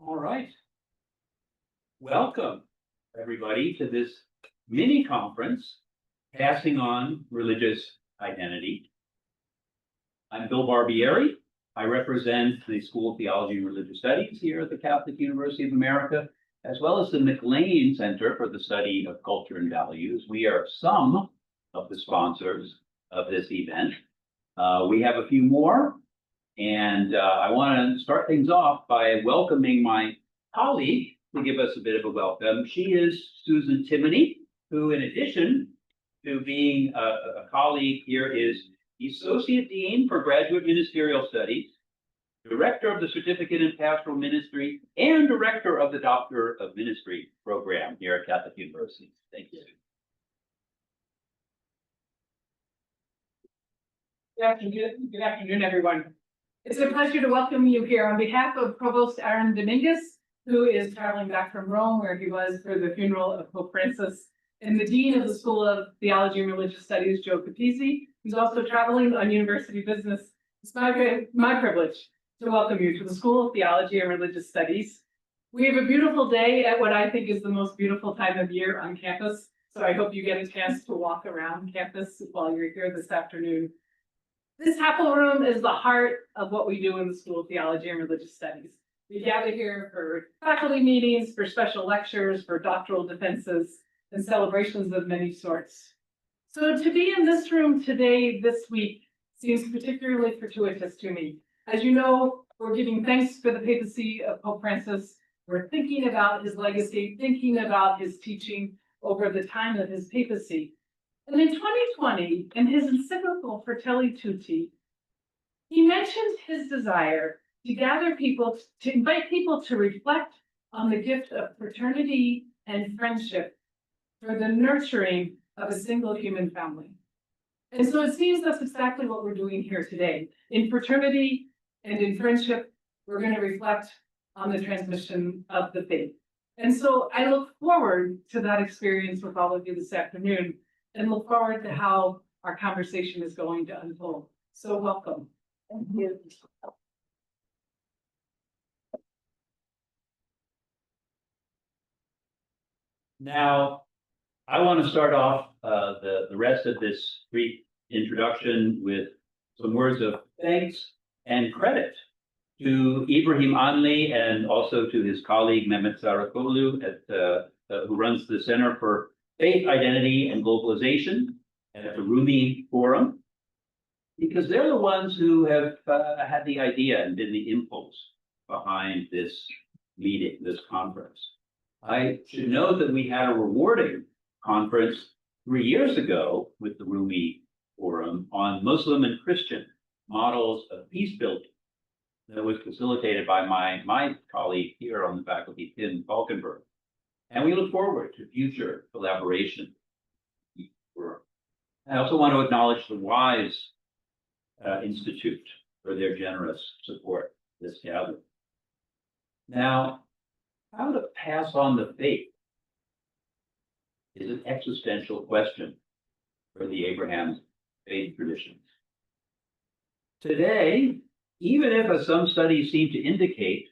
All right. Welcome, everybody, to this mini conference, Passing on Religious Identity. I'm Bill Barbieri. I represent the School of Theology and Religious Studies here at the Catholic University of America, as well as the McLean Center for the Study of Culture and Values. We are some of the sponsors of this event. We have a few more, and I want to start things off by welcoming my colleague to give us a bit of a welcome. She is Susan Timoney, who, in addition to being a colleague here, is the Associate Dean for Graduate Ministerial Studies, Director of the Certificate in Pastoral Ministry, and Director of the Doctor of Ministry program here at Catholic University. Thank you. Good afternoon, everyone. It's a pleasure to welcome you here on behalf of Provost Aaron Dominguez, who is traveling back from Rome, where he was for the funeral of Pope Francis, and the Dean of the School of Theology and Religious Studies, Joe Capizzi, who's also traveling on university business. It's my privilege to welcome you to the School of Theology and Religious Studies. We have a beautiful day at what I think is the most beautiful time of year on campus, so I hope you get a chance to walk around campus while you're here this afternoon. This chapel room is the heart of what we do in the School of Theology and Religious Studies. We gather here for faculty meetings, for special lectures, for doctoral defenses, and celebrations of many sorts. So to be in this room today, this week, seems particularly fortuitous to me. As you know, we're giving thanks for the papacy of Pope Francis. We're thinking about his legacy, thinking about his teaching over the time of his papacy. And in 2020, in his encyclical Fratelli Tutti, he mentioned his desire to gather people, to invite people to reflect on the gift of fraternity and friendship for the nurturing of a single human family. And so it seems that's exactly what we're doing here today. In fraternity and in friendship, we're going to reflect on the transmission of the faith. And so I look forward to that experience with all of you this afternoon, and look forward to how our conversation is going to unfold. So welcome. Thank you. Now, I want to start off the rest of this brief introduction with some words of thanks and credit to Ibrahim Anli and also to his colleague Mehmet Sarakoglu, who runs the Center for Faith, Identity, and Globalization at the Rumi Forum, because they're the ones who have had the idea and been the impulse behind this meeting, this conference. I should note that we had a rewarding conference 3 years ago with the Rumi Forum on Muslim and Christian models of peace building that was facilitated by my colleague here on the faculty, Tim Falkenberg. And we look forward to future collaboration. I also want to acknowledge the WISE Institute for their generous support of this gathering. Now, how to pass on the faith is an existential question for the Abraham faith traditions. Today, even if, as some studies seem to indicate,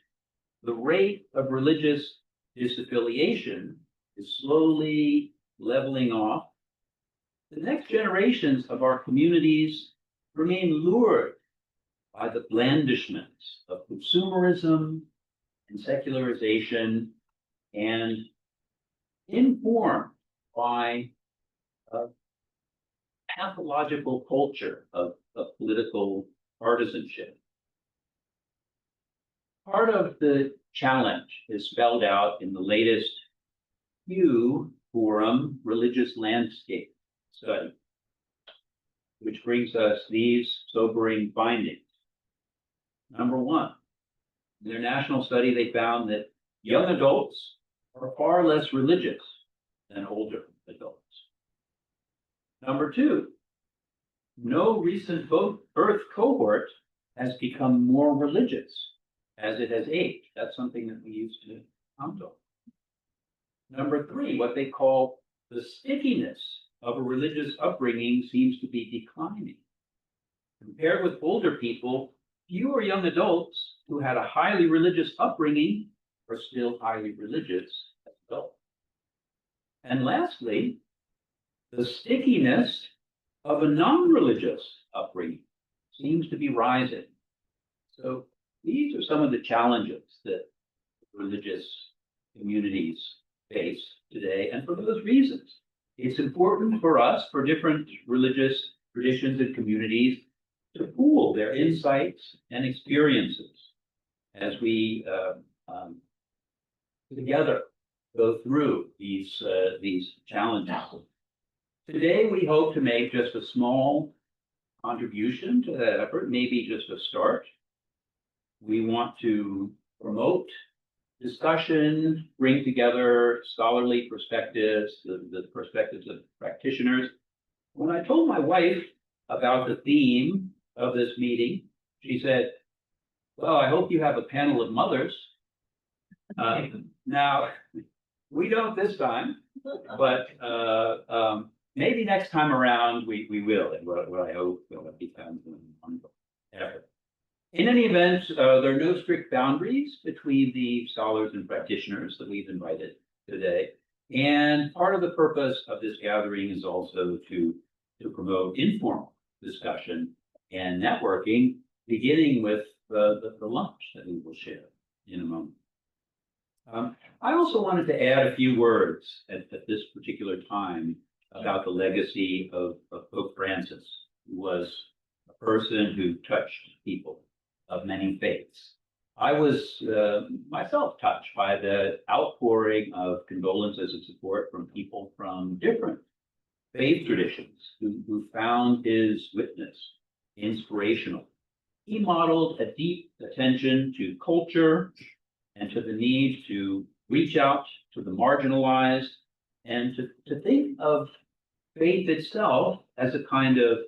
the rate of religious disaffiliation is slowly leveling off, the next generations of our communities remain lured by the blandishments of consumerism and secularization, and informed by a pathological culture of political partisanship. Part of the challenge is spelled out in the latest CUA Forum Religious Landscape study, which brings us these sobering findings. Number one, in their national study, they found that young adults are far less religious than older adults. Number two, no recent birth cohort has become more religious as it has aged. That's something that we used to count on. Number three, what they call the stickiness of a religious upbringing seems to be declining. Compared with older people, fewer young adults who had a highly religious upbringing are still highly religious as adults. And lastly, the stickiness of a non-religious upbringing seems to be rising. So these are some of the challenges that religious communities face today. And for those reasons, it's important for us, for different religious traditions and communities, to pool their insights and experiences as we together go through these challenges. Today, we hope to make just a small contribution to that effort, maybe just a start. We want to promote discussion, bring together scholarly perspectives, the perspectives of practitioners. When I told my wife about the theme of this meeting, she said, well, I hope you have a panel of mothers. Now, we don't this time, but maybe next time around we will, and what I hope will become a wonderful effort. In any event, there are no strict boundaries between the scholars and practitioners that we've invited today. And part of the purpose of this gathering is also to promote informal discussion and networking, beginning with the lunch that we will share in a moment. I also wanted to add a few words at this particular time about the legacy of Pope Francis, who was a person who touched people of many faiths. I was myself touched by the outpouring of condolences and support from people from different faith traditions who found his witness inspirational. He modeled a deep attention to culture and to the need to reach out to the marginalized and to think of faith itself as a kind of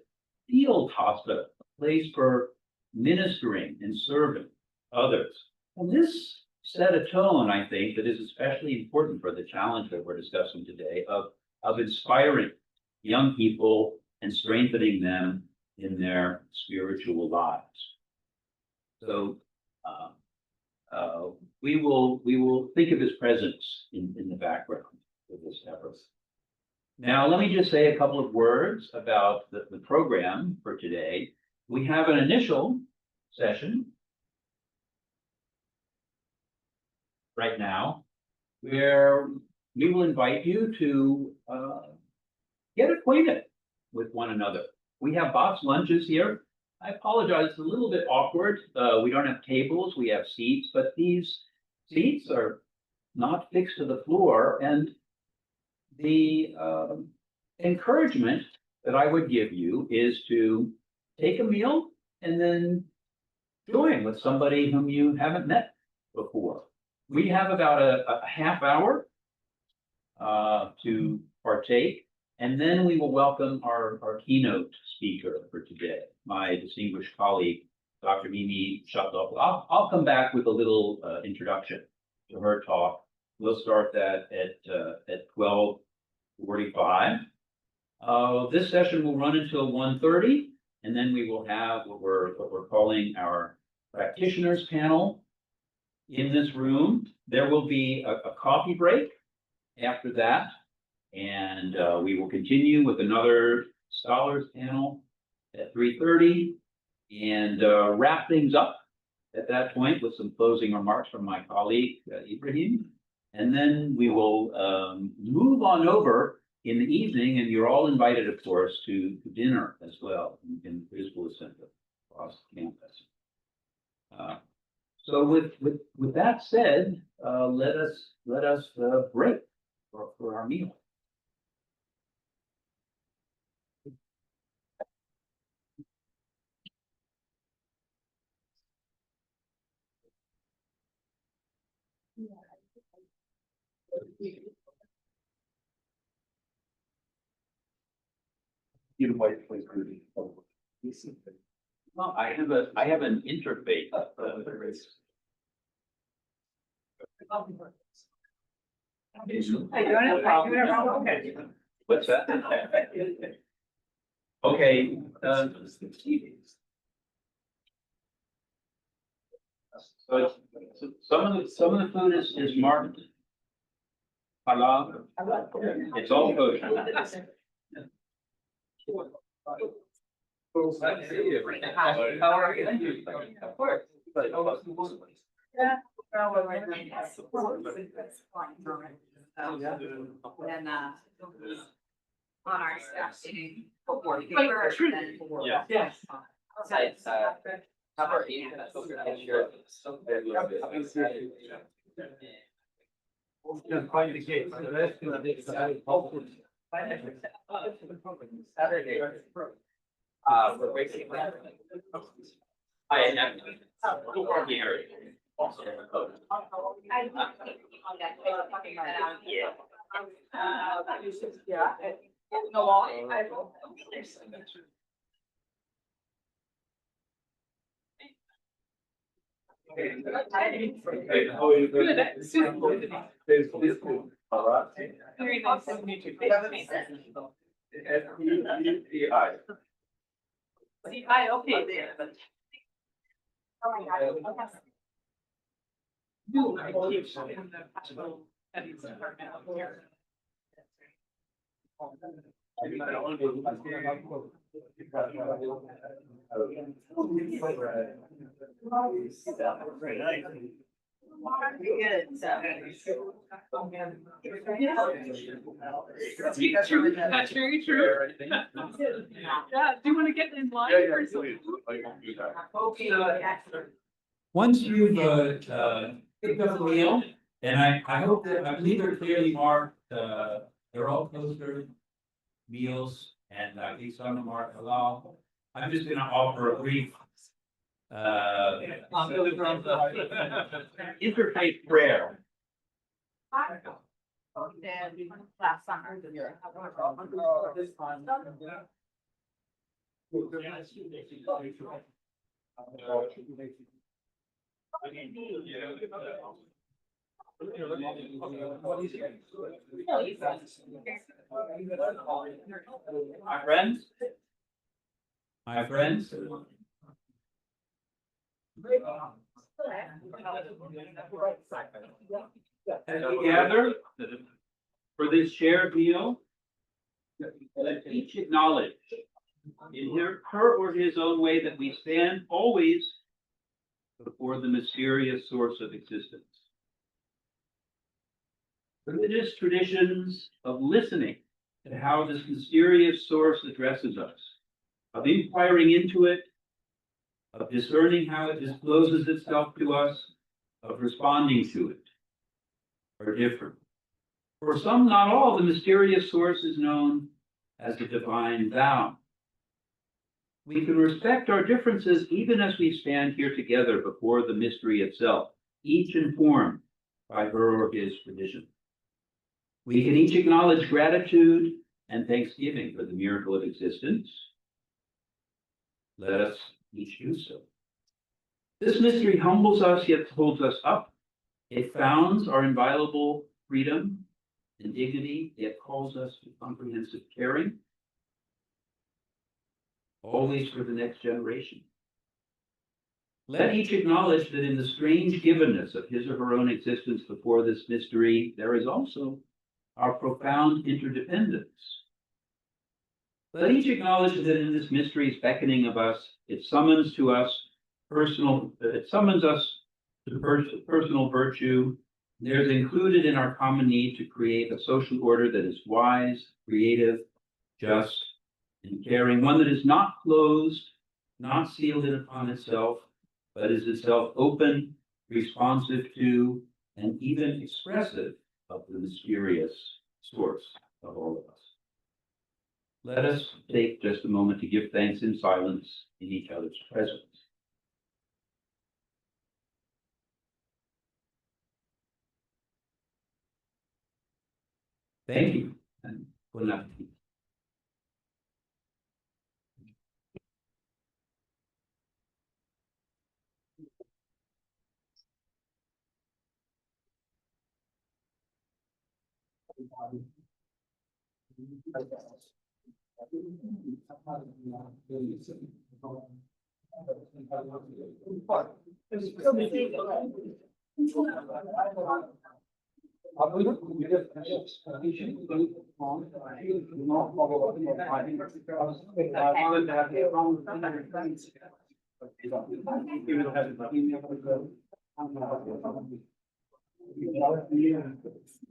field hospital, a place for ministering and serving others. And this set a tone, I think, that is especially important for the challenge that we're discussing today of inspiring young people and strengthening them in their spiritual lives. So we will think of his presence in the background of this effort. Now, let me just say a couple of words about the program for today. We have an initial session right now where we will invite you to get acquainted with one another. We have box lunches here. I apologize, it's a little bit awkward. We don't have tables, we have seats, but these seats are not fixed to the floor. And the encouragement that I would give you is to take a meal and then join with somebody whom you haven't met before. We have about a half hour to partake, and then we will welcome our keynote speaker for today, my distinguished colleague, Dr. Mimi Shuttleff. I'll come back with a little introduction to her talk. We'll start that at 12:45. This session will run until 1:30, and then we will have what we're calling our practitioners panel in this room. There will be a coffee break after that, and we will continue with another scholars panel at 3:30 and wrap things up at that point with some closing remarks from my colleague, Ibrahim. And then we will move on over in the evening, and you're all invited, of course, to dinner as well in the Pryzbyla Center across campus. So with that said, let us break for our meal. You might play Ruby. Well, I have an interfaith. Okay. What's that? Okay. Some of the food is marked halal. It's all kosher. How are you? Of course. Yeah. And on our staff meeting. Yeah. Yes. How about you? Find the gate. The rest of the Saturday. We're basically. I am. Here. Yeah. No law. Very nice to meet you. Okay. That's very true. Yeah, do you want to get in line for some? Once you've picked up a meal, and I hope that, I believe they're clearly marked, they're all kosher meals, and I think some of them are halal. I'm just gonna offer a brief interfaith prayer. Last summer. My friends. As we gather for this shared meal, let each acknowledge in her or his own way that we stand always before the mysterious source of existence. Religious traditions of listening to how this mysterious source addresses us, of inquiring into it, of discerning how it discloses itself to us, of responding to it, are different. For some, not all, the mysterious source is known as the divine thou. We can respect our differences even as we stand here together before the mystery itself, each informed by her or his tradition. We can each acknowledge gratitude and thanksgiving for the miracle of existence. Let us each do so. This mystery humbles us, yet holds us up. It founds our inviolable freedom and dignity, yet calls us to comprehensive caring, always for the next generation. Let each acknowledge that in the strange givenness of his or her own existence before this mystery, there is also our profound interdependence. Let each acknowledge that in this mystery's beckoning of us, it summons us to personal virtue. There's included in our common need to create a social order that is wise, creative, just, and caring, one that is not closed, not sealed in upon itself, but is itself open, responsive to, and even expressive of the mysterious source of all of us. Let us take just a moment to give thanks in silence in each other's presence. Thank you, and bon appetit.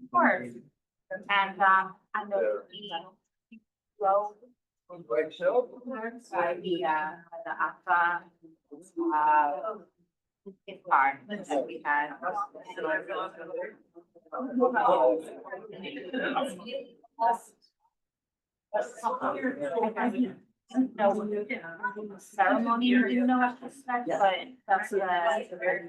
Of course. And I'm the flow by the APA impart that we had. No ceremony, you know, what to expect, but that's the very.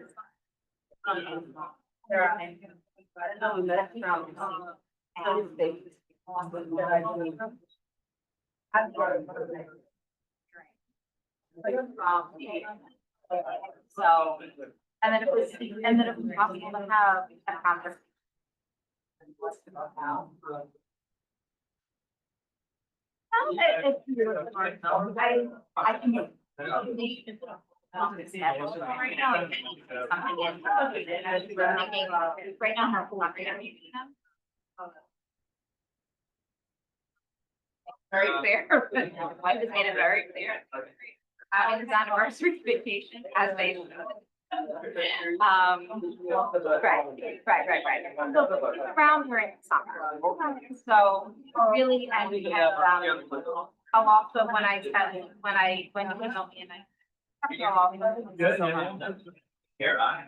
So, and then it was possible to have a conversation. I can. Right now, right now, very fair. Wife has made it very clear. Having his anniversary vacation as they should. Right. So it's around during summer. So really, and also when he told me and Here, I.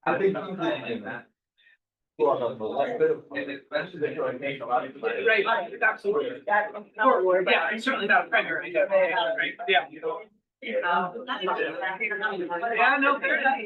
I think that. Right, absolutely. Yeah, it's certainly not a primary. Yeah, right, yeah. Yeah, no, fair enough.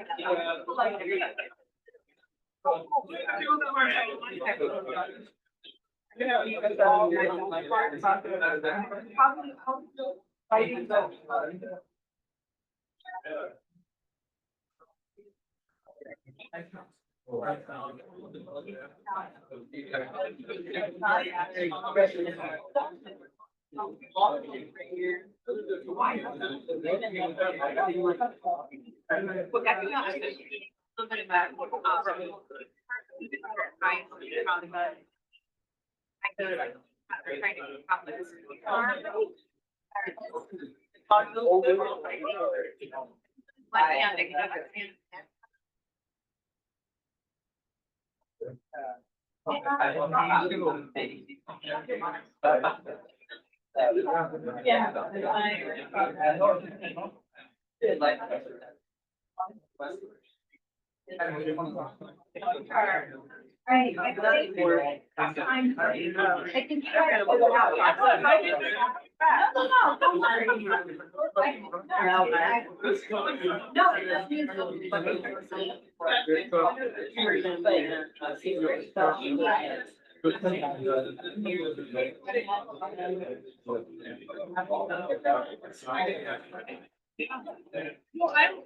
Well, I don't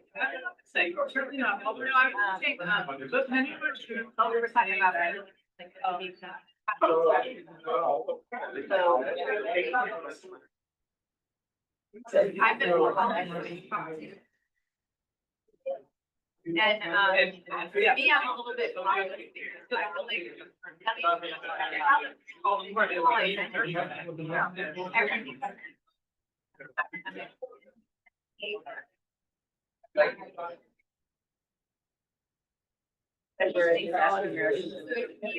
say, certainly not, although I would say, but many of our students, we were talking about it. I've been and me, I'm a little bit.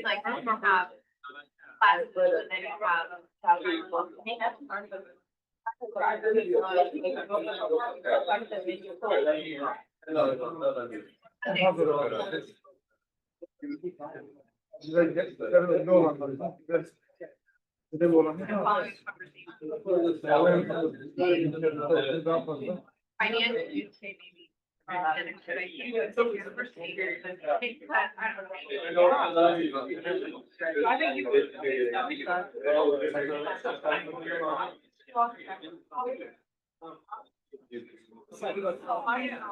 Like, have classes and then Following conversation. Financial, you'd say maybe. And should I use it? So your first speaker, I don't know. I think you would. Oh, I know.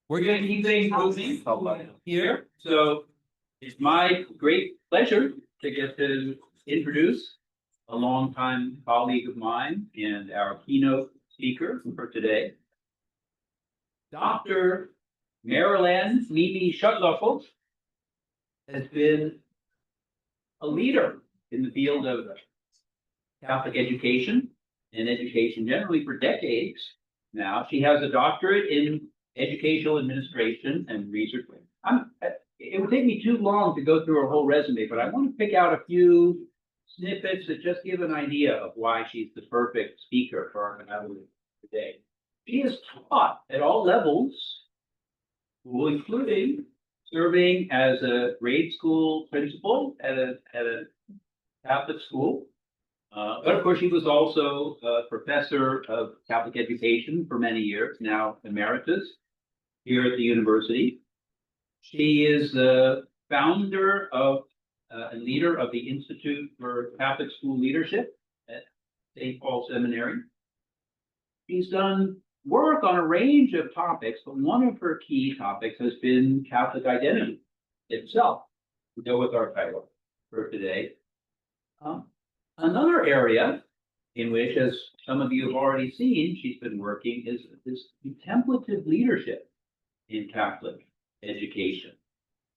We're going to keep things moving here. So it's my great pleasure to get to introduce a longtime colleague of mine and our keynote speaker for today, Dr. Marilyn Mimi Schutloffel has been a leader in the field of Catholic education and education generally for decades now. She has a doctorate in educational administration and research. It would take me too long to go through her whole resume, but I want to pick out a few snippets that just give an idea of why she's the perfect speaker for our gathering today. She has taught at all levels, including serving as a grade school principal at a Catholic school. But of course, she was also a professor of Catholic education for many years, now emeritus here at the university. She is the founder of and leader of the Institute for Catholic School Leadership at St. Paul Seminary. She's done work on a range of topics, but one of her key topics has been Catholic identity itself. We go with our title for today. Another area in which, as some of you have already seen, she's been working is this contemplative leadership in Catholic education.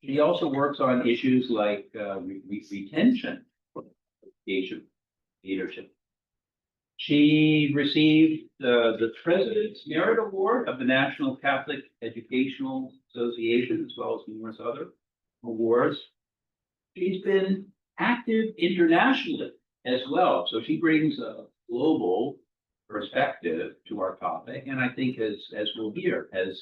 She also works on issues like retention education leadership. She received the President's Merit Award of the National Catholic Educational Association, as well as numerous other awards. She's been active internationally as well, so she brings a global perspective to our topic, and I think, as we'll hear, has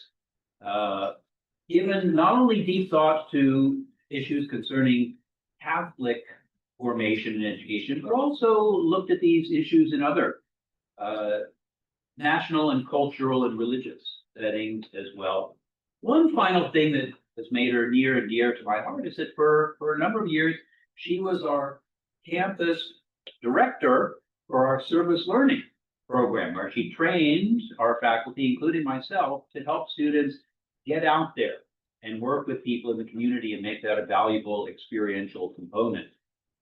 given not only deep thought to issues concerning Catholic formation and education, but also looked at these issues in other national and cultural and religious settings as well. One final thing that has made her near and dear to my heart is that for a number of years, she was our campus director for our service learning program, where she trained our faculty, including myself, to help students get out there and work with people in the community and make that a valuable experiential component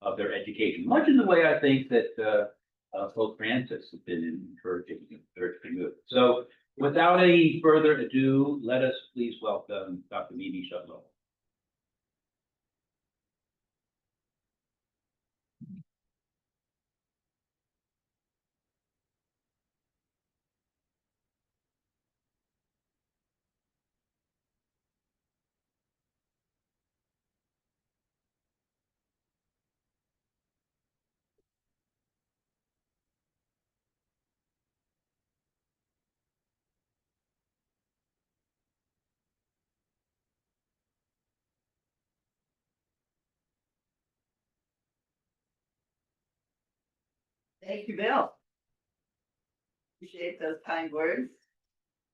of their education, much in the way I think that Pope Francis has been encouraging it. So without any further ado, let us please welcome Dr. Mimi Schutloffel. Thank you, Bill. Appreciate those kind words.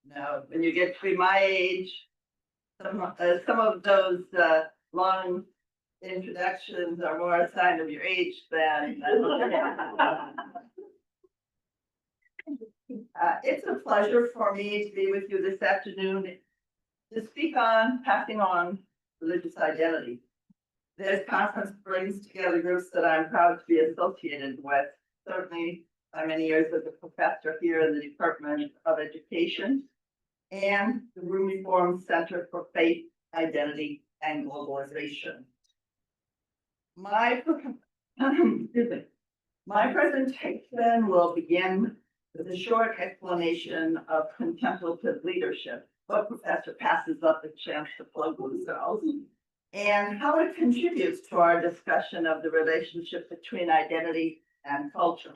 Now, when you get to be my age, some of those long introductions are more a sign of your age than. It's a pleasure for me to be with you this afternoon to speak on passing on religious identity. This conference brings together groups that I'm proud to be associated with. Certainly, my many years as a professor here in the Department of Education and the Rumi Forum Center for Faith, Identity, and Globalization. My presentation will begin with a short explanation of contemplative leadership, what Professor passes up the chance to plug themselves, and how it contributes to our discussion of the relationship between identity and culture.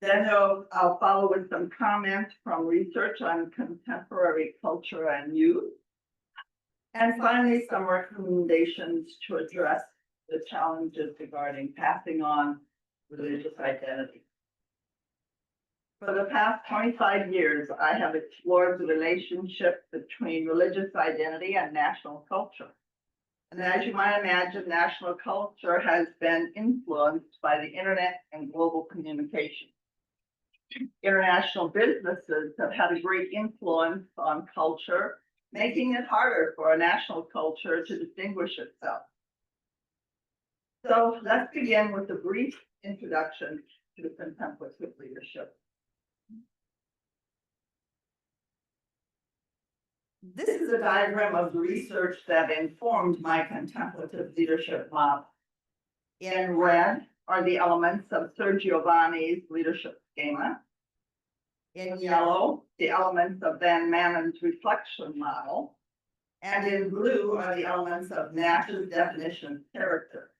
Then I'll follow with some comments from research on contemporary culture and youth. And finally, some recommendations to address the challenges regarding passing on religious identity. For the past 25 years, I have explored the relationship between religious identity and national culture. And as you might imagine, national culture has been influenced by the internet and global communication. International businesses have had a great influence on culture, making it harder for a national culture to distinguish itself. So let's begin with a brief introduction to contemplative leadership. This is a diagram of the research that informed my contemplative leadership model. In red are the elements of Sir Giovanni's leadership schema. In yellow, the elements of Van Manen's reflection model. And in blue are the elements of Nash's definition of character.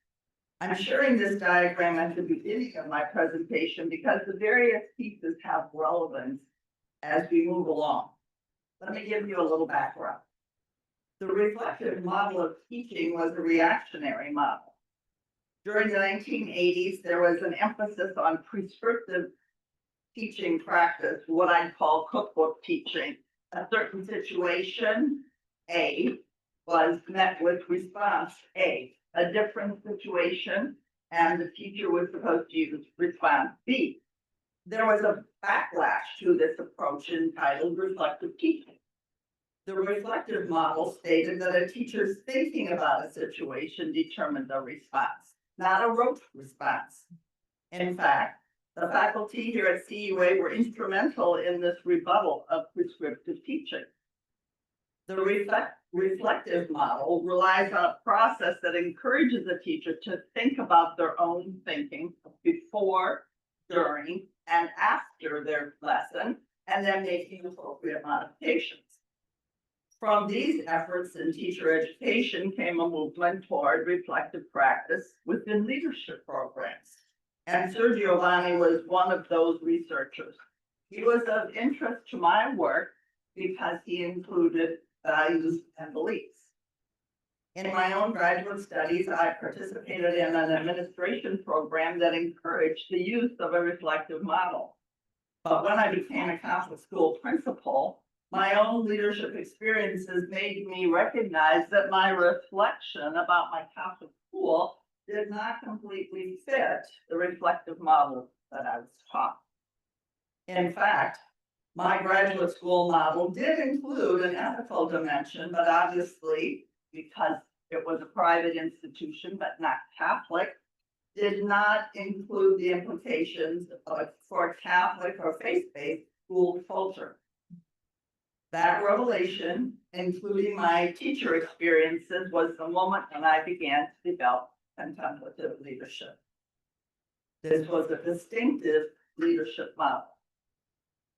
I'm sharing this diagram at the beginning of my presentation because the various pieces have relevance as we move along. Let me give you a little background. The reflective model of teaching was a reactionary model. During the 1980s, there was an emphasis on prescriptive teaching practice, what I'd call cookbook teaching. A certain situation, A, was met with response A. A different situation, and the teacher was supposed to use response B. There was a backlash to this approach entitled reflective teaching. The reflective model stated that a teacher's thinking about a situation determined the response, not a rote response. In fact, the faculty here at CUA were instrumental in this rebuttal of prescriptive teaching. The reflective model relies on a process that encourages a teacher to think about their own thinking before, during, and after their lesson, and then making appropriate modifications. From these efforts in teacher education came a movement toward reflective practice within leadership programs. And Sir Giovanni was one of those researchers. He was of interest to my work because he included values and beliefs. In my own graduate studies, I participated in an administration program that encouraged the use of a reflective model. But when I became a Catholic school principal, my own leadership experiences made me recognize that my reflection about my Catholic school did not completely fit the reflective model that I was taught. In fact, my graduate school model did include an ethical dimension, but obviously, because it was a private institution but not Catholic, did not include the implications for Catholic or faith-based school culture. That revelation, including my teacher experiences, was the moment when I began to develop contemplative leadership. This was a distinctive leadership model.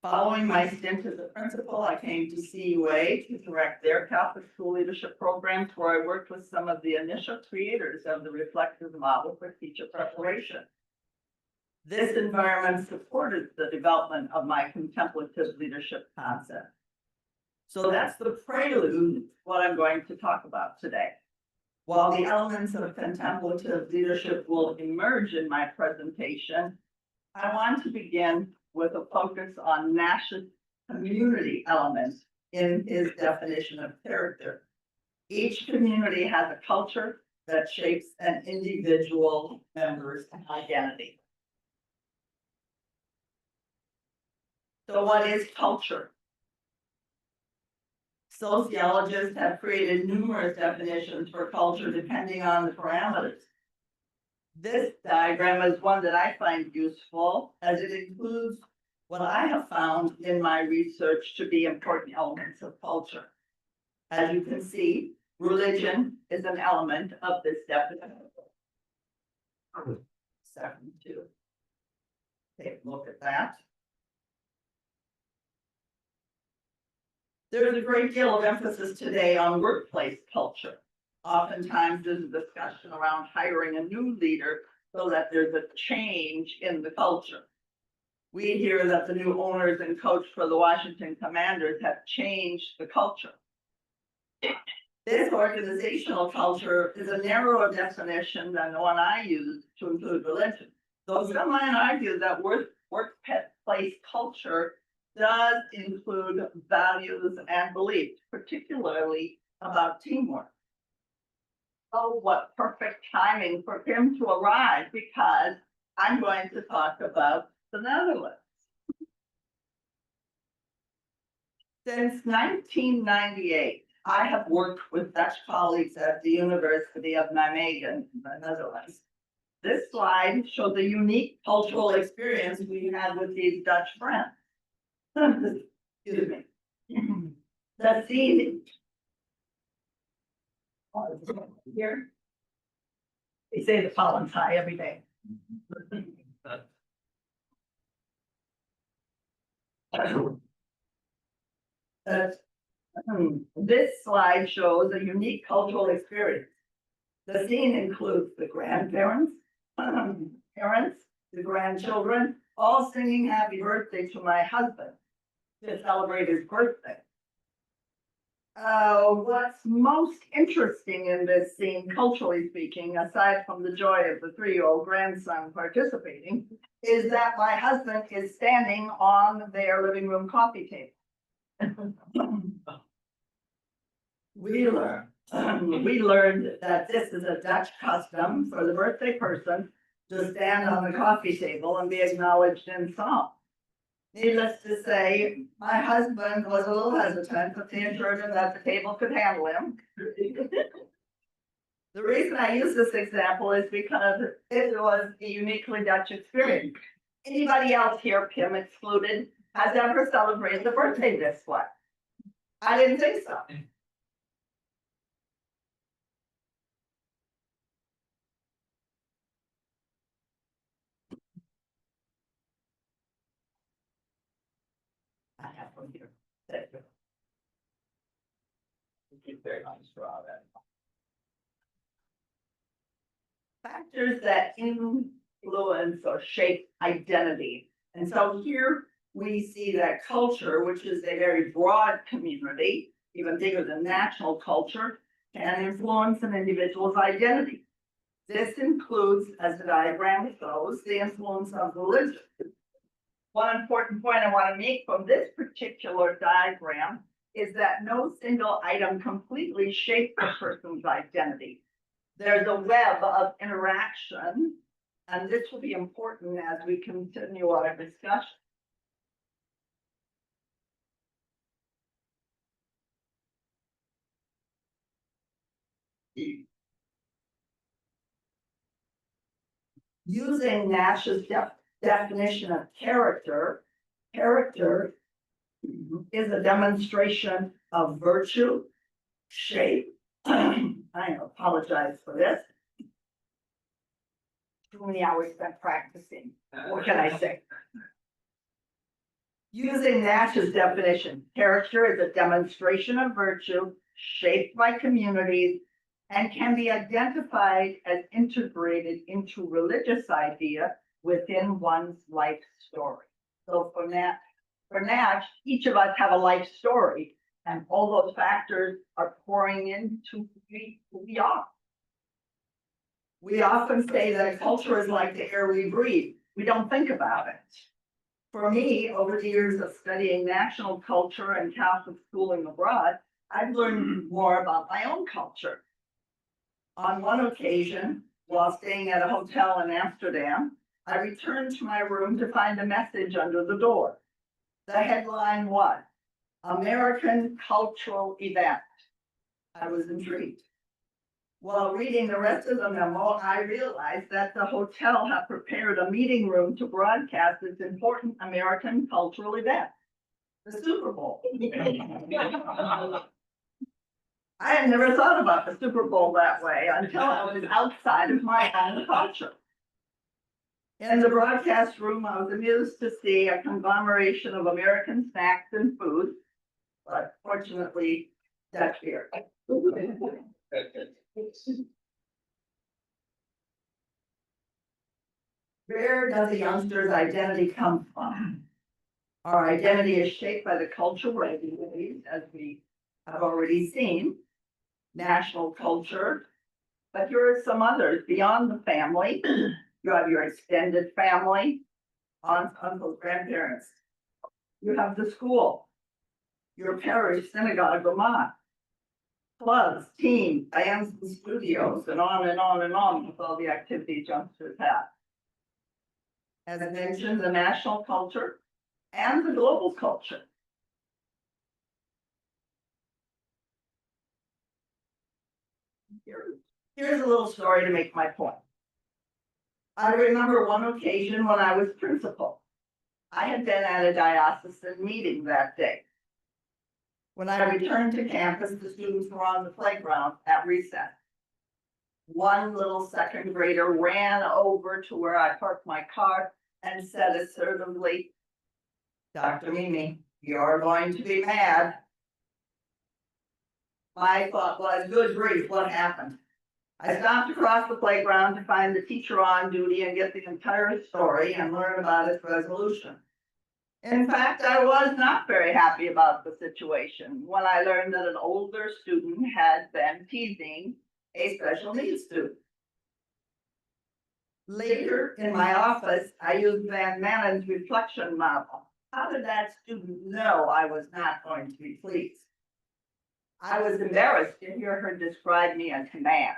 Following my stint as a principal, I came to CUA to direct their Catholic school leadership programs, where I worked with some of the initial creators of the reflective model for teacher preparation. This environment supported the development of my contemplative leadership concept. So that's the prelude to what I'm going to talk about today. While the elements of contemplative leadership will emerge in my presentation, I want to begin with a focus on Nash's community elements in his definition of character. Each community has a culture that shapes an individual member's identity. So what is culture? Sociologists have created numerous definitions for culture depending on the parameters. This diagram is one that I find useful as it includes what I have found in my research to be important elements of culture. As you can see, religion is an element of this definition. Second, two. Take a look at that. There's a great deal of emphasis today on workplace culture. Oftentimes there's a discussion around hiring a new leader so that there's a change in the culture. We hear that the new owners and coach for the Washington Commanders have changed the culture. This organizational culture is a narrower definition than the one I use to include religion. Though some might argue that workplace culture does include values and beliefs, particularly about teamwork. Oh, what perfect timing for him to arrive, because I'm going to talk about the Netherlands. Since 1998, I have worked with Dutch colleagues at the University of Nijmegen in the Netherlands. This slide shows a unique cultural experience we had with these Dutch friends. Excuse me. The scene here. They say the pollen's high every day. This slide shows a unique cultural experience. The scene includes the grandparents, parents, the grandchildren, all singing happy birthday to my husband to celebrate his birthday. What's most interesting in this scene, culturally speaking, aside from the joy of the 3-year-old grandson participating, is that my husband is standing on their living room coffee table. We learned that this is a Dutch custom for the birthday person to stand on the coffee table and be acknowledged in song. Needless to say, my husband was a little hesitant, but they assured him that the table could handle him. The reason I use this example is because it was a uniquely Dutch experience. Anybody else here, Pim excluded, has ever celebrated the birthday this way? I didn't think so. I have one here. Thank you. Keep very nice for all that. Factors that influence or shape identity. And so here we see that culture, which is a very broad community, even bigger than national culture, can influence an individual's identity. This includes, as the diagram shows, the influence of religion. One important point I want to make from this particular diagram is that no single item completely shapes a person's identity. There's a web of interaction, and this will be important as we continue our discussion. Using Nash's definition of character, character is a demonstration of virtue, shape. I apologize for this. Too many hours spent practicing. What can I say? Using Nash's definition, character is a demonstration of virtue shaped by communities and can be identified as integrated into religious idea within one's life story. So for Nash, each of us have a life story, and all those factors are pouring into who we are. We often say that culture is like the air we breathe. we don't think about it. For me, over the years of studying national culture and Catholic schooling abroad, I've learned more about my own culture. On one occasion, while staying at a hotel in Amsterdam, I returned to my room to find a message under the door. The headline was, American Cultural Event. I was intrigued. While reading the rest of the memo, I realized that the hotel had prepared a meeting room to broadcast this important American cultural event, the Super Bowl. I had never thought about the Super Bowl that way until I was outside of my own culture. In the broadcast room, I was amused to see a conglomeration of American snacks and food, but fortunately, Dutch beer. Where does a youngster's identity come from? Our identity is shaped by the cultural identities, as we have already seen, national culture, but here are some others beyond the family. You have your extended family, aunts, uncles, grandparents. You have the school, your parish, synagogue, Vermont, clubs, teams, bands, and studios, and on and on and on with all the activities youngsters have. As I mentioned, the national culture and the global culture. Here's a little story to make my point. I remember one occasion when I was principal. I had been at a diocesan meeting that day. When I returned to campus, the students were on the playground at recess. One little second grader ran over to where I parked my car and said assertively, Dr. Mimi, you're going to be mad. My thought was, good grief, what happened? I stopped across the playground to find the teacher on duty and get the entire story and learn about its resolution. In fact, I was not very happy about the situation when I learned that an older student had been teasing a special needs student. Later in my office, I used Van Manen's reflection model. How did that student know I was not going to be pleased? I was embarrassed to hear her describe me as mad.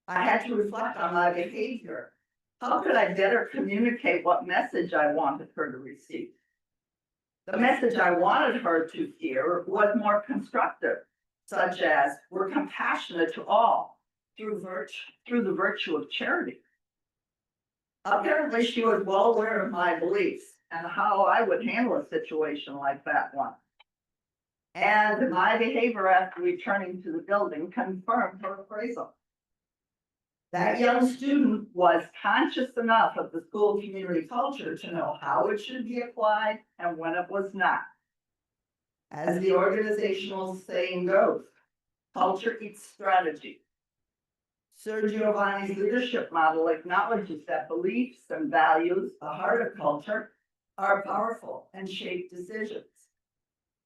I had to reflect on my behavior. How could I better communicate what message I wanted her to receive? The message I wanted her to hear was more constructive, such as, we're compassionate to all through the virtue of charity. Apparently, she was well aware of my beliefs and how I would handle a situation like that one. And my behavior after returning to the building confirmed her appraisal. That young student was conscious enough of the school community culture to know how it should be applied and when it was not. As the organizational saying goes, culture eats strategy. Sir Giovanni's leadership model acknowledges that beliefs and values, the heart of culture, are powerful and shape decisions.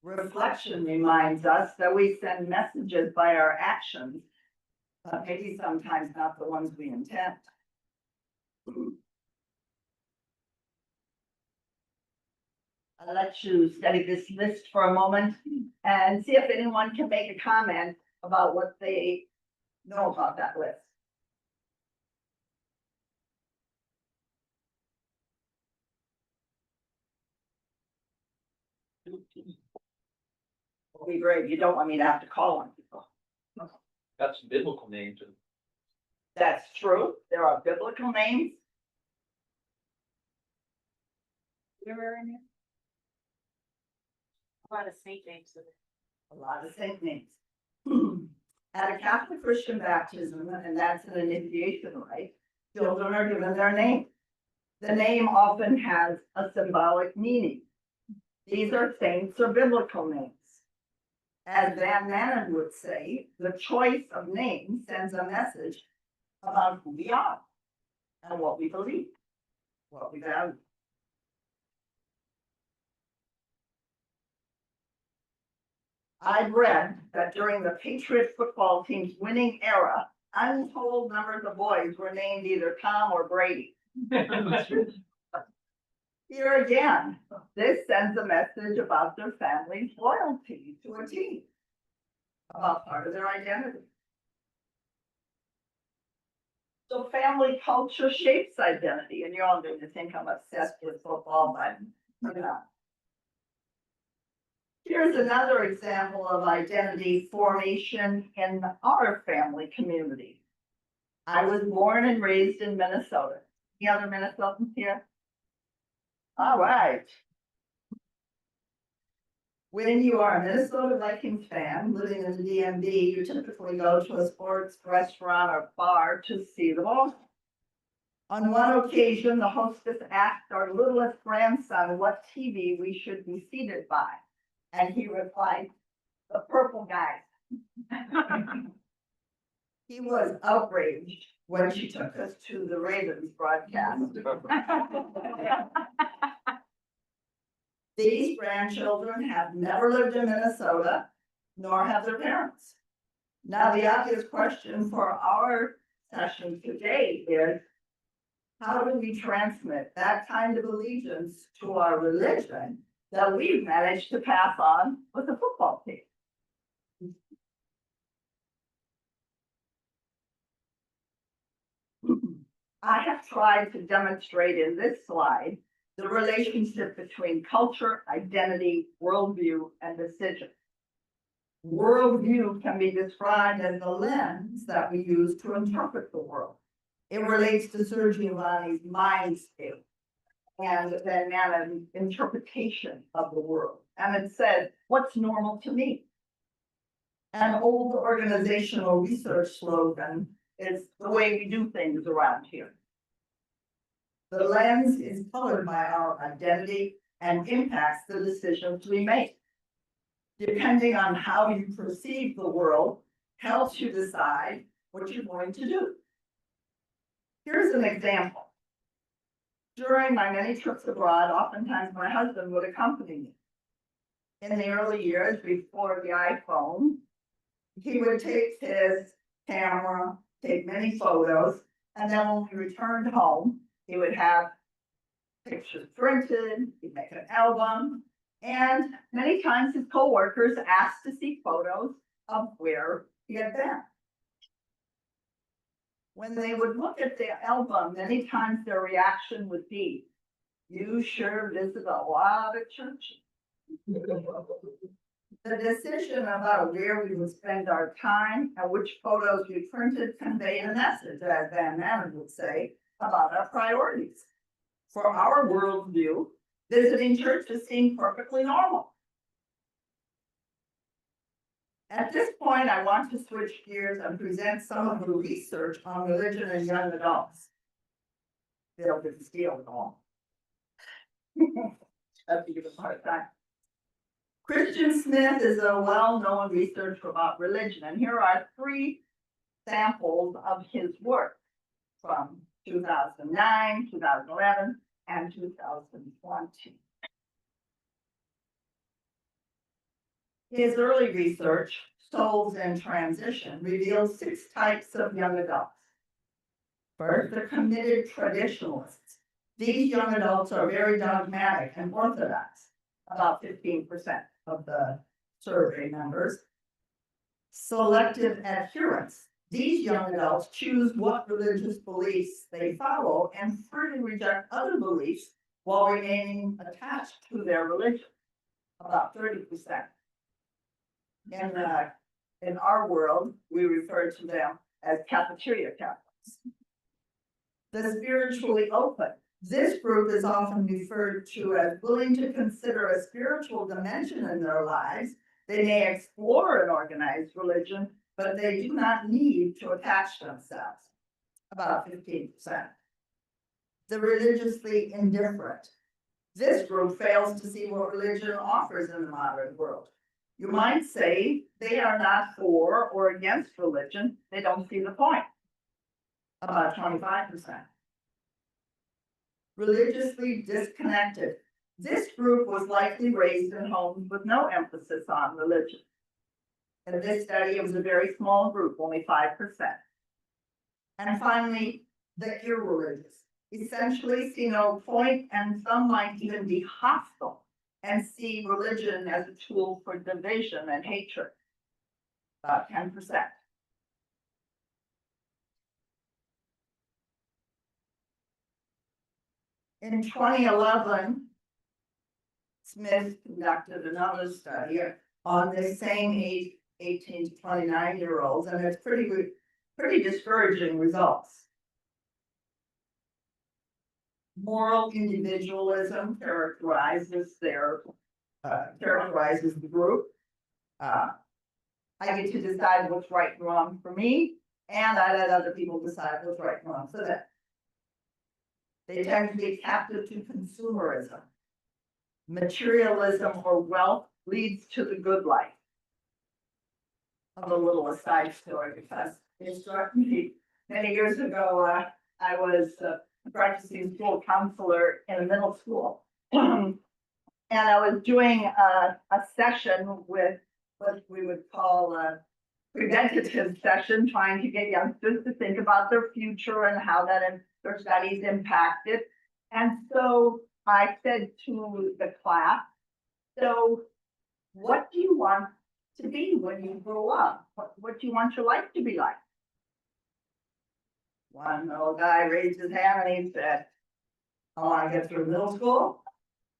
Reflection reminds us that we send messages by our actions, but maybe sometimes not the ones we intend. I'll let you study this list for a moment and see if anyone can make a comment about what they know about that list. Well, be brave. You don't want me to have to call on people. Got some biblical names. That's true. There are biblical names. Where in here? A lot of saint names. A lot of saint names. At a Catholic Christian baptism, and that's an initiation rite, children are given their name. The name often has a symbolic meaning. These are saints or biblical names. As Van Manen would say, the choice of names sends a message about who we are and what we believe, what we value. I've read that during the Patriot football team's winning era, untold numbers of boys were named either Tom or Brady. Here again, this sends a message about their family's loyalty to a team, about part of their identity. So family culture shapes identity, and you're all going to think I'm obsessed with football, but you know. Here's another example of identity formation in our family community. I was born and raised in Minnesota. Any other Minnesotans here? All right. When you are a Minnesota Vikings fan living in the DMV, you typically go to a sports restaurant or bar to see the ball. On one occasion, the hostess asked our littlest grandson what TV we should be seated by. And he replied, the purple guys. He was outraged when she took us to the Ravens broadcast. These grandchildren have never lived in Minnesota, nor have their parents. Now, the obvious question for our session today is, how do we transmit that kind of allegiance to our religion that we've managed to pass on with the football team? I have tried to demonstrate in this slide the relationship between culture, identity, worldview, and decision. Worldview can be described as the lens that we use to interpret the world. It relates to Sir Giovanni's mind state and then an interpretation of the world. And it says, what's normal to me? An old organizational research slogan is the way we do things around here. The lens is colored by our identity and impacts the decisions we make. Depending on how you perceive the world, helps you decide what you're going to do. Here's an example. During my many trips abroad, oftentimes my husband would accompany me. In the early years before the iPhone, he would take his camera, take many photos, and then when we returned home, he would have pictures printed, he'd make an album, and many times his coworkers asked to see photos of where he had been. When they would look at the album, many times their reaction would be, you sure visit a lot of churches. The decision about where we would spend our time and which photos we printed conveyed a message, as Van Manen would say, about our priorities. For our worldview, visiting churches seemed perfectly normal. At this point, I want to switch gears and present some of the research on religion in young adults. Bill didn't steal it all. Have to give us a hard time. Christian Smith is a well-known researcher about religion, and here are 3 samples of his work from 2009, 2011, and 2020. His early research, Souls in Transition, reveals 6 types of young adults. First, the committed traditionalists. These young adults are very dogmatic and orthodox, about 15% of the survey members. Selective adherents. These young adults choose what religious beliefs they follow and freely reject other beliefs while remaining attached to their religion, about 30%. In our world, we refer to them as cafeteria Catholics. The spiritually open. This group is often referred to as willing to consider a spiritual dimension in their lives. They may explore an organized religion, but they do not need to attach themselves, about 15%. The religiously indifferent. This group fails to see what religion offers in the modern world. You might say they are not for or against religion, they don't see the point, about 25%. Religiously disconnected. This group was likely raised in homes with no emphasis on religion. In this study, it was a very small group, only 5%. And finally, the irreligious. essentially see no point, and some might even be hostile and see religion as a tool for division and hatred. About 10%. In 2011, Smith conducted another study on the same age, 18 to 29-year-olds, and it's pretty discouraging results. Moral individualism characterizes the group. I get to decide what's right and wrong for me, and I let other people decide what's right and wrong for them. They tend to be captive to consumerism. Materialism or wealth leads to the good life. A little aside story, because it struck me many years ago. I was a practicing school counselor in a middle school, and I was doing a session with what we would call a preventative session, trying to get youngsters to think about their future and how their studies impacted. And so I said to the class, so what do you want to be when you grow up? What do you want your life to be like? One little guy raised his hand and he said, I want to get through middle school.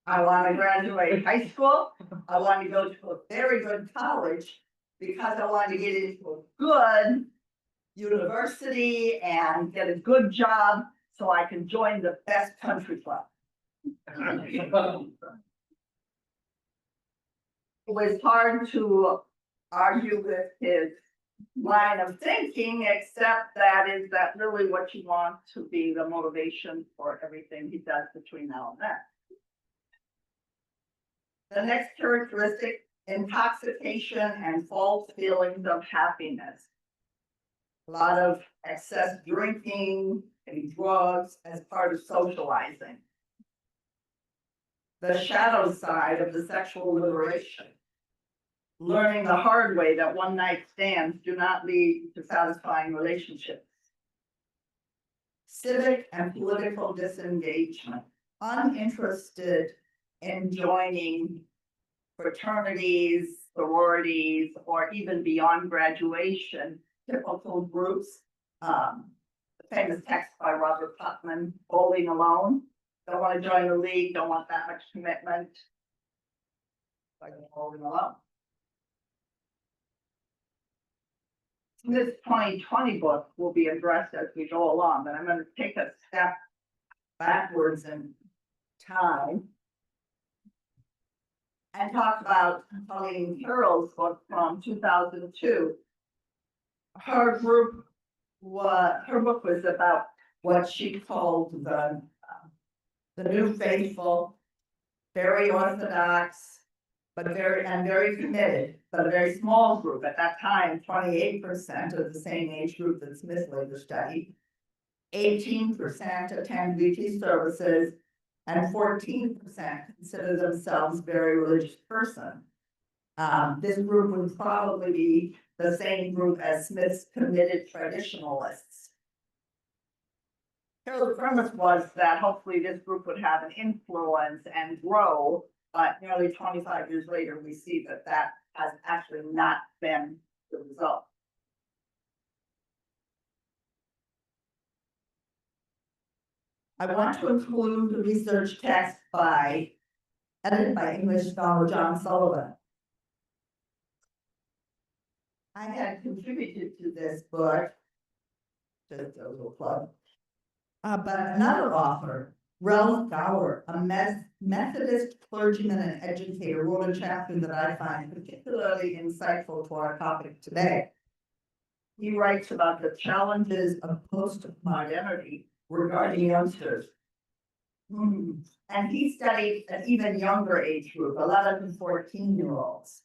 I want to graduate high school. I want to go to a very good college because I want to get into a good university and get a good job so I can join the best country club. It was hard to argue with his line of thinking, except that is that really what you want to be the motivation for everything he does between now and then. The next characteristic, intoxication and false feelings of happiness. A lot of excess drinking and drugs as part of socializing. The shadow side of the sexual liberation. Learning the hard way that one night stands do not lead to satisfying relationships. Civic and political disengagement. Uninterested in joining fraternities, sororities, or even beyond graduation, typical groups. The famous text by Robert Putnam, Bowling Alone. Don't want to join the league, don't want that much commitment. Like bowling alone. This 2020 book will be addressed as we go along, but I'm going to take a step backwards in time and talk about Colleen Carroll's book from 2002. Her book was about what she called the new faithful, very orthodox, but very committed, but a very small group. At that time, 28% of the same age group that Smith later studied, 18% attend weekly services, and 14% consider themselves very religious person. This group would probably be the same group as Smith's committed traditionalists. Carroll's premise was that hopefully this group would have an influence and grow, but nearly 25 years later, we see that that has actually not been the result. I want to include the research text edited by English scholar John Sullivan. I had contributed to this book, just a little plug, but another author, Ralph Gower, a Methodist clergyman and educator, wrote a chapter that I find particularly insightful to our topic today. He writes about the challenges of post-modernity regarding youngsters. And he studied an even younger age group, 11 to 14-year-olds.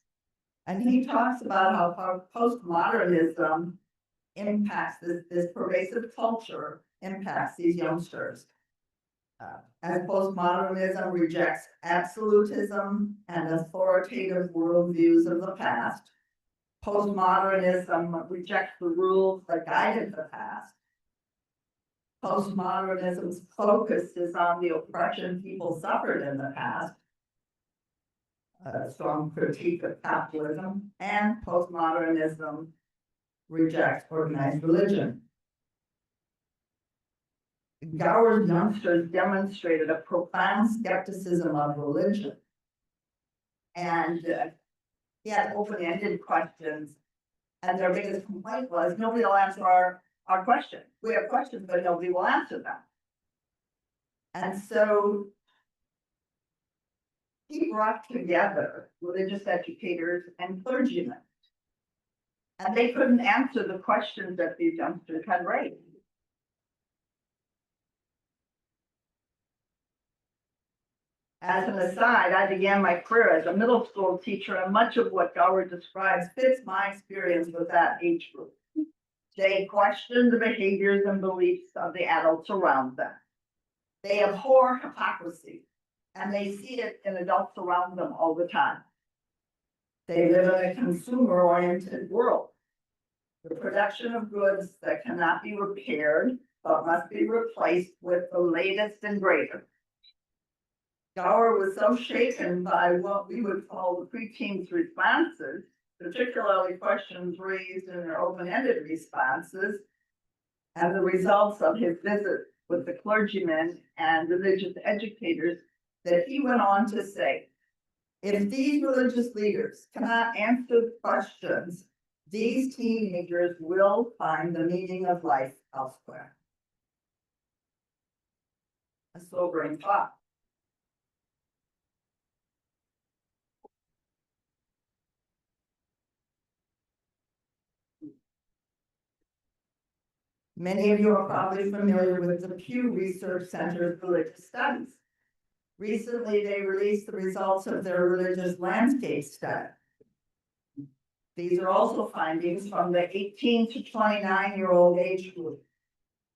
And he talks about how postmodernism impacts this pervasive culture, impacts these youngsters. As postmodernism rejects absolutism and authoritative worldviews of the past, postmodernism rejects the rules that guided the past. Postmodernism's focus is on the oppression people suffered in the past. A strong critique of capitalism, and postmodernism rejects organized religion. Gower's youngsters demonstrated a profound skepticism of religion. And he had open-ended questions. And their biggest complaint was, nobody will answer our questions. We have questions, but nobody will answer them. And so he brought together religious educators and clergymen. And they couldn't answer the questions that these youngsters had raised. As an aside, I began my career as a middle school teacher, and much of what Gower describes fits my experience with that age group. They question the behaviors and beliefs of the adults around them. They abhor hypocrisy, and they see it in adults around them all the time. They live in a consumer-oriented world. The production of goods that cannot be repaired, but must be replaced with the latest and greatest. Gower was so shaken by what we would call the preteens' responses, particularly questions raised in their open-ended responses, and the results of his visit with the clergymen and religious educators, that he went on to say, if these religious leaders cannot answer questions, these teenagers will find the meaning of life elsewhere. A sobering thought. Many of you are probably familiar with the Pew Research Center's religious studies. Recently, they released the results of their religious landscape study. These are also findings from the 18 to 29-year-old age group,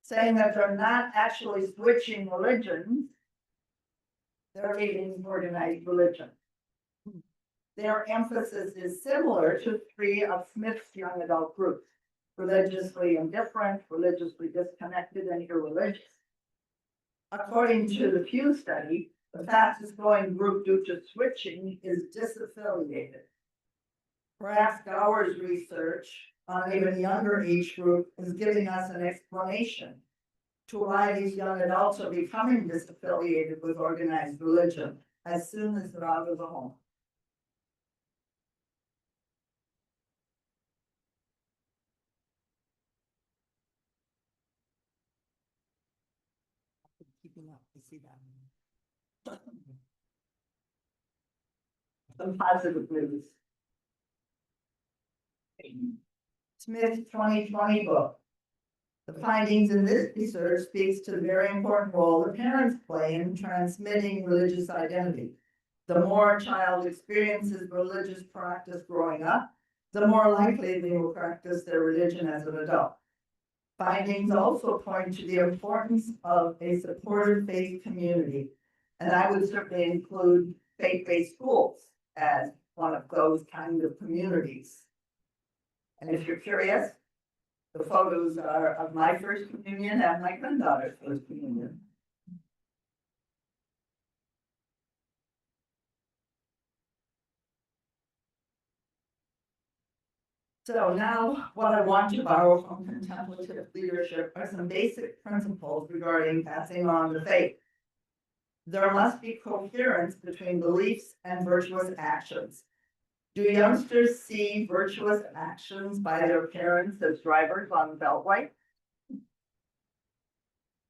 saying that they're not actually switching religions, they're leaving organized religion. Their emphasis is similar to three of Smith's young adult groups: religiously indifferent, religiously disconnected, and irreligious. According to the Pew study, the fastest growing group due to switching is disaffiliated. Perhaps Gower's research on an even younger age group is giving us an explanation to why these young adults are becoming disaffiliated with organized religion as soon as they're out of the home. Keeping up, you see that. Some positive news. Smith's 2020 book. The findings in this research speaks to the very important role the parents play in transmitting religious identity. The more a child experiences religious practice growing up, the more likely they will practice their religion as an adult. Findings also point to the importance of a supportive faith community, and I would certainly include faith-based schools as one of those kind of communities. And if you're curious, the photos are of my first communion and my granddaughter's first communion. So now what I want to borrow from contemplative leadership are some basic principles regarding passing on the faith. There must be coherence between beliefs and virtuous actions. Do youngsters see virtuous actions by their parents as drivers on the beltway?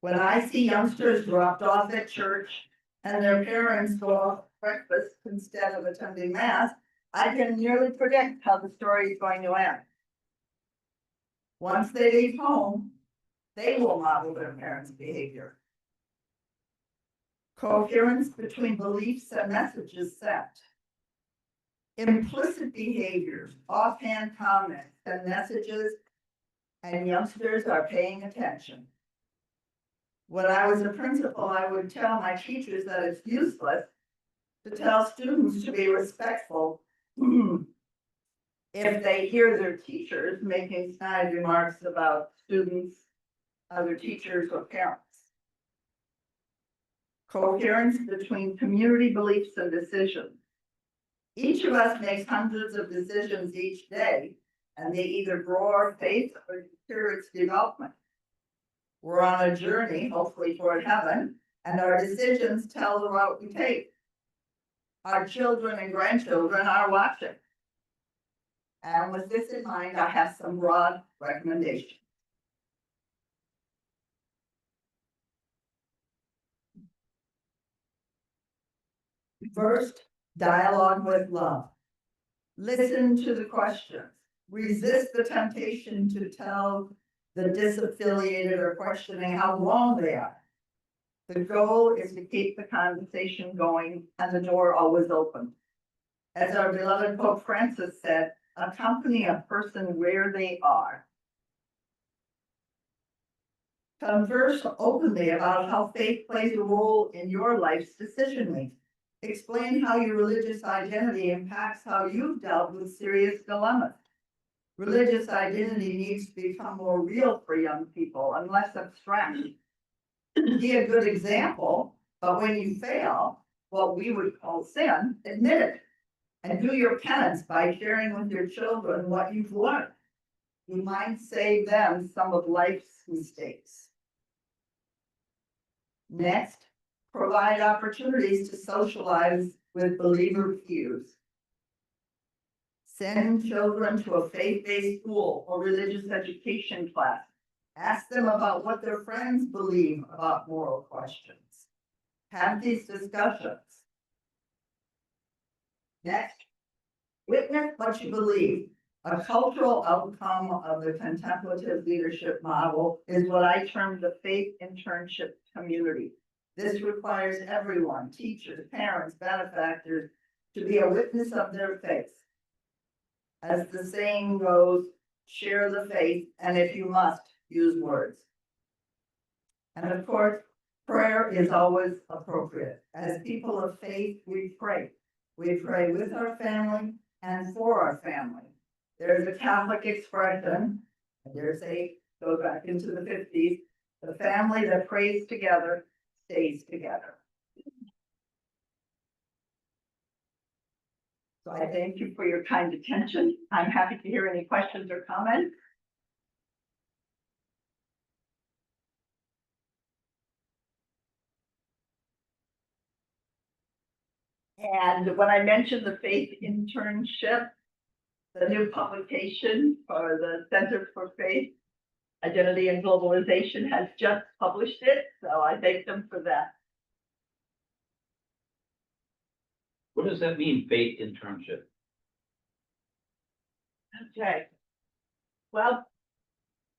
When I see youngsters dropped off at church and their parents go off breakfast instead of attending mass, I can nearly predict how the story is going to end. Once they leave home, they will model their parents' behavior. Coherence between beliefs and messages sent. Implicit behaviors, offhand comments, and messages, and youngsters are paying attention. When I was a principal, I would tell my teachers that it's useless to tell students to be respectful if they hear their teachers making snide remarks about students other teachers or parents. Coherence between community beliefs and decisions. Each of us makes hundreds of decisions each day, and they either grow our faith or deter its development. We're on a journey, hopefully toward heaven, and our decisions tell the route we take. Our children and grandchildren are watching. And with this in mind, I have some broad recommendations. First, dialogue with love. Listen to the questions. Resist the temptation to tell the disaffiliated or questioning how wrong they are. The goal is to keep the conversation going and the door always open. As our beloved Pope Francis said, accompany a person where they are. Converse openly about how faith plays a role in your life's decision-making. Explain how your religious identity impacts how you've dealt with serious dilemmas. Religious identity needs to become more real for young people and less abstract. Be a good example, but when you fail, what we would call sin, admit it. And do your penance by sharing with your children what you've learned. You might save them some of life's mistakes. Next, provide opportunities to socialize with believer peers. Send children to a faith-based school or religious education class. Ask them about what their friends believe about moral questions. Have these discussions. Next, witness what you believe. A cultural outcome of the contemplative leadership model is what I term the faith internship community. This requires everyone, teachers, parents, benefactors, to be a witness of their faith. As the saying goes, share the faith, and if you must, use words. And of course, prayer is always appropriate. As people of faith, we pray. We pray with our family and for our family. There's a Catholic expression, go back into the 50s, the family that prays together stays together. So I thank you for your kind attention. I'm happy to hear any questions or comments. And when I mentioned the faith internship, the new publication for the Center for Faith, Identity and Globalization has just published it, so I thank them for that. What does that mean, faith internship? Okay. Well,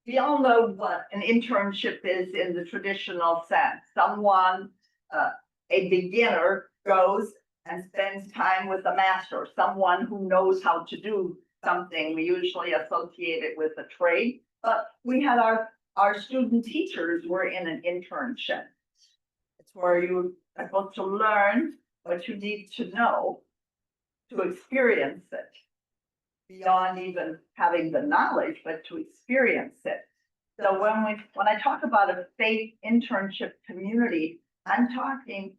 we all know what an internship is in the traditional sense. Someone, a beginner, goes and spends time with a master, someone who knows how to do something. We usually associate it with a trade, but we had our student teachers were in an internship. It's where you are supposed to learn what you need to know to experience it, beyond even having the knowledge, but to experience it. So when I talk about a faith internship community, I'm talking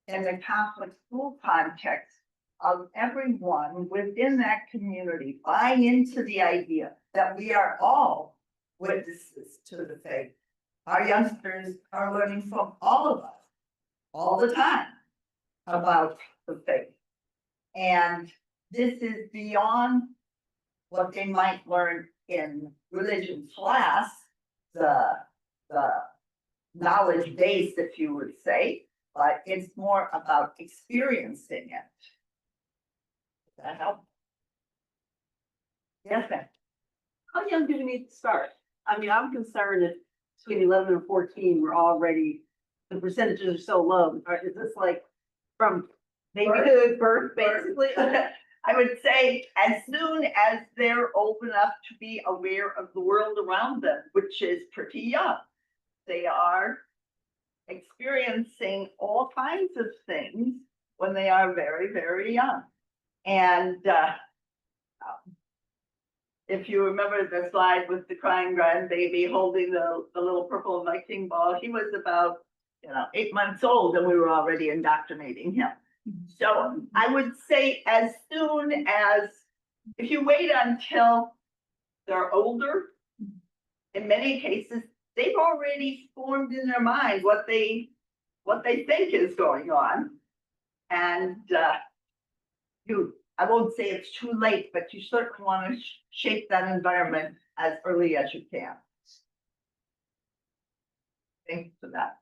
in the Catholic school context of everyone within that community buying into the idea that we are all witnesses to the faith. Our youngsters are learning from all of us all the time about the faith. And this is beyond what they might learn in religion class, the knowledge base, if you would say, but it's more about experiencing it. Does that help? Yes, ma'am. How young do we need to start? I mean, I'm concerned that between 11 and 14, we're already, the percentages are so low. Is this like from babyhood, birth, basically? I would say as soon as they're old enough to be aware of the world around them, which is pretty young, they are experiencing all kinds of things when they are very, very young. And if you remember the slide with the crying grandbaby holding the little purple Viking ball, he was about, 8 months old and we were already indoctrinating him. So I would say as soon as, if you wait until they're older, in many cases, they've already formed in their mind what they think is going on. And I won't say it's too late, but you certainly want to shape that environment as early as you can. Thanks for that.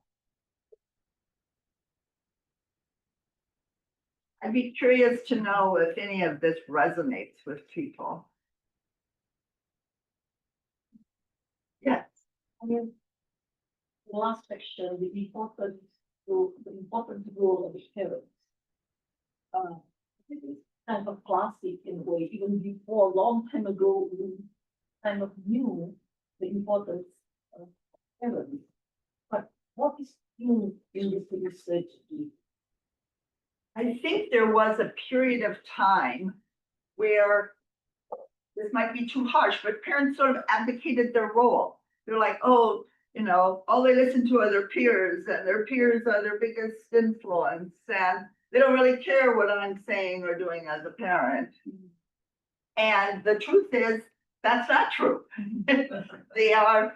I'd be curious to know if any of this resonates with people. Yes. I mean, the last section, the important role of the parents. I think it's kind of classic in a way, even before, a long time ago, we kind of knew the importance of parents. But what is new in this research? I think there was a period of time where, this might be too harsh, but parents sort of abdicated their role. They're like, oh, all they listen to are their peers, and their peers are their biggest influence, and they don't really care what I'm saying or doing as a parent. And the truth is, that's not true. They are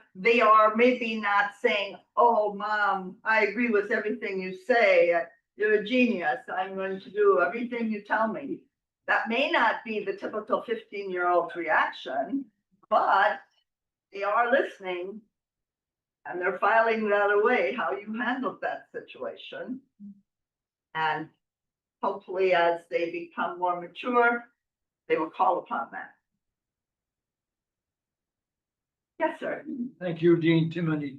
maybe not saying, oh, Mom, I agree with everything you say. You're a genius. I'm going to do everything you tell me. That may not be the typical 15-year-old's reaction, but they are listening and they're filing that away, how you handled that situation. And hopefully as they become more mature, they will call upon that. Yes, sir. Thank you, Dean Timoney.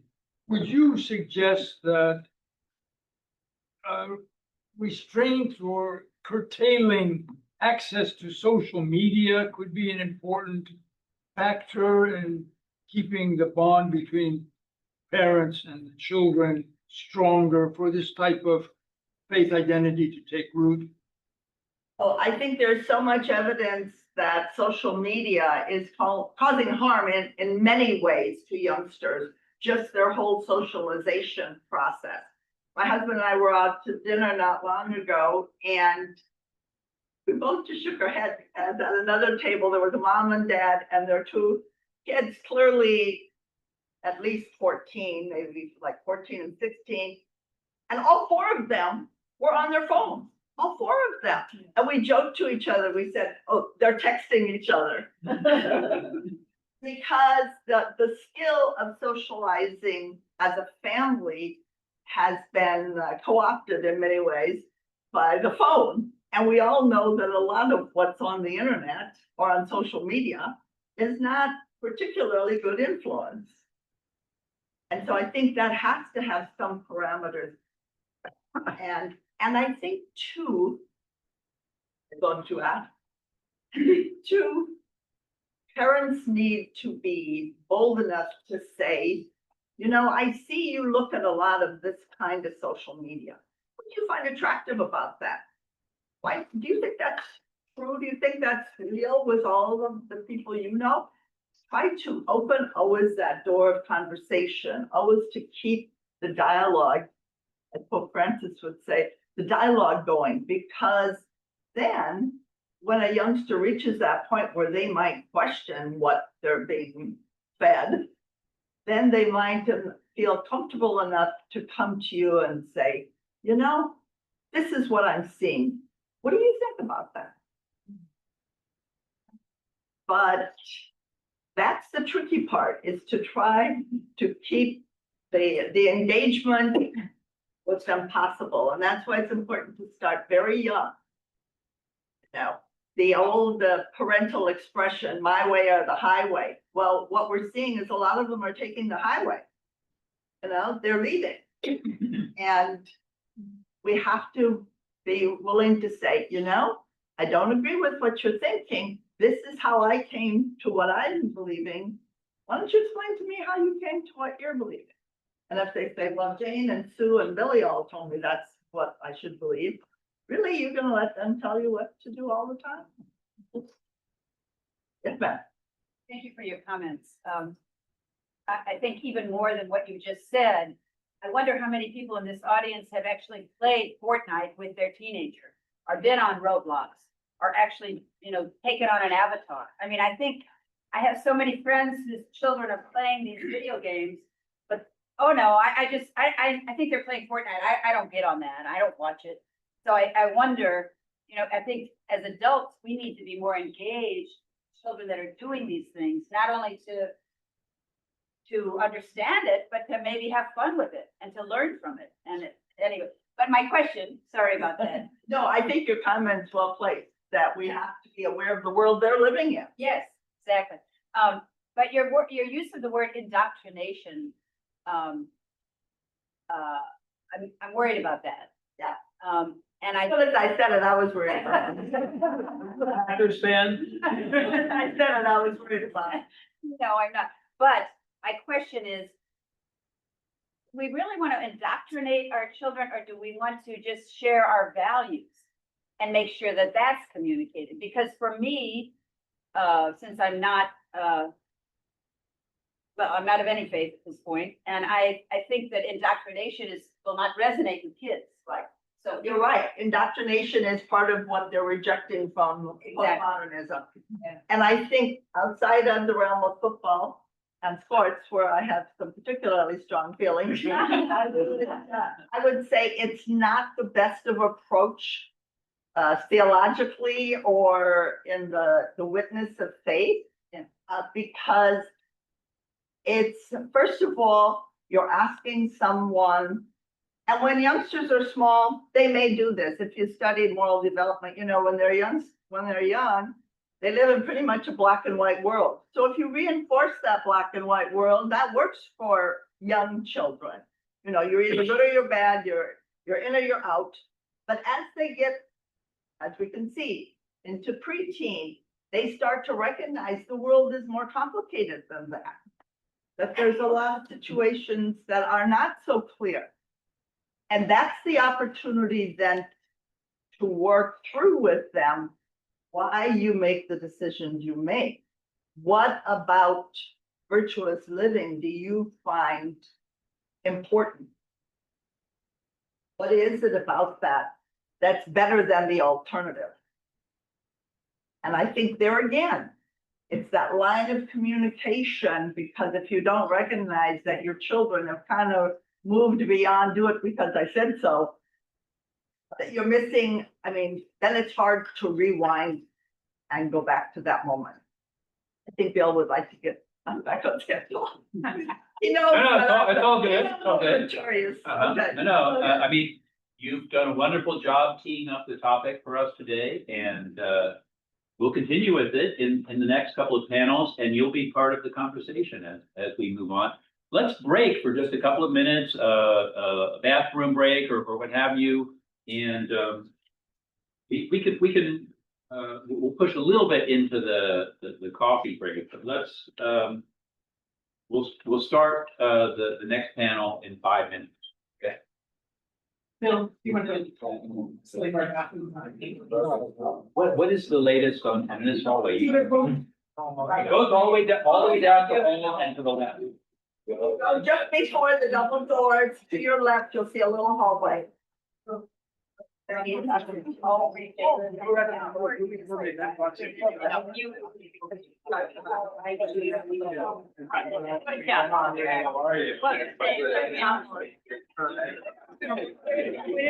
Would you suggest that restraint or curtailing access to social media could be an important factor in keeping the bond between parents and the children stronger for this type of faith identity to take root? Oh, I think there's so much evidence that social media is causing harm in many ways to youngsters, just their whole socialization process. My husband and I were out to dinner not long ago, and we both just shook our heads. And at another table, there was a mom and dad and their two kids, clearly at least 14, maybe like 14 and 16. And all four of them were on their phones, all four of them. And we joked to each other. We said, oh, they're texting each other. Because the skill of socializing as a family has been co-opted in many ways by the phone. And we all know that a lot of what's on the internet or on social media is not particularly good influence. And so I think that has to have some parameters. And I think too, I'm going to add, too, parents need to be bold enough to say, I see you look at a lot of this kind of social media. What do you find attractive about that? Why do you think that's true? Do you think that's real with all of the people you know? Try to open always that door of conversation, always to keep the dialogue, as Pope Francis would say, the dialogue going, because then when a youngster reaches that point where they might question what they're being fed, then they might feel comfortable enough to come to you and say, this is what I'm seeing. What do you think about that? But that's the tricky part, is to try to keep the engagement with them possible. And that's why it's important to start very young. The old parental expression, my way or the highway. Well, what we're seeing is a lot of them are taking the highway. They're leaving. And we have to be willing to say, I don't agree with what you're thinking. This is how I came to what I'm believing. Why don't you explain to me how you came to what you're believing? And if they say, well, Jane and Sue and Billy all told me that's what I should believe, really, you're going to let them tell you what to do all the time? Yes, ma'am. Thank you for your comments. I think even more than what you just said, I wonder how many people in this audience have actually played Fortnite with their teenager, or been on Roblox, or actually, taken on an avatar. I mean, I think I have so many friends whose children are playing these video games, but, oh no, I think they're playing Fortnite. I don't get on that. I don't watch it. So I wonder, I think as adults, we need to be more engaged, children that are doing these things, not only to understand it, but to maybe have fun with it and to learn from it. And anyway, but my question, sorry about that. No, I think your comment's well placed, that we have to be aware of the world they're living in. Yes, exactly. But your use of the word indoctrination, I'm worried about that. Yeah. And As soon as I said it, I was worried about it. I understand. I said it, I was worried about it. no, I'm not. But my question is, we really want to indoctrinate our children, or do we want to just share our values and make sure that that's communicated? Because for me, since I'm not, I'm not of any faith at this point, and I think that indoctrination will not resonate with kids. Right. So You're right. Indoctrination is part of what they're rejecting from postmodernism. Yeah. And I think outside of the realm of football and sports, where I have some particularly strong feelings, I would say it's not the best of approach theologically or in the witness of faith, because it's, first of all, you're asking someone. And when youngsters are small, they may do this. If you studied moral development, when they're young, they live in pretty much a black and white world. So if you reinforce that black and white world, that works for young children. You're either good or you're bad, you're in or you're out. But as they get, as we can see, into preteen, they start to recognize the world is more complicated than that. That there's a lot of situations that are not so clear. And that's the opportunity then to work through with them why you make the decisions you make. What about virtuous living do you find important? What is it about that that's better than the alternative? And I think there again, it's that line of communication, because if you don't recognize that your children have kind of moved beyond do it because I said so, that you're missing, then it's hard to rewind and go back to that moment. I think Bill would like to get back on schedule. No, it's all good. It's all good. Victorious. I mean, you've done a wonderful job teeing up the topic for us today, and we'll continue with it in the next couple of panels, and you'll be part of the conversation as we move on. Let's break for just a couple of minutes, a bathroom break or what have you, and we'll push a little bit into the coffee break, but let's we'll start the next panel in 5 minutes. Okay. Bill, you want to sleep right after? What is the latest on this hallway? Keep it moving. It goes all the way down to hall and to the left. So just before the double doors, to your left, you'll see a little hallway. We didn't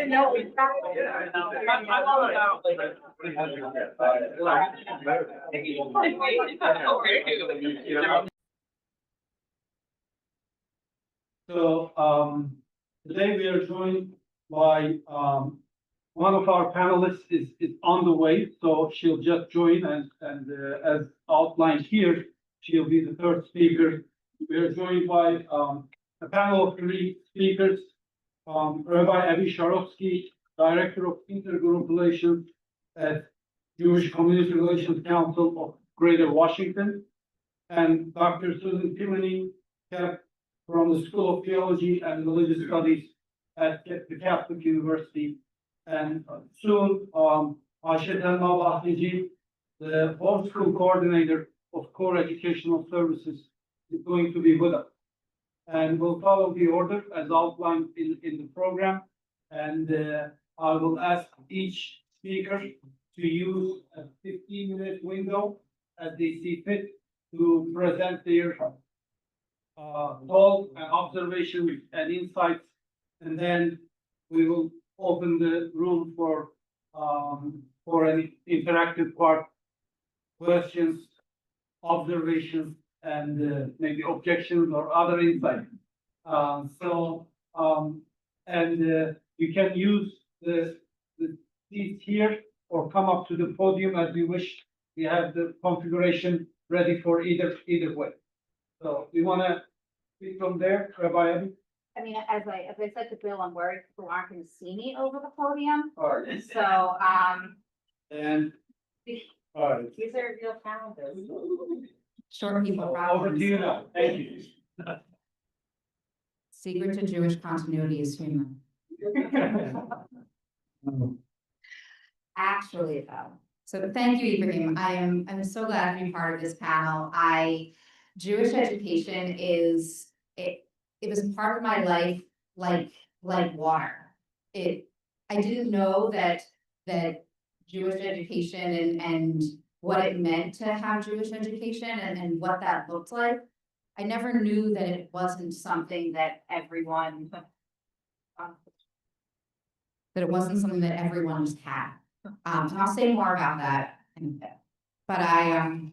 know we So today we are joined by one of our panelists is on the way, so she'll just join and as outlined here, she'll be the third speaker. We are joined by a panel of 3 speakers. Rabbi Avi Sharovsky, Director of Intergroup Relations at Jewish Community Relations Council of Greater Washington, and Dr. Susan Pimony from the School of Theology and Religious Studies at the Catholic University. And soon, Ayşe Telma Bahtici, the homeschool coordinator of core educational services is going to be with us. And we'll follow the order as outlined in the program. And I will ask each speaker to use a 15-minute window as they see fit to present their thoughts and observations and insights. And then we will open the room for an interactive part, questions, observations, and maybe objections or other insights. You can use the seats here or come up to the podium as you wish. We have the configuration ready for either way. So you want to speak from there, Rabbi Abi? I mean, as I said to Bill, I'm worried people aren't gonna see me over the podium, All right. so, And, all right. these are real challenges. Short people Over to you now. Thank you. Secret to Jewish continuity is humor. Actually, though. So thank you, Ibrahim. I'm so glad to be part of this panel. Jewish education it was part of my life like water. I didn't know that Jewish education and what it meant to have Jewish education and what that looked like. I never knew that it wasn't something that everyone just had. And I'll say more about that in a bit. But I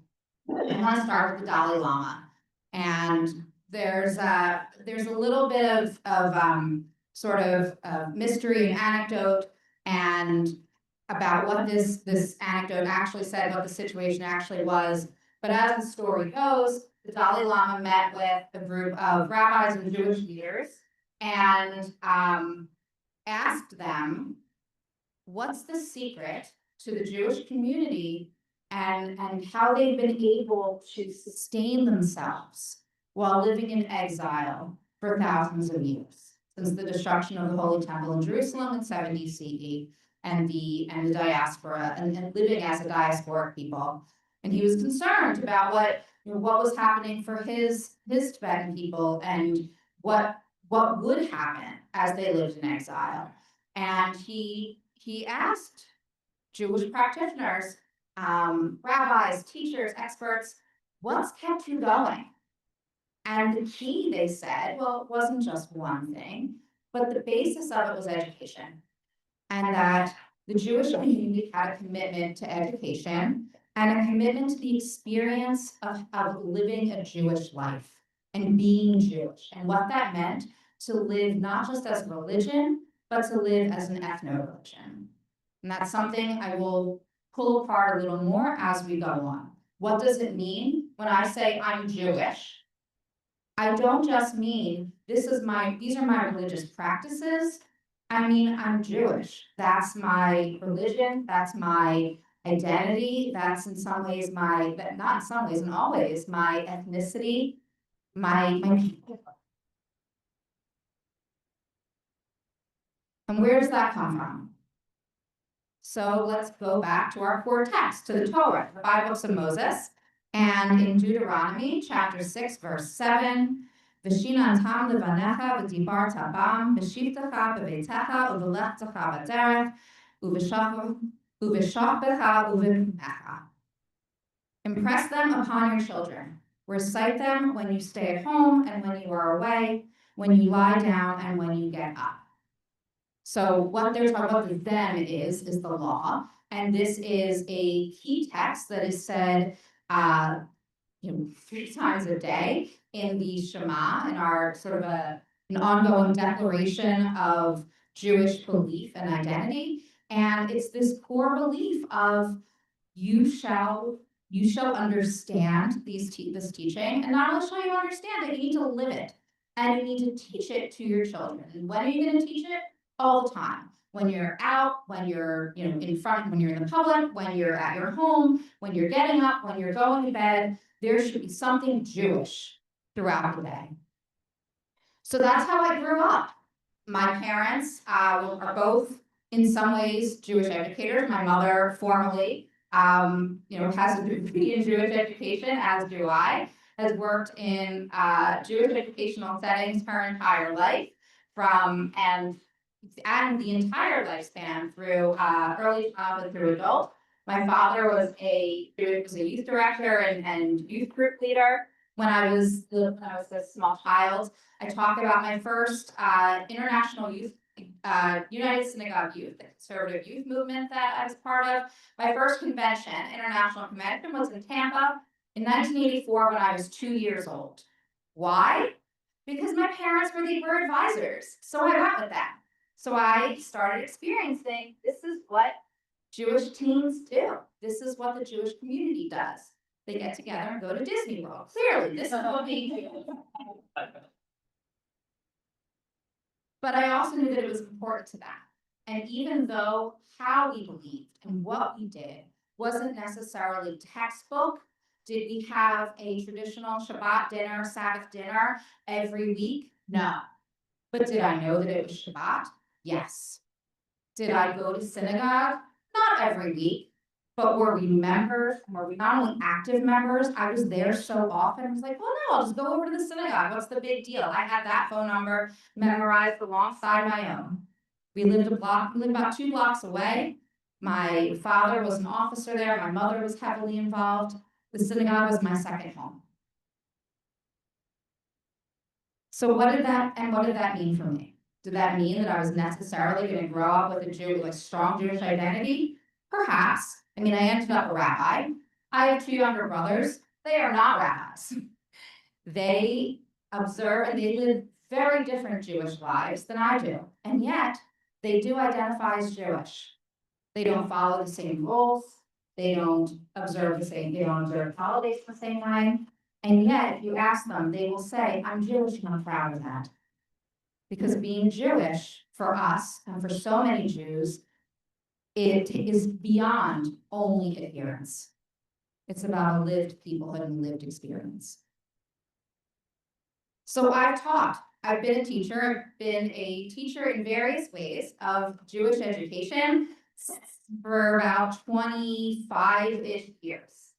want to start with the Dalai Lama. And there's a little bit of sort of mystery and anecdote and about what this anecdote actually said, what the situation actually was. But as the story goes, the Dalai Lama met with a group of rabbis and Jewish leaders and asked them, what's the secret to the Jewish community and how they've been able to sustain themselves while living in exile for thousands of years, since the destruction of the Holy Temple in Jerusalem in 70 CE and the diaspora and living as a diasporic people. And he was concerned about what was happening for his Tibetan people and what would happen as they lived in exile. And he asked Jewish practitioners, rabbis, teachers, experts, what's kept you going? And the key, they said, well, it wasn't just one thing, but the basis of it was education. And that the Jewish community had a commitment to education and a commitment to the experience of living a Jewish life and being Jewish, and what that meant to live not just as a religion, but to live as an ethno-religion. And that's something I will pull apart a little more as we go on. What does it mean when I say I'm Jewish? I don't just mean these are my religious practices. I mean, I'm Jewish. That's my religion. That's my identity. That's in some ways not in some ways, in all ways, my ethnicity, my people. And where does that come from? So let's go back to our core text, to the Torah, the 5 books of Moses. And in Deuteronomy chapter 6, verse 7, V'shinantam levanecha v'dibarta bam, v'shivtecha b'veitecha u'v'lechtecha b'derech, u'v'shachbecha u'v'kumecha. Impress them upon your children. Recite them when you stay at home and when you are away, when you lie down and when you get up. So what the them is the law, and this is a key text that is said 3 times a day in the Shema, in our sort of an ongoing declaration of Jewish belief and identity. And it's this core belief of you shall understand this teaching, and not only shall you understand it, you need to live it, and you need to teach it to your children. And when are you going to teach it? All the time. When you're out, when you're in front, when you're in the public, when you're at your home, when you're getting up, when you're going to bed, there should be something Jewish throughout the day. So that's how I grew up. My parents are both in some ways Jewish educators. My mother formally has a degree in Jewish education, as do I, has worked in Jewish educational settings her entire life, and the entire lifespan through early childhood through adult. My father was a youth director and youth group leader when I was a small child. I talk about my first international youth, United Synagogue Youth, the conservative youth movement that I was part of. My first convention, international convention, was in Tampa in 1984 when I was 2 years old. Why? Because my parents were advisors, so I went with them. So I started experiencing, this is what Jewish teens do. This is what the Jewish community does. They get together and go to Disney World. Clearly, this is what we do. But I also knew that it was important to them. And even though how we believed and what we did wasn't necessarily textbook, did we have a traditional Shabbat dinner, Sabbath dinner every week? No. But did I know that it was Shabbat? Yes. Did I go to synagogue? Not every week. But were we members? Were we not only active members? I was there so often. I was like, well, no, I'll just go over to the synagogue. What's the big deal? I had that phone number memorized alongside my own. We lived about 2 blocks away. My father was an officer there. My mother was heavily involved. The synagogue was my second home. So what did that mean for me? Did that mean that I was necessarily going to grow up with a strong Jewish identity? Perhaps. I mean, I ended up a rabbi. I have 2 younger brothers. They are not rabbis. They observe and they live very different Jewish lives than I do. And yet, they do identify as Jewish. They don't follow the same rules. They don't observe holidays the same way. And yet, if you ask them, they will say, I'm Jewish and I'm proud of that. Because being Jewish for us and for so many Jews, it is beyond only adherence. It's about a lived peoplehood and lived experience. So I've been a teacher, in various ways of Jewish education for about 25-ish years.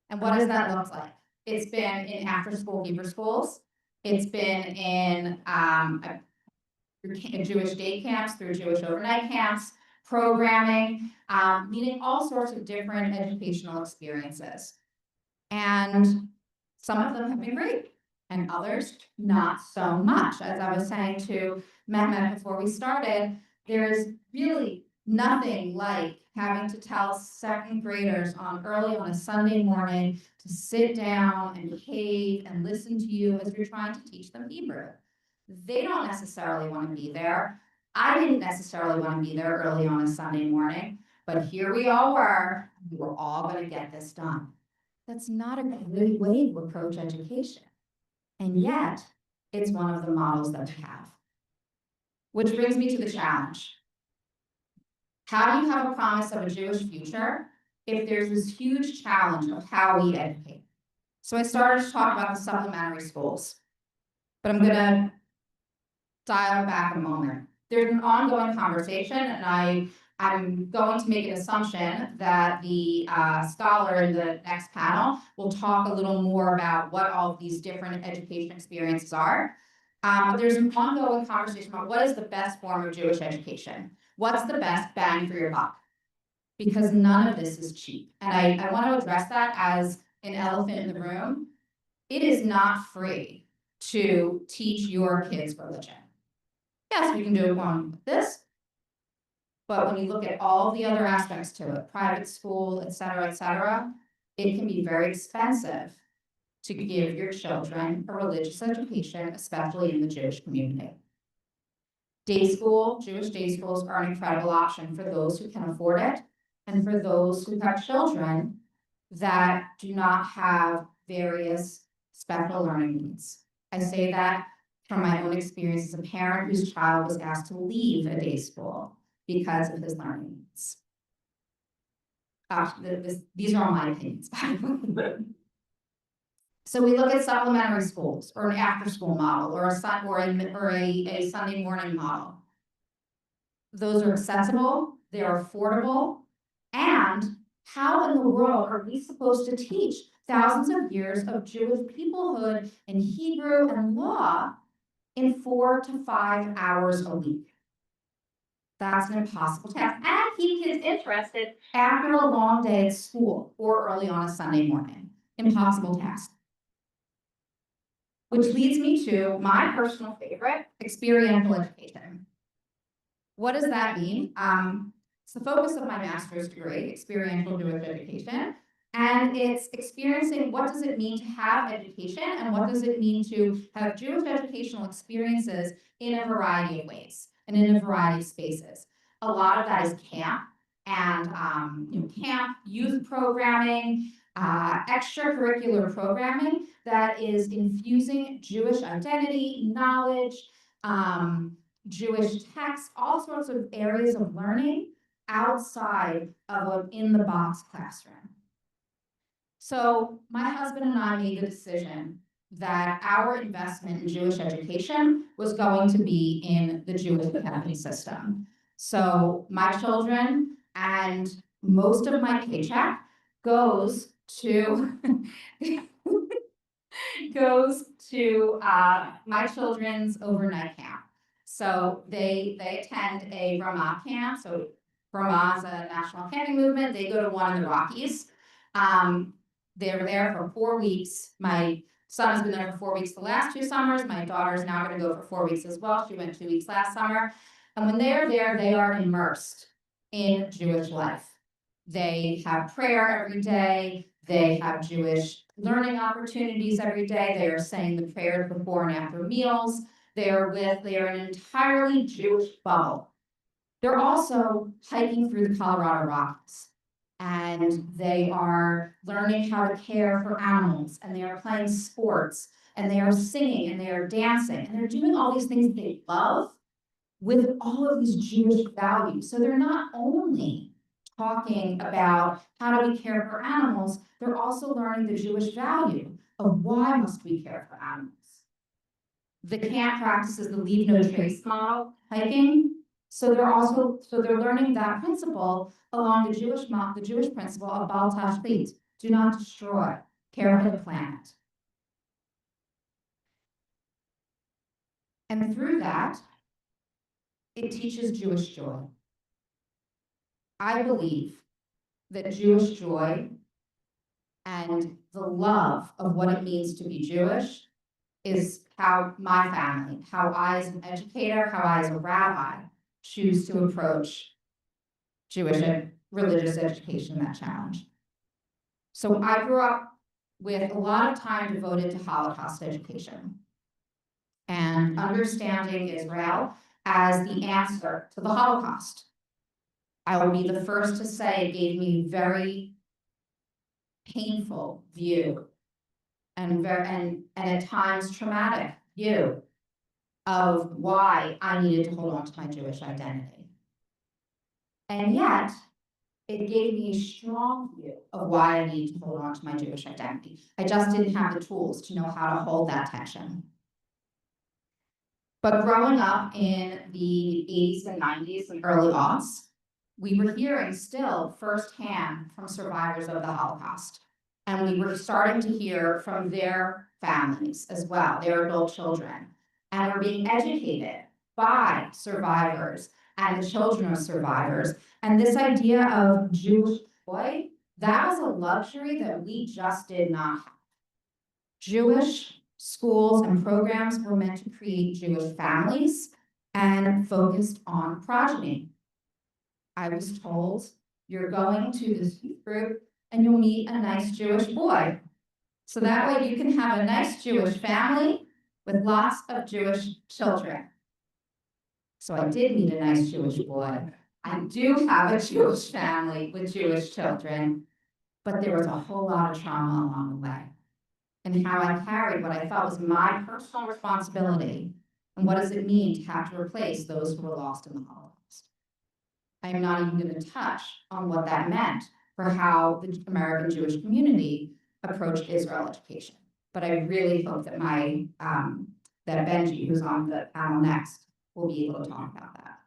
And what does that look like? It's been in after-school Hebrew schools. It's been in Jewish day camps, through Jewish overnight camps, programming, leading all sorts of different educational experiences. And some of them have been great, and others not so much. As I was saying to Mehmet before we started, there is really nothing like having to tell second graders early on a Sunday morning to sit down and behave and listen to you as you're trying to teach them Hebrew. They don't necessarily want to be there. I didn't necessarily want to be there early on a Sunday morning, but here we all were. We were all going to get this done. That's not a good way to approach education. And yet, it's one of the models that we have. Which brings me to the challenge. How do you have a promise of a Jewish future if there's this huge challenge of how we educate? So I started to talk about the supplementary schools, but I'm going to dial back a moment. There's an ongoing conversation, and I'm going to make an assumption that the scholar in the next panel will talk a little more about what all of these different education experiences are. But there's an ongoing conversation about what is the best form of Jewish education. What's the best bang for your buck? Because none of this is cheap. And I want to address that as an elephant in the room. It is not free to teach your kids religion. Yes, we can do one with this. But when you look at all the other aspects to it, private school, et cetera, it can be very expensive to give your children a religious education, especially in the Jewish community. Day school, Jewish day schools are an incredible option for those who can afford it and for those who have children that do not have various special learning needs. I say that from my own experience as a parent whose child was asked to leave a day school because of his learning needs. These are all my opinions, by the way. So we look at supplementary schools, or an after-school model, or a Sunday morning model. Those are accessible, they're affordable, and How in the world are we supposed to teach thousands of years of Jewish peoplehood and Hebrew and law in 4 to 5 hours a week? That's an impossible task. And keep kids interested after a long day at school or early on a Sunday morning. Impossible task. Which leads me to my personal favorite, experiential education. What does that mean? It's the focus of my master's degree, experiential Jewish education. And it's experiencing what does it mean to have education and what does it mean to have Jewish educational experiences in a variety of ways and in a variety of spaces. A lot of that is camp and camp, youth programming, extracurricular programming that is infusing Jewish identity, knowledge, Jewish texts, all sorts of areas of learning outside of an in-the-box classroom. So my husband and I made the decision that our investment in Jewish education was going to be in the Jewish academy system. So my children and most of my paycheck goes to my children's overnight camp. So they attend a Ramah camp. So Ramah is a national camping movement. They go to one in the Rockies. They're there for 4 weeks. My son has been there for 4 weeks the last 2 summers. My daughter is now going to go for 4 weeks as well. She went 2 weeks last summer. And when they are there, they are immersed in Jewish life. They have prayer every day. They have Jewish learning opportunities every day. They are saying the prayers before and after meals. They are an entirely Jewish bubble. They're also hiking through the Colorado Rockies. And they are learning how to care for animals, and they are playing sports, and they are singing, and they are dancing, and they're doing all these things they love with all of these Jewish values. So they're not only talking about how do we care for animals, they're also learning the Jewish value of why must we care for animals. The camp practices the leave no trace model, hiking. So they're learning that principle along the Jewish principle of Bal Tashlit, do not destroy, care for the planet. And through that, it teaches Jewish joy. I believe that Jewish joy and the love of what it means to be Jewish is how my family, how I as an educator, how I as a rabbi choose to approach Jewish and religious education, that challenge. So I grew up with a lot of time devoted to Holocaust education and understanding Israel as the answer to the Holocaust. I will be the first to say it gave me very painful view and at times traumatic view of why I needed to hold on to my Jewish identity. And yet, it gave me a strong view of why I needed to hold on to my Jewish identity. I just didn't have the tools to know how to hold that tension. But growing up in the 80s and 90s and early aughts, we were hearing still firsthand from survivors of the Holocaust. And we were starting to hear from their families as well, their adult children. And we're being educated by survivors and the children of survivors. And this idea of Jewish joy, that was a luxury that we just did not have. Jewish schools and programs were meant to create Jewish families and focused on progeny. I was told, you're going to this youth group and you'll meet a nice Jewish boy. So that way you can have a nice Jewish family with lots of Jewish children. So I did meet a nice Jewish boy. I do have a Jewish family with Jewish children, but there was a whole lot of trauma along the way. And how I carried what I felt was my personal responsibility. And what does it mean to have to replace those who were lost in the Holocaust? I am not even going to touch on what that meant for how the American Jewish community approached Israel education. But I really hope that that Benji, who's on the panel next, will be able to talk about that.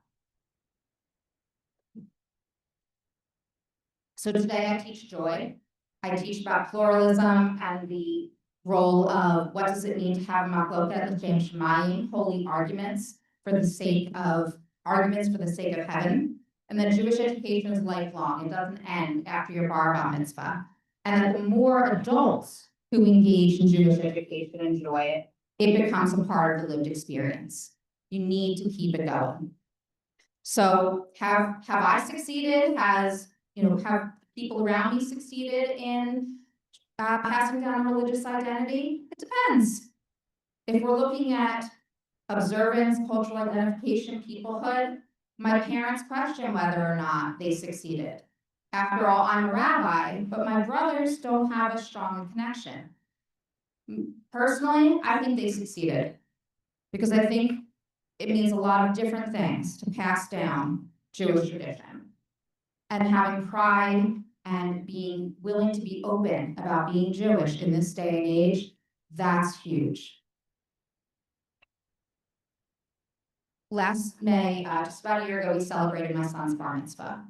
So today I teach joy. I teach about pluralism and the role of what does it mean to have machloket l'shem shamayim, holy arguments for the sake of heaven. And then Jewish education is lifelong. It doesn't end after your bar mitzvah. And that the more adults who engage in Jewish education enjoy it, it becomes a part of the lived experience. You need to keep it going. So have I succeeded? Have people around me succeeded in passing down religious identity? It depends. If we're looking at observance, cultural identification, peoplehood, my parents question whether or not they succeeded. After all, I'm a rabbi, but my brothers don't have a strong connection. Personally, I think they succeeded because I think it means a lot of different things to pass down Jewish tradition. And having pride and being willing to be open about being Jewish in this day and age, that's huge. Last May, just about a year ago, we celebrated my son's bar mitzvah.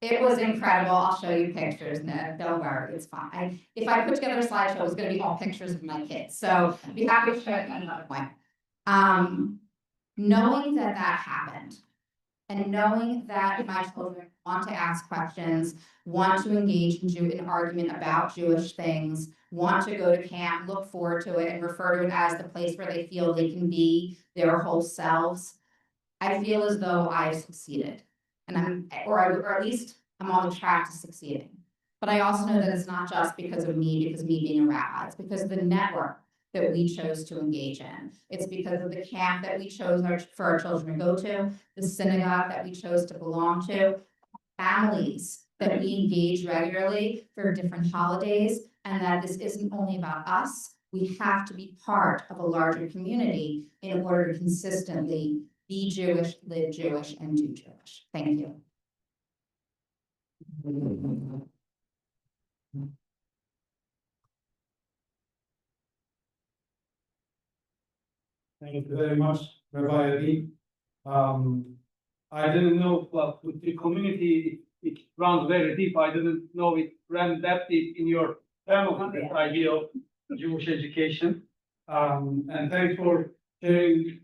It was incredible. I'll show you pictures. No, don't worry, it's fine. If I put together a slideshow, it was going to be all pictures of my kids. So I'd be happy to show it at another point. Knowing that happened, and knowing that my children want to ask questions, want to engage in an argument about Jewish things, want to go to camp, look forward to it, and refer to it as the place where they feel they can be their whole selves, I feel as though I've succeeded. And or at least I'm on the track to succeeding. But I also know that it's not just because of me being a rabbi. It's because of the network that we chose to engage in. It's because of the camp that we chose for our children to go to, the synagogue that we chose to belong to, families that we engage regularly for different holidays, and that this isn't only about us. We have to be part of a larger community in order to consistently be Jewish, live Jewish, and do Jewish. Thank you. Thank you very much, Rabbi Adi. I didn't know, well, with the community, it runs very deep. I didn't know it ran that deep in your family, this idea of Jewish education. And thanks for sharing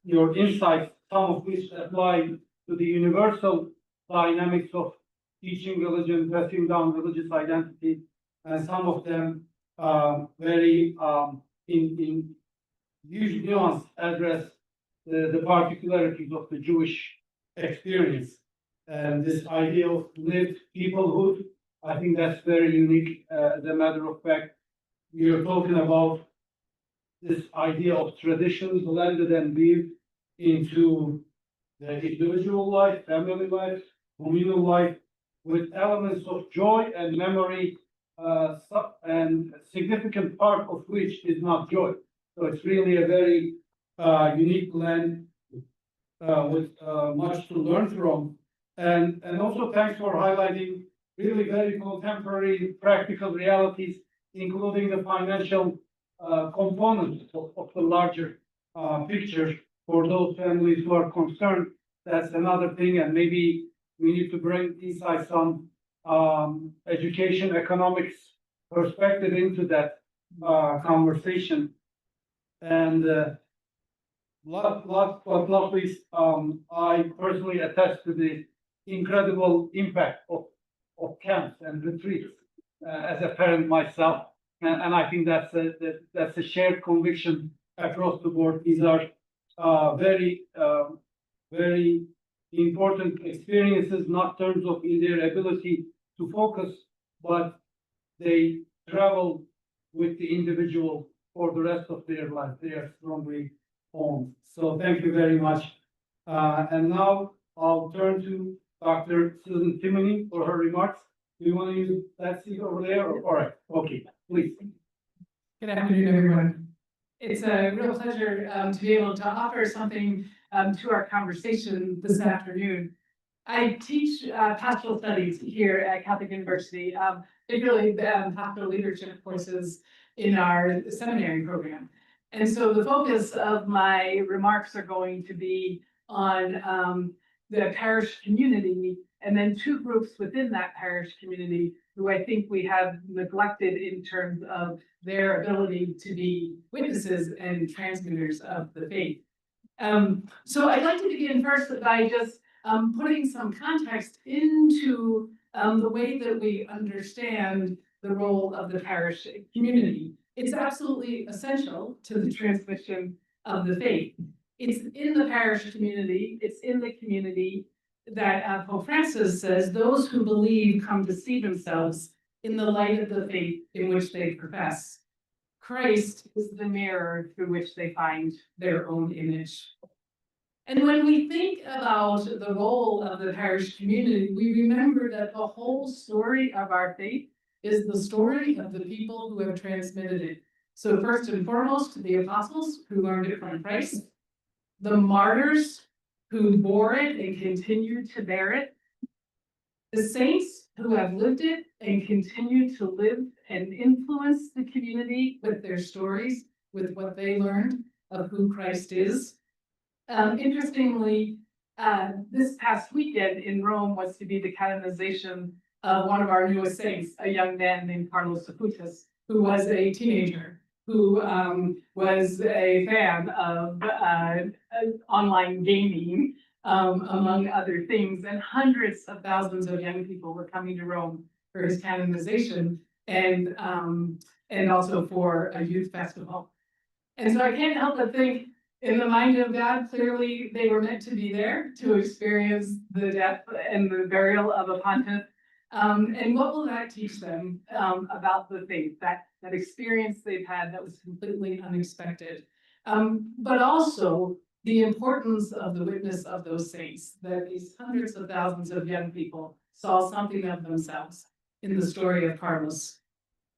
your insights, some of which apply to the universal dynamics of teaching religion, passing down religious identity, and some of them very in huge nuance address the particularities of the Jewish experience. And this idea of lived peoplehood, I think that's very unique. As a matter of fact, we are talking about this idea of traditions blended and weaved into the individual life, family life, communal life, with elements of joy and memory, and a significant part of which is not joy. So it's really a very unique blend with much to learn from. And also thanks for highlighting really very contemporary practical realities, including the financial component of the larger picture for those families who are concerned. That's another thing, and maybe we need to bring inside some education economics perspective into that conversation. And last but not least, I personally attest to the incredible impact of camps and retreats as a parent myself. And I think that's a shared conviction across the board. These are very important experiences, not in terms of their ability to focus, but they travel with the individual for the rest of their life. They are strongly owned. So thank you very much. And now I'll turn to Dr. Susan Timoney for her remarks. Do you want to use that seat over there? All right. Okay, please. Good afternoon, everyone. It's a real pleasure to be able to offer something to our conversation this afternoon. I teach pastoral studies here at Catholic University, particularly pastoral leadership courses in our seminary program. And so the focus of my remarks are going to be on the parish community, and then two groups within that parish community who I think we have neglected in terms of their ability to be witnesses and transmitters of the faith. So I'd like to begin first by just putting some context into the way that we understand the role of the parish community. It's absolutely essential to the transmission of the faith. It's in the parish community, it's in the community that Pope Francis says those who believe come to see themselves in the light of the faith in which they profess. Christ is the mirror through which they find their own image. And when we think about the role of the parish community, we remember that the whole story of our faith is the story of the people who have transmitted it. So first and foremost, the apostles who learned it from Christ, the martyrs who bore it and continued to bear it, the saints who have lived it and continue to live and influence the community with their stories, with what they learned of who Christ is. Interestingly, this past weekend in Rome was to be the canonization of one of our newest saints, a young man named Carlos Acutis, who was a teenager, who was a fan of online gaming, among other things, and hundreds of thousands of young people were coming to Rome for his canonization and also for a youth festival. And so I can't help but think, in the mind of God, clearly they were meant to be there to experience the death and the burial of a pontiff. And what will that teach them about the faith, that experience they've had that was completely unexpected? But also the importance of the witness of those saints, that these hundreds of thousands of young people saw something of themselves in the story of Carlos.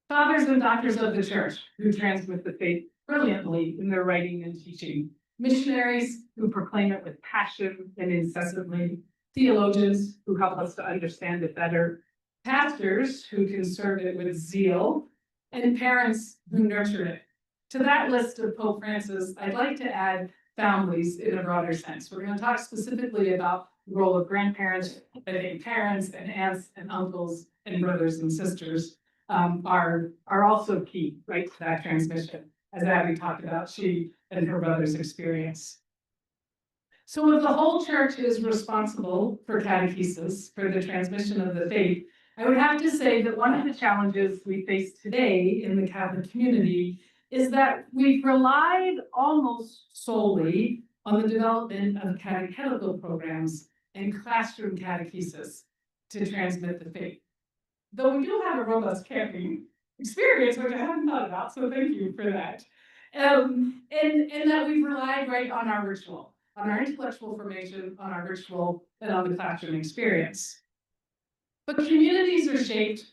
Fathers and doctors of the church who transmit the faith brilliantly in their writing and teaching. Missionaries who proclaim it with passion and incessantly. Theologians who help us to understand it better. Pastors who can serve it with zeal. And parents who nurture it. To that list of Pope Francis, I'd like to add families in a broader sense. We're going to talk specifically about the role of grandparents, I think parents and aunts and uncles and brothers and sisters are also key, right, to that transmission. As Abby talked about, she and her brother's experience. So if the whole church is responsible for catechesis, for the transmission of the faith, I would have to say that one of the challenges we face today in the Catholic community is that we've relied almost solely on the development of catechetical programs and classroom catechesis to transmit the faith. Though we do have a robust camping experience, which I hadn't thought about, so thank you for that. And that we've relied right on our ritual, on our intellectual formation, on our ritual, and on the classroom experience. But communities are shaped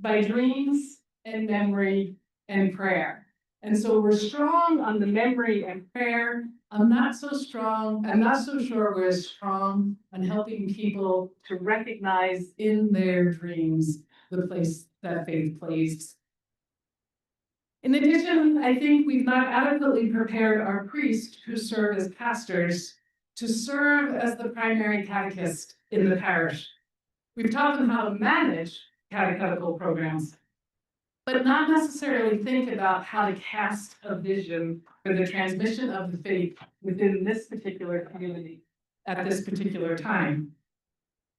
by dreams and memory and prayer. And so we're strong on the memory and prayer. I'm not so sure we're as strong on helping people to recognize in their dreams the place that faith plays. In addition, I think we've not adequately prepared our priests who serve as pastors to serve as the primary catechist in the parish. We've taught them how to manage catechetical programs, but not necessarily think about how to cast a vision for the transmission of the faith within this particular community at this particular time.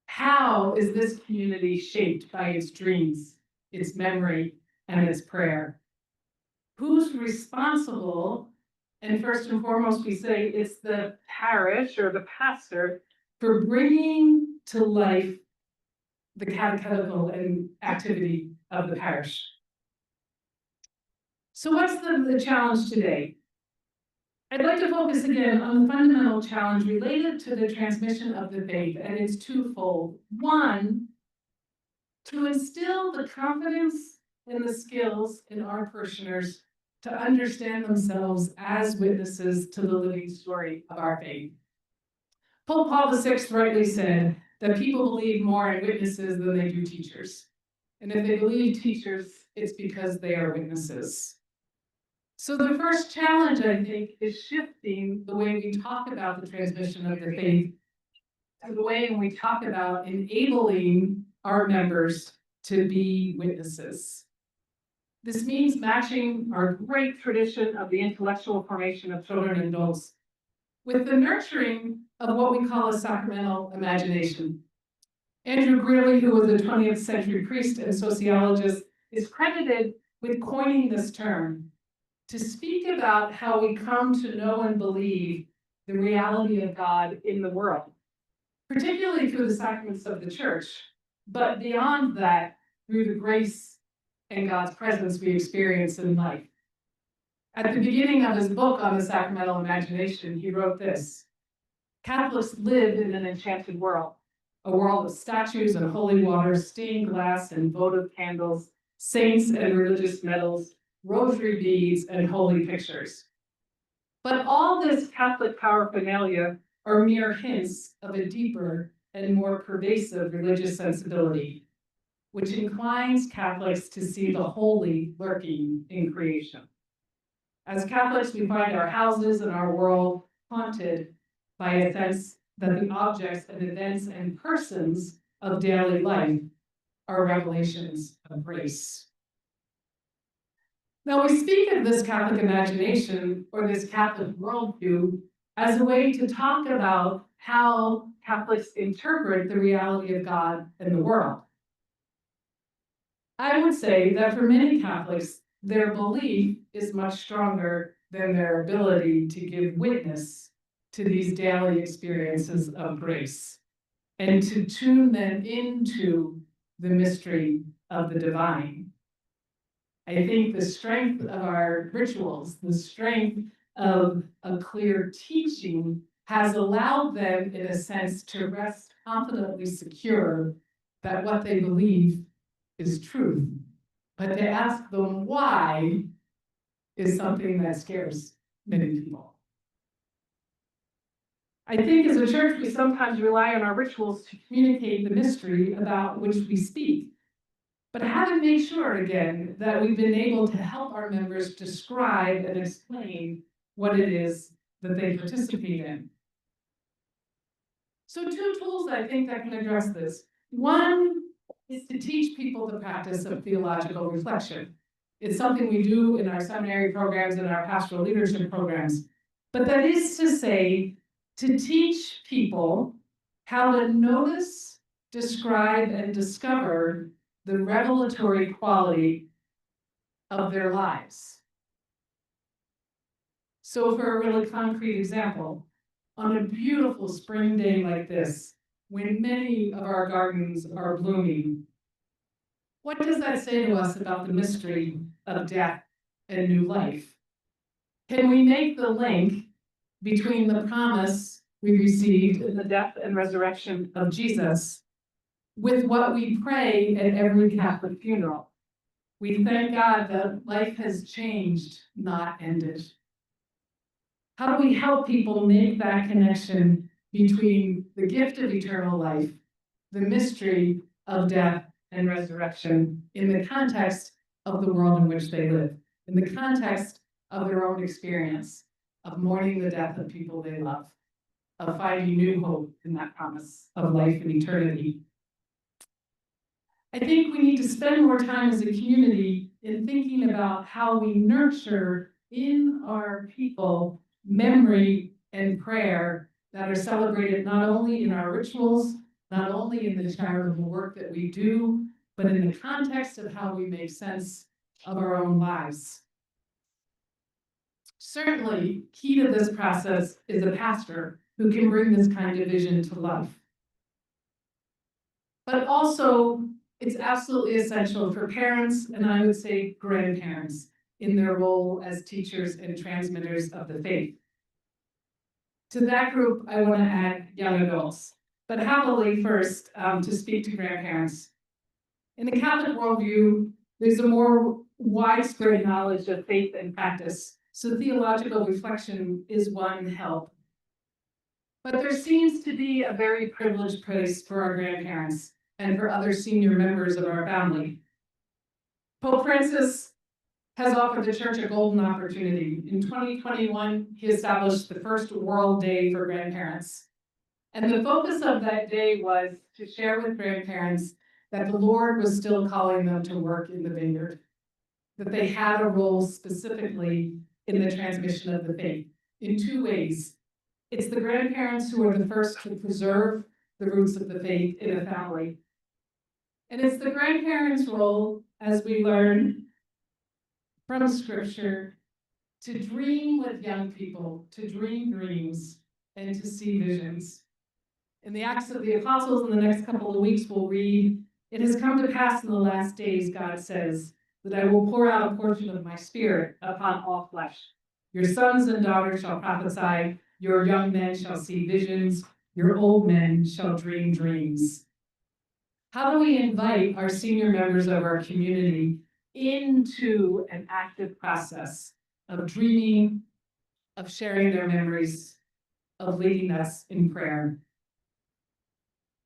How is this community shaped by its dreams, its memory, and its prayer? Who's responsible? And first and foremost, we say it's the parish or the pastor for bringing to life the catechetical and activity of the parish. So what's the challenge today? I'd like to focus again on the fundamental challenge related to the transmission of the faith, and it's twofold. One, to instill the confidence and the skills in our parishioners to understand themselves as witnesses to the living story of our faith. Pope Paul VI rightly said that people believe more in witnesses than they do teachers. And if they believe teachers, it's because they are witnesses. So the first challenge, I think, is shifting the way we talk about the transmission of the faith to the way in we talk about enabling our members to be witnesses. This means matching our great tradition of the intellectual formation of children and adults with the nurturing of what we call a sacramental imagination. Andrew Greeley, who was a 20th century priest and sociologist, is credited with coining this term to speak about how we come to know and believe the reality of God in the world, particularly through the sacraments of the church, but beyond that, through the grace and God's presence we experience in life. At the beginning of his book on the sacramental imagination, he wrote this: Catholics live in an enchanted world, a world of statues and holy water, stained glass and votive candles, saints and religious medals, rosary beads and holy pictures. But all this Catholic paraphernalia are mere hints of a deeper and more pervasive religious sensibility, which inclines Catholics to see the holy lurking in creation. As Catholics, we find our houses and our world haunted by a sense that the objects and events and persons of daily life are revelations of grace. Now, we speak of this Catholic imagination or this Catholic worldview as a way to talk about how Catholics interpret the reality of God and the world. I would say that for many Catholics, their belief is much stronger than their ability to give witness to these daily experiences of grace and to tune them into the mystery of the divine. I think the strength of our rituals, the strength of a clear teaching has allowed them, in a sense, to rest confidently secure that what they believe is truth. But to ask them why is something that scares many people. I think as a church, we sometimes rely on our rituals to communicate the mystery about which we speak. But haven't made sure, again, that we've been able to help our members describe and explain what it is that they participate in. So 2 tools I think that can address this. One is to teach people the practice of theological reflection. It's something we do in our seminary programs and our pastoral leadership programs. But that is to say, to teach people how to notice, describe, and discover the revelatory quality of their lives. So for a really concrete example, on a beautiful spring day like this, when many of our gardens are blooming, what does that say to us about the mystery of death and new life? Can we make the link between the promise we received in the death and resurrection of Jesus with what we pray at every Catholic funeral? We thank God that life has changed, not ended. How do we help people make that connection between the gift of eternal life, the mystery of death and resurrection in the context of the world in which they live, in the context of their own experience of mourning the death of people they love, of finding new hope in that promise of life and eternity? I think we need to spend more time as a community in thinking about how we nurture in our people memory and prayer that are celebrated not only in our rituals, not only in the charitable work that we do, but in the context of how we make sense of our own lives. Certainly, key to this process is a pastor who can bring this kind of vision to life. But also, it's absolutely essential for parents, and I would say grandparents, in their role as teachers and transmitters of the faith. To that group, I want to add young adults, but happily first to speak to grandparents. In the Catholic worldview, there's a more widespread knowledge of faith and practice, so theological reflection is one help. But there seems to be a very privileged place for our grandparents and for other senior members of our family. Pope Francis has offered the Church a golden opportunity. In 2021, he established the first World Day for Grandparents. And the focus of that day was to share with grandparents that the Lord was still calling them to work in the vineyard, that they had a role specifically in the transmission of the faith in two ways. It's the grandparents who are the first to preserve the roots of the faith in a family. And it's the grandparents' role, as we learn from scripture, to dream with young people, to dream dreams, and to see visions. In the Acts of the Apostles, in the next couple of weeks, we'll read, "It has come to pass in the last days," God says, "that I will pour out a portion of my spirit upon all flesh. Your sons and daughters shall prophesy, your young men shall see visions, your old men shall dream dreams." How do we invite our senior members of our community into an active process of dreaming, of sharing their memories, of leading us in prayer?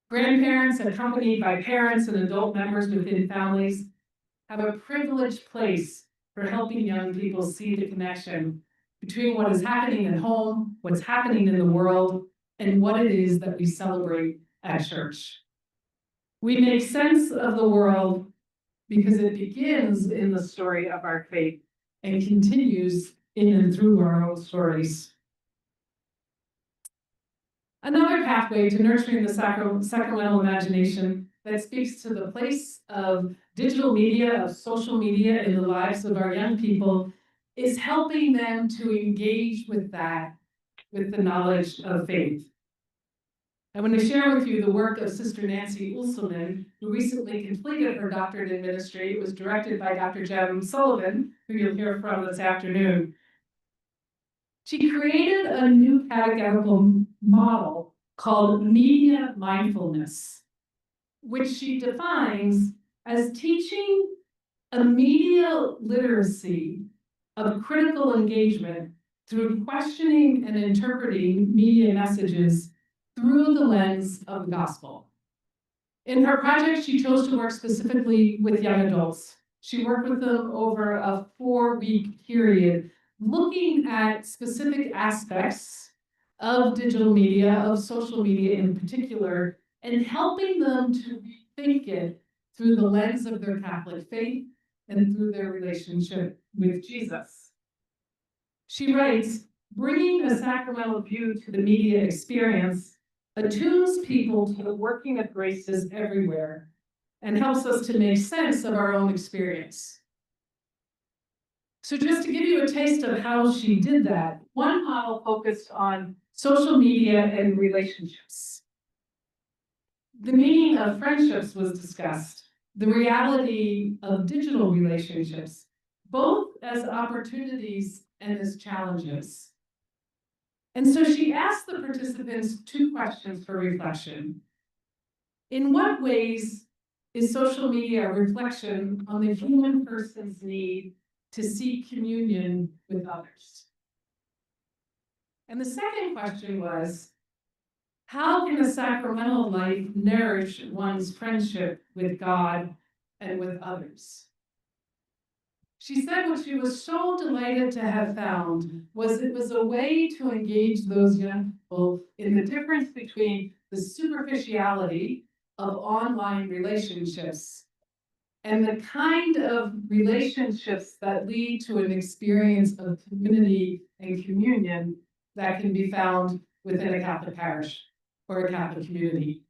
Grandparents, accompanied by parents and adult members within families, have a privileged place for helping young people see the connection between what is happening at home, what's happening in the world, and what it is that we celebrate at church. We make sense of the world because it begins in the story of our faith and continues in and through our own stories. Another pathway to nurturing the sacramental imagination that speaks to the place of digital media, of social media in the lives of our young people, is helping them to engage with that, with the knowledge of faith. I want to share with you the work of Sister Nancy Ulselman, who recently completed her doctorate in ministry. It was directed by Dr. Jem Sullivan, who you'll hear from this afternoon. She created a new pedagogical model called media mindfulness, which she defines as teaching a media literacy of critical engagement through questioning and interpreting media messages through the lens of the gospel. In her project, she chose to work specifically with young adults. She worked with them over a 4-week period, looking at specific aspects of digital media, of social media in particular, and helping them to rethink it through the lens of their Catholic faith and through their relationship with Jesus. She writes, "Bringing a sacramental view to the media experience attunes people to the working of graces everywhere and helps us to make sense of our own experience." So just to give you a taste of how she did that, one model focused on social media and relationships. The meaning of friendships was discussed, the reality of digital relationships, both as opportunities and as challenges. And so she asked the participants 2 questions for reflection. In what ways is social media a reflection on the human person's need to seek communion with others? And the second question was, how can a sacramental life nourish one's friendship with God and with others? She said what she was so delighted to have found was it was a way to engage those young people in the difference between the superficiality of online relationships and the kind of relationships that lead to an experience of community and communion that can be found within a Catholic parish or a Catholic community.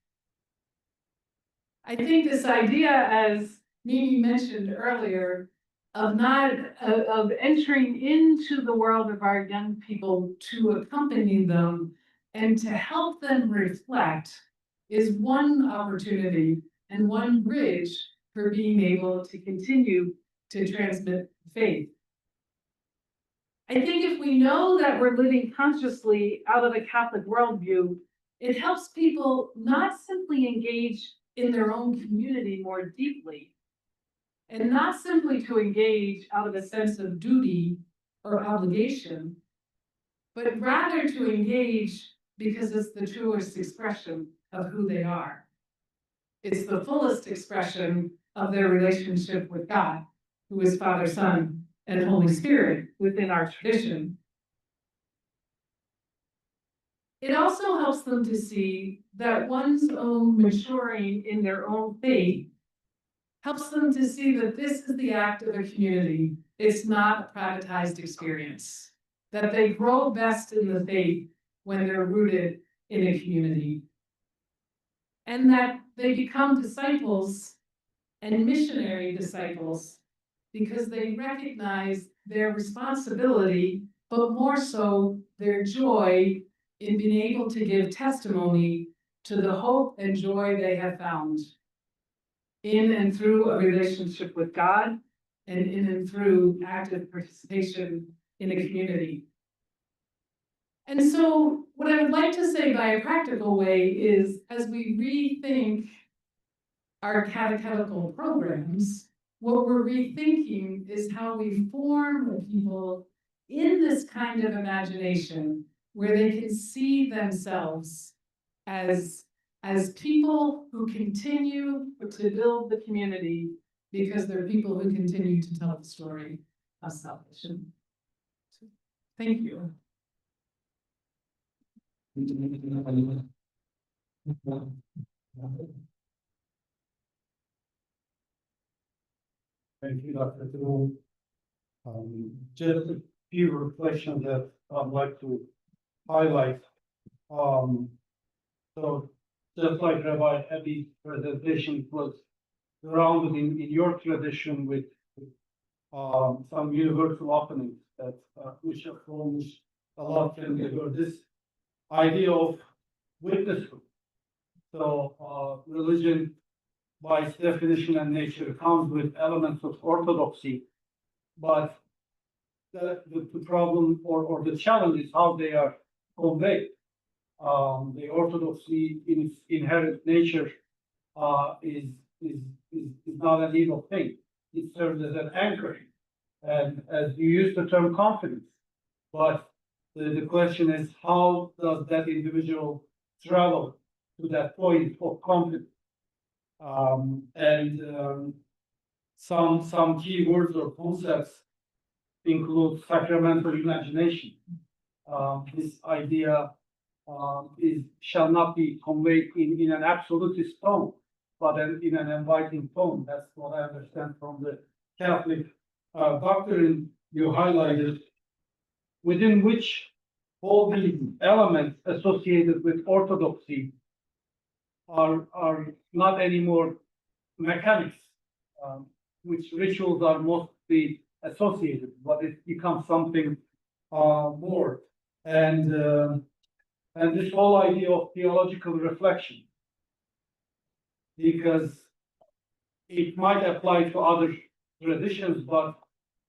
I think this idea, as Mimi mentioned earlier, of entering into the world of our young people to accompany them and to help them reflect is one opportunity and one bridge for being able to continue to transmit faith. I think if we know that we're living consciously out of a Catholic worldview, it helps people not simply engage in their own community more deeply, and not simply to engage out of a sense of duty or obligation, but rather to engage because it's the truest expression of who they are. It's the fullest expression of their relationship with God, who is Father, Son, and Holy Spirit within our tradition. It also helps them to see that one's own maturing in their own faith helps them to see that this is the act of a community. It's not a privatized experience. That they grow best in the faith when they're rooted in a community. And that they become disciples and missionary disciples because they recognize their responsibility, but more so their joy in being able to give testimony to the hope and joy they have found in and through a relationship with God and in and through active participation in a community. And so what I would like to say by a practical way is, as we rethink our catechetical programs, what we're rethinking is how we form people in this kind of imagination where they can see themselves as people who continue to build the community because they're people who continue to tell the story of salvation. Thank you. Thank you, Dr. Thibault. Just a few reflections that I'd like to highlight. So just like Rabbi Abby's presentation was grounded in your tradition with some universal openings that which affirms a lot and this idea of witnesshood. So religion by its definition and nature comes with elements of orthodoxy, but the problem or the challenge is how they are conveyed. The orthodoxy in its inherent nature is not an evil thing. It serves as an anchor, and as you use the term confidence, but the question is, how does that individual travel to that point of confidence? Some key words or concepts include sacramental imagination. This idea shall not be conveyed in an absolutist tone, but in an inviting tone. That's what I understand from the Catholic doctrine you highlighted, within which all these elements associated with orthodoxy are not anymore mechanics, which rituals are mostly associated, but it becomes something more. And this whole idea of theological reflection, because it might apply to other traditions, but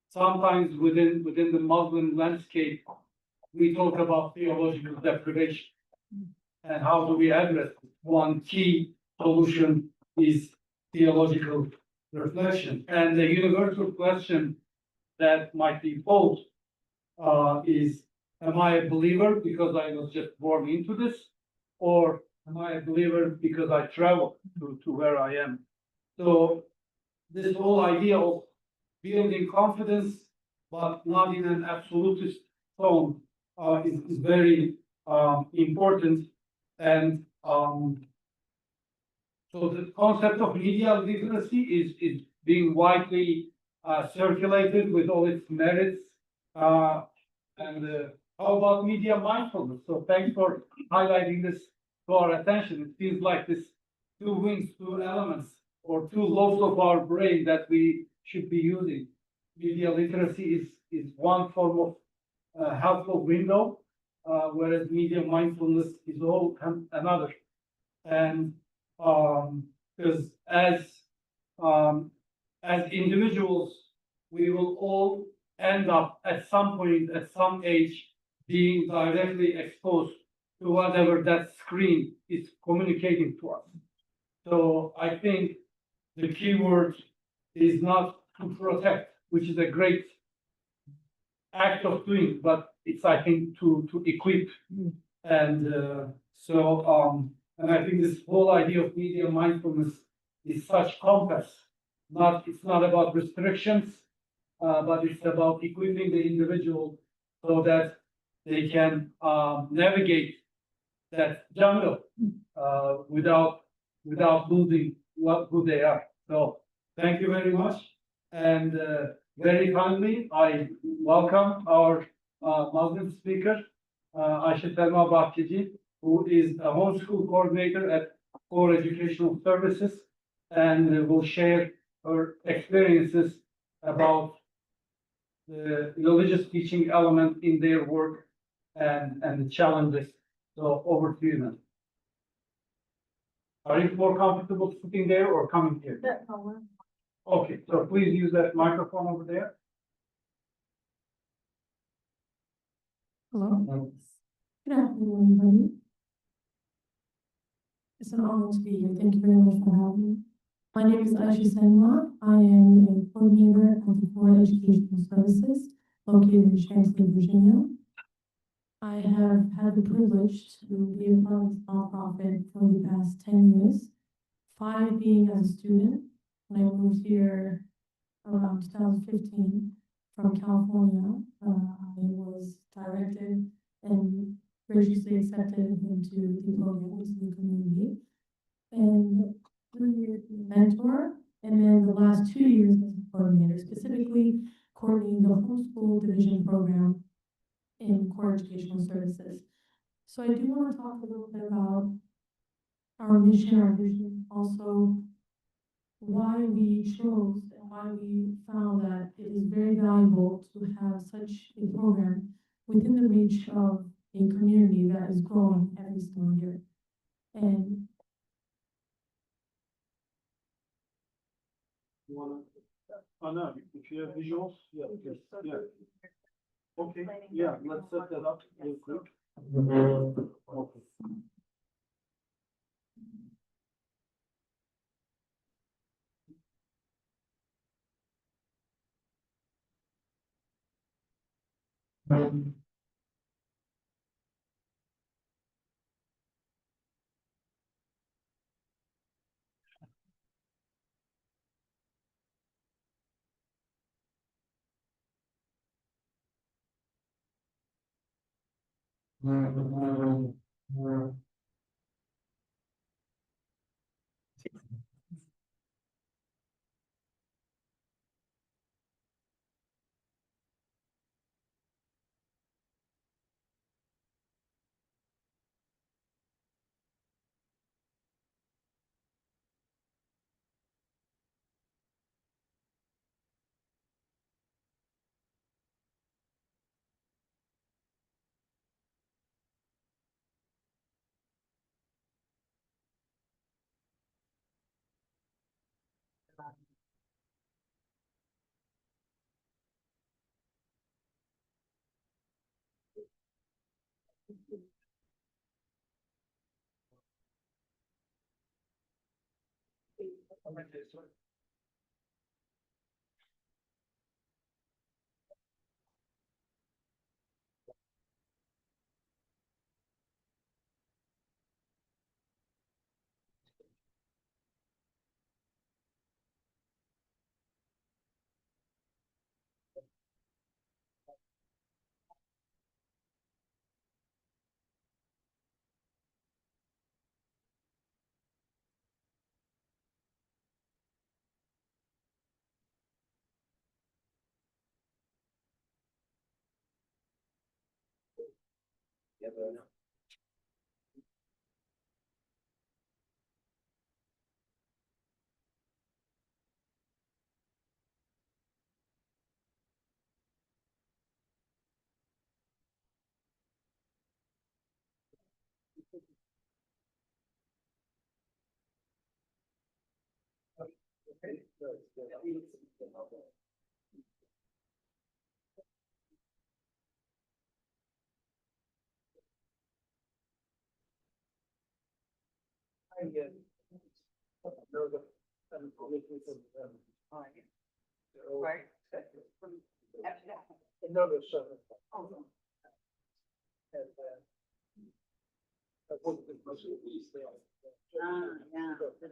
sometimes within the Muslim landscape, we talk about theological deprivation. And how do we address it? One key solution is theological reflection. And the universal question that might be posed is, am I a believer because I was just born into this? Or am I a believer because I travel to where I am? So this whole idea of building confidence, but not in an absolutist tone, is very important. And so the concept of media literacy is being widely circulated with all its merits. And how about media mindfulness? So thanks for highlighting this to our attention. It feels like this two wings, two elements, or two lobes of our brain that we should be using. Media literacy is one form of helpful window, whereas media mindfulness is all another. And because as individuals, we will all end up at some point, at some age, being directly exposed to whatever that screen is communicating to us. So I think the key word is not to protect, which is a great act of doing, but it's, I think, to equip. And and I think this whole idea of media mindfulness is such compass. It's not about restrictions, but it's about equipping the individual so that they can navigate that jungle, without losing who they are. So thank you very much. And, very kindly, I welcome our, Muslim speaker, Ayşe Selma Bahçeci, who is a homeschool coordinator at Core Educational Services, and will share her experiences about the religious teaching element in their work and the challenges. So over to you now. Are you more comfortable sitting there or coming here? Okay, so please use that microphone over there. Hello. Good afternoon, everybody. It's an honor to be here. Thank you very much for having me. My name is Ayşe Selma. I am a coordinator at Core Educational Services located in Shanksville, Virginia. I have had the privilege to be a part of this nonprofit for the past 10 years, 5 being as a student. When I moved here around 2015 from California, I was directed and graciously accepted into the program, into the community. And 3 years as a mentor, and then the last 2 years as a coordinator, specifically coordinating the homeschool division program in core educational services. So I do want to talk a little bit about our mission, our vision, also why we chose and why we found that it is very valuable to have such a program within the reach of a community that is growing every single year. And Oh, no, if you have visuals, yeah, yes, yeah. Okay, yeah, let's set that up real quick. Okay.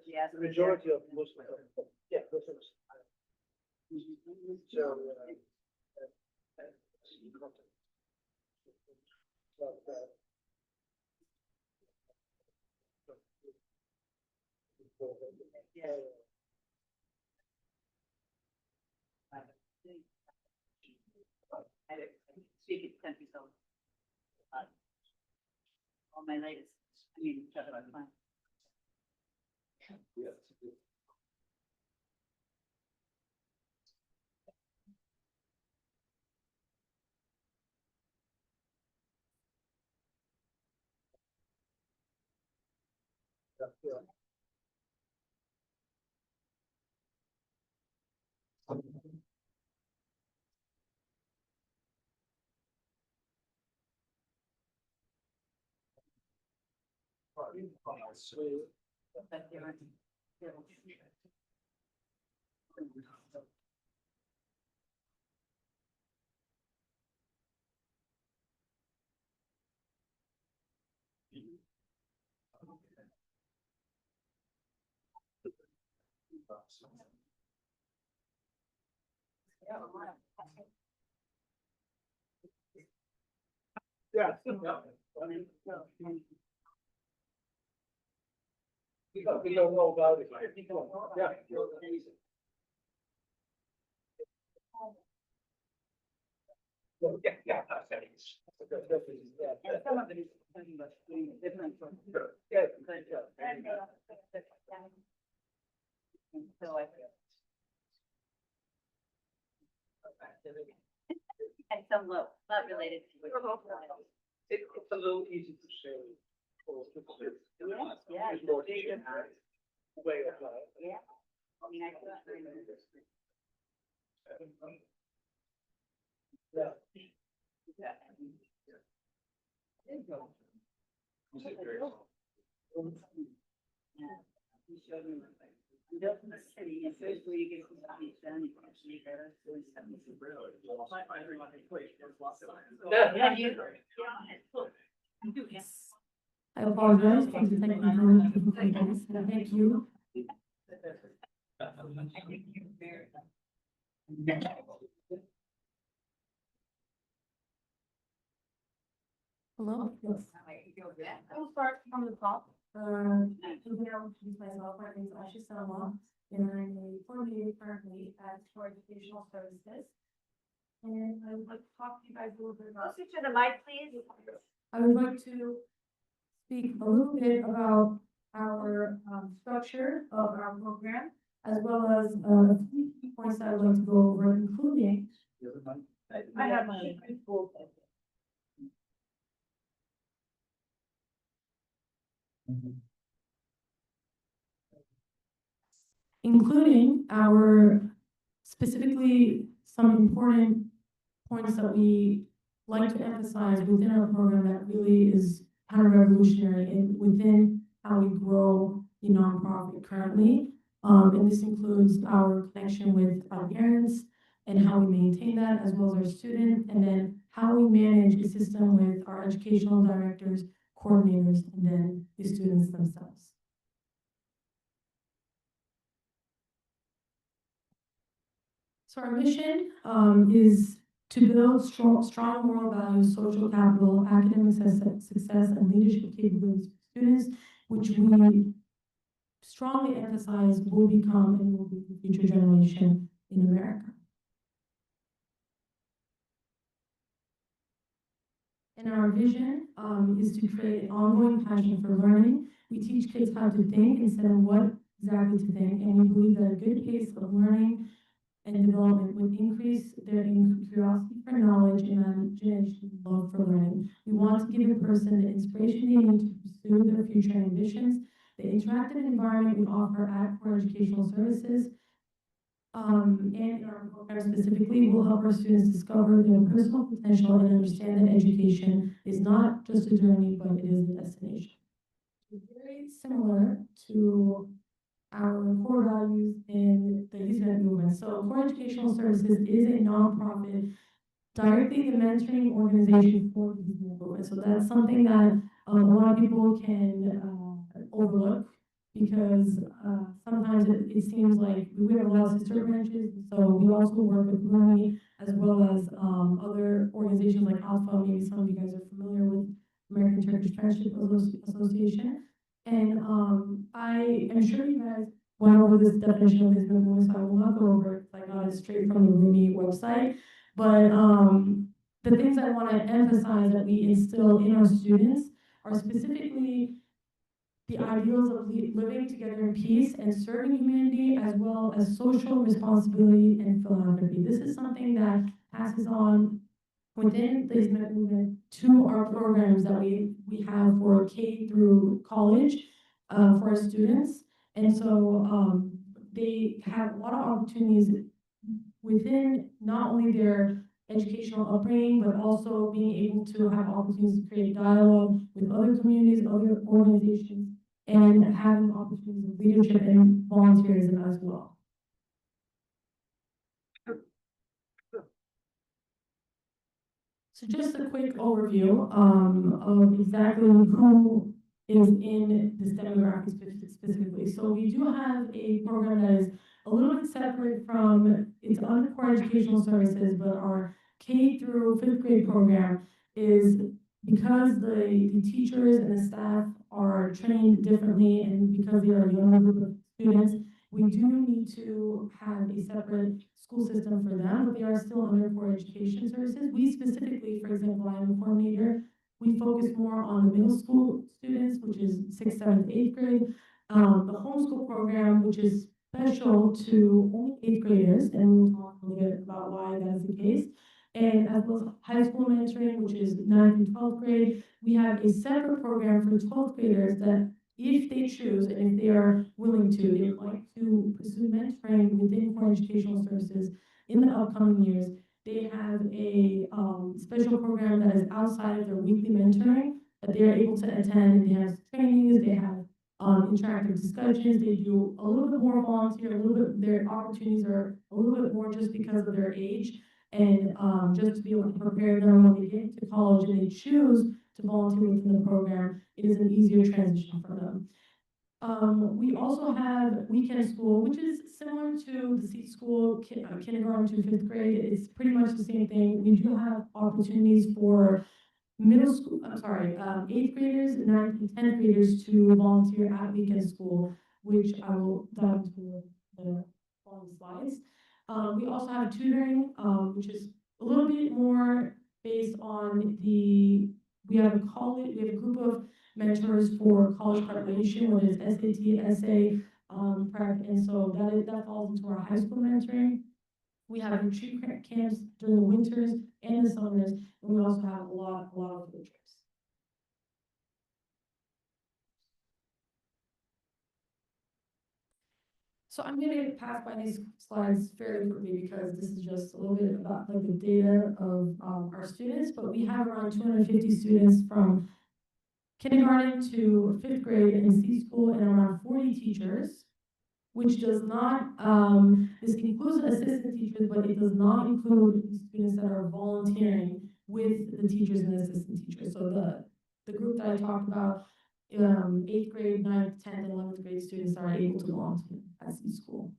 Yeah. The majority of Muslims, yeah, Muslims. So, I speak at 10 years old. All my latest, I mean, talk about fun. But there are- Yeah. We don't know about it. Yeah. Yeah. And some of it is talking about doing it different from. Yeah. And so I. And some low, not related to. It's a little easy to say. Yeah. There's more way of life. Yeah. I mean, I. Yeah. He showed me. I'm built in the city, and first where you get to the beach, then you can see there. Yeah, you. Yes. I apologize for the technical difficulties, and thank you. I think you're very. Hello? Yes. We'll start from the top. Again, I'll introduce myself. My name is Ashley Selma, and I'm a coordinator currently at CUA Educational Services. And I would like to talk to you guys a little bit about. Closer to the mic, please. I would like to speak a little bit about our structure of our program, as well as a few key points that I would like to go over, including. I have my. Including our specifically some important points that we like to emphasize within our program that really is kind of revolutionary and within how we grow the nonprofit currently. And this includes our connection with our parents and how we maintain that, as well as our students, and then how we manage the system with our educational directors, coordinators, and then the students themselves. So our mission is to build strong moral values, social capital, academic success, and leadership capabilities for students, which we strongly emphasize will become and will be the future generation in America. And our vision is to create an ongoing passion for learning. We teach kids how to think instead of what exactly to think, and we believe that a good pace of learning and development would increase their curiosity for knowledge and imagination and love for learning. We want to give a person the inspiration they need to pursue their future ambitions. The interactive environment we offer at CUA Educational Services and in our program specifically will help our students discover their personal potential and understand that education is not just a journey, but it is a destination. It's very similar to our core values in the youth event movement. So CUA Educational Services is a nonprofit, directly the mentoring organization for the youth event movement. So that's something that a lot of people can overlook, because sometimes it seems like we have a lot of sister branches. So we also work with Rumi, as well as other organizations like Alpha. Maybe some of you guys are familiar with American Turkish Friendship Association. And, I am sure you guys went over this definition of this before, so I will not go over it, 'cause I got it straight from the Rumi website. But, the things I want to emphasize that we instill in our students are specifically the ideals of living together in peace and serving humanity, as well as social responsibility and philanthropy. This is something that passes on within the Islamic movement to our programs that we have for K through college for our students. And so they have a lot of opportunities within not only their educational upbringing, but also being able to have opportunities to create dialogue with other communities, other organizations, and having opportunities of leadership and volunteerism as well. So just a quick overview of exactly who is in this demographic specifically. So we do have a program that is a little bit separate from, it's under core educational services, but our K through 5th grade program is, because the teachers and the staff are trained differently, and because they are a younger group of students, we do need to have a separate school system for them, but they are still under core education services. We specifically, for example, I'm a coordinator, we focus more on the middle school students, which is 6th, 7th, 8th grade. The homeschool program, which is special to only 8th graders, and we'll talk a little bit about why that is the case. And as well as high school mentoring, which is 9th and 12th grade. We have a separate program for 12th graders that, if they choose and if they are willing to, they would like to pursue mentoring within core educational services in the upcoming years. They have a special program that is outside of their weekly mentoring that they are able to attend. They have trainings, they have interactive discussions, they do a little bit more volunteer, a little bit, their opportunities are a little bit more just because of their age, and just to be able to prepare them when they get into college and they choose to volunteer within the program, it is an easier transition for them. We also have weekend school, which is similar to the seat school, kindergarten to 5th grade. It's pretty much the same thing. We do have opportunities for middle school, 8th graders, 9th and 10th graders to volunteer at weekend school, which I will dive into the following slides. We also have tutoring, which is a little bit more based on we have a group of mentors for college preparation, whether it's SAT, essay, prep, and so that falls into our high school mentoring. We have retreat camps during the winters and the summers, and we also have a lot of field trips. So I'm going to pass by these slides fairly quickly because this is just a little bit about like the data of our students, but we have around 250 students from kindergarten to 5th grade in C school, and around 40 teachers, which does not, this includes assistant teachers, but it does not include the students that are volunteering with the teachers and the assistant teachers. So the group that I talked about, 8th grade, 9th, 10th, and 11th grade students are able to volunteer at C school.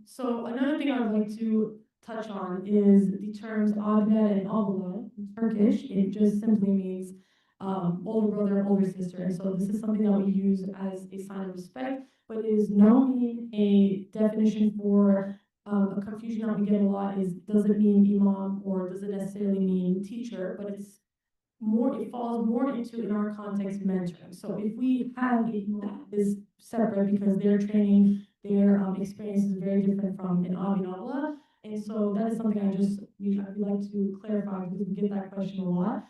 So another thing I'd like to touch on is the terms Advet and Abla in Turkish. It just simply means older brother, older sister. And so this is something that we use as a sign of respect, but it is no mean a definition for a confusion that we get a lot is, does it mean imam or does it necessarily mean teacher? But it's more, it falls more into, in our context, mentoring. So if we have a is separate because their training, their experience is very different from an Abi and Abla. And so that is something I'd like to clarify because we get that question a lot.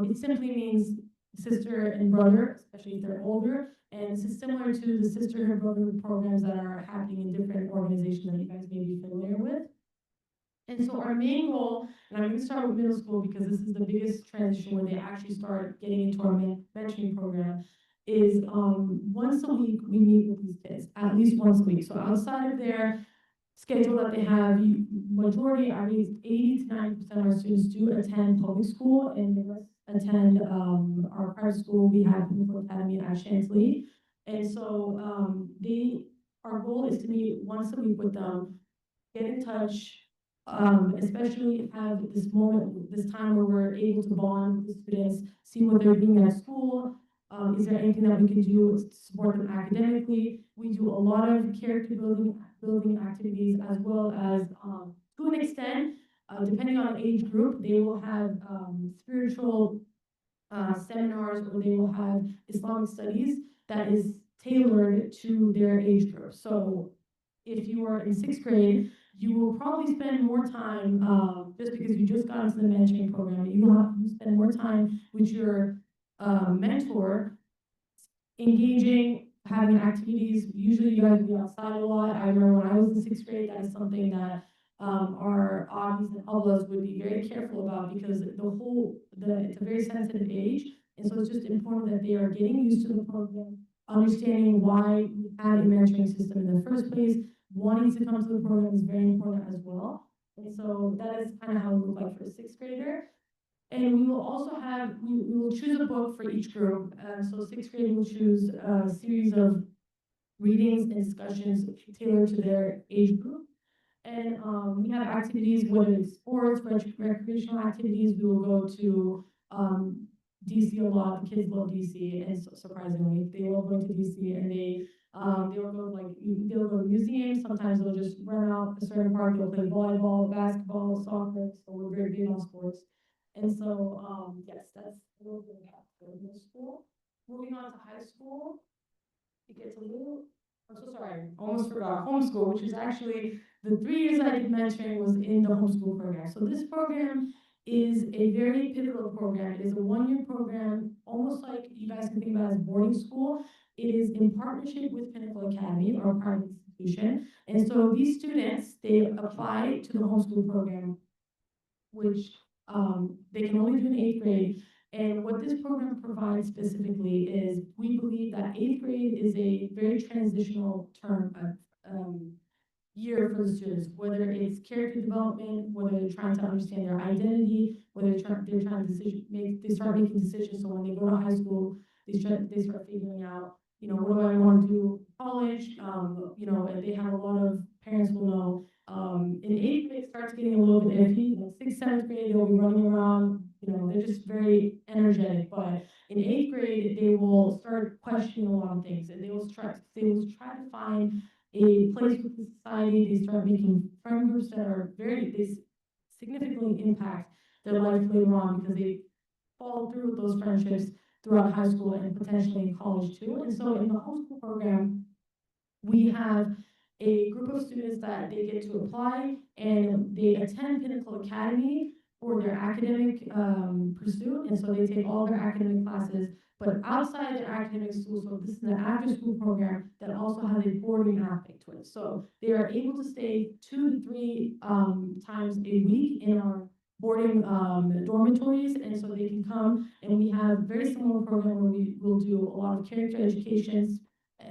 It simply means sister and brother, especially if they're older. And this is similar to the sister and brother programs that are happening in different organizations that you guys may be familiar with. And so our main goal, and I'm going to start with middle school because this is the biggest transition when they actually start getting into our mentoring program, is once a week we meet with these kids, at least once a week. So outside of their schedule that they have, majority, I mean 80 to 90% of our students do attend public school, and the rest attend our private school. We have Newport Academy at Chansley. And so our goal is to meet once a week with them, get in touch, especially have this moment, this time where we're able to bond with the students, see what they're doing at school, Is there anything that we can do to support them academically? We do a lot of character building activities, as well as, to an extent, depending on the age group, they will have spiritual seminars, or they will have Islamic studies that is tailored to their age group. So if you are in 6th grade, you will probably spend more time, just because you just got into the mentoring program, you will have to spend more time with your mentor, engaging, having activities. Usually you guys will be outside a lot. I remember when I was in 6th grade, that is something that our aunties and uncles would be very careful about, because it's a very sensitive age. And so it's just important that they are getting used to the program, understanding why we had a mentoring system in the first place. Wanting to come to the program is very important as well. And so that is kind of how it looked like for a 6th grader. And we will also have, we will choose a book for each group. So 6th grade will choose a series of readings and discussions tailored to their age group. And we have activities, whether it's sports, recreational activities. We will go to DC a lot. The kids love DC, and surprisingly, they love going to DC, and they will go they'll go to museums. Sometimes they'll just run out a certain park. They'll play volleyball, basketball, soccer. So we're very big on sports. And so yes, that's a little bit about middle school. Moving on to high school, it gets a little. I'm so sorry, almost forgot homeschool, which is actually the 3 years I did mentoring was in the homeschool program. So this program is a very pivotal program. It is a 1-year program, almost like you guys can think about as boarding school. It is in partnership with Pinnacle Academy, or a private institution. And so these students, they apply to the homeschool program, which they can only do in 8th grade. And what this program provides specifically is, we believe that 8th grade is a very transitional year for the students, whether it's character development, whether they're trying to understand their identity, whether they're trying they start making decisions. So when they go to high school, they start figuring out, what do I want to do in college? And they have a lot of parents will know. In 8th grade, it starts getting a little bit iffy. 6th, 7th grade, they'll be running around. They're just very energetic. But in 8th grade, they will start questioning a lot of things, and they will try to find a place within society. They start making friend groups that are they significantly impact their life later on, because they follow through with those friendships throughout high school and potentially in college too. And so in the homeschool program, we have a group of students that they get to apply, and they attend Pinnacle Academy for their academic pursuit. And so they take all their academic classes, but outside their academic school. So this is an after school program that also has a boarding aspect to it. So they are able to stay 2 to 3 times a week in our boarding dormitories. And so they can come, and we have very similar program where we will do a lot of character education,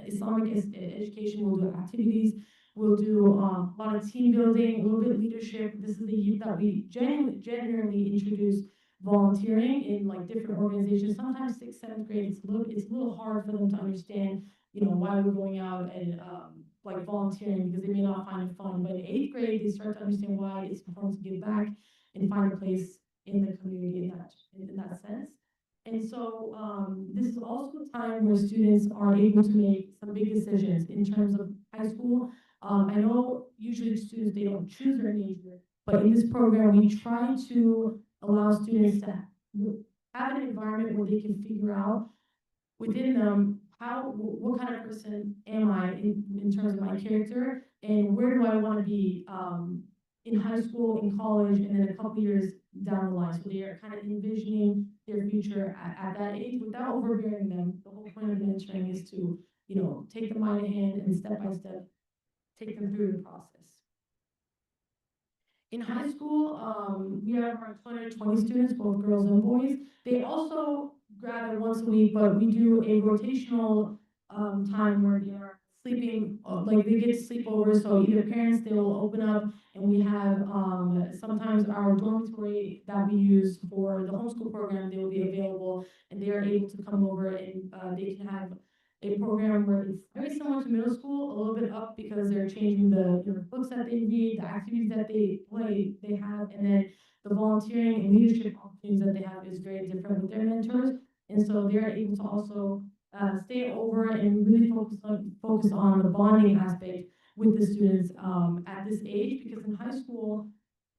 Islamic education. We'll do activities. We'll do a lot of team building, a little bit of leadership. This is the youth that we generally introduce volunteering in different organizations. Sometimes 6th, 7th grade, it's a little hard for them to understand, why we're going out and volunteering, because they may not find it fun. But in 8th grade, they start to understand why it's important to give back and find a place in the community in that sense. And so this is also a time where students are able to make some big decisions in terms of high school. I know usually students, they don't choose their major, but in this program, we try to allow students to have an environment where they can figure out within them what kind of person am I in terms of my character, and where do I want to be in high school, in college, and then a couple years down the line. So they are kind of envisioning their future at that age without overbearing them. The whole point of mentoring is to, take them by the hand and step by step take them through the process. In high school, we have around 220 students, both girls and boys. They also gather once a week, but we do a rotational time where they are sleeping, they get to sleep over. So either parents, they will open up, and we have sometimes our dormitory that we use for the homeschool program, they will be available, and they are able to come over, and they can have a program where it's very similar to middle school, a little bit up, because they're changing the books that they read, the activities that they have, and then the volunteering and leadership opportunities that they have is very different with their mentors. And And so they're able to also stay over and really focus on the bonding aspect with the students at this age, because in high school,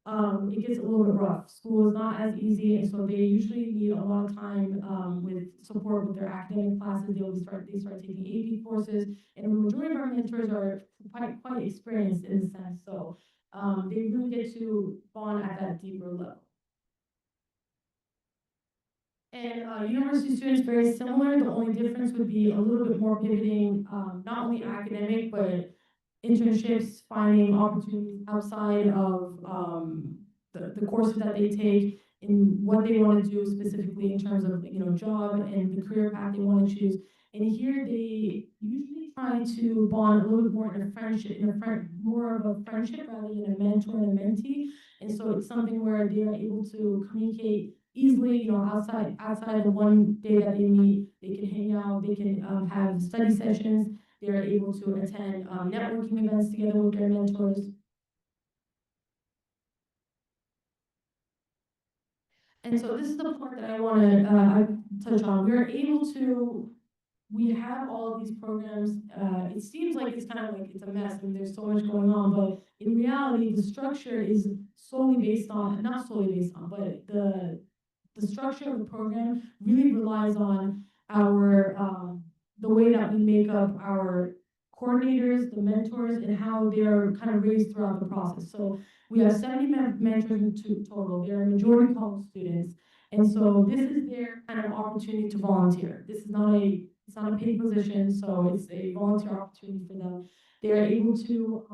it gets a little bit rough. School is not as easy, and so they usually need a lot of time with support with their academic classes. They start taking AP courses, and the majority of our mentors are quite experienced in a sense. So they really get to bond at that deeper level. And university students, very similar. The only difference would be a little bit more pivoting, not only academic, but internships, finding opportunities outside of the courses that they take, in what they want to do specifically in terms of job and the career path they want to choose. And here they usually try to bond a little bit more in a friendship, more of a friendship rather than a mentor and a mentee. And so it's something where they're able to communicate easily, outside of the one day that they meet. They can hang out, they can have study sessions. They're able to attend networking events together with their mentors. And so this is the part that I want to touch on. We have all of these programs. It seems like it's kind of like it's a mess and there's so much going on, but in reality, the structure is solely based on, not solely based on, but the structure of the program really relies on the way that we make up our coordinators, the mentors, and how they're kind of raised throughout the process. So we have 70 mentors in total. They're majority college students. And so this is their kind of opportunity to volunteer. It's not a paid position, so it's a volunteer opportunity for them. They're able to,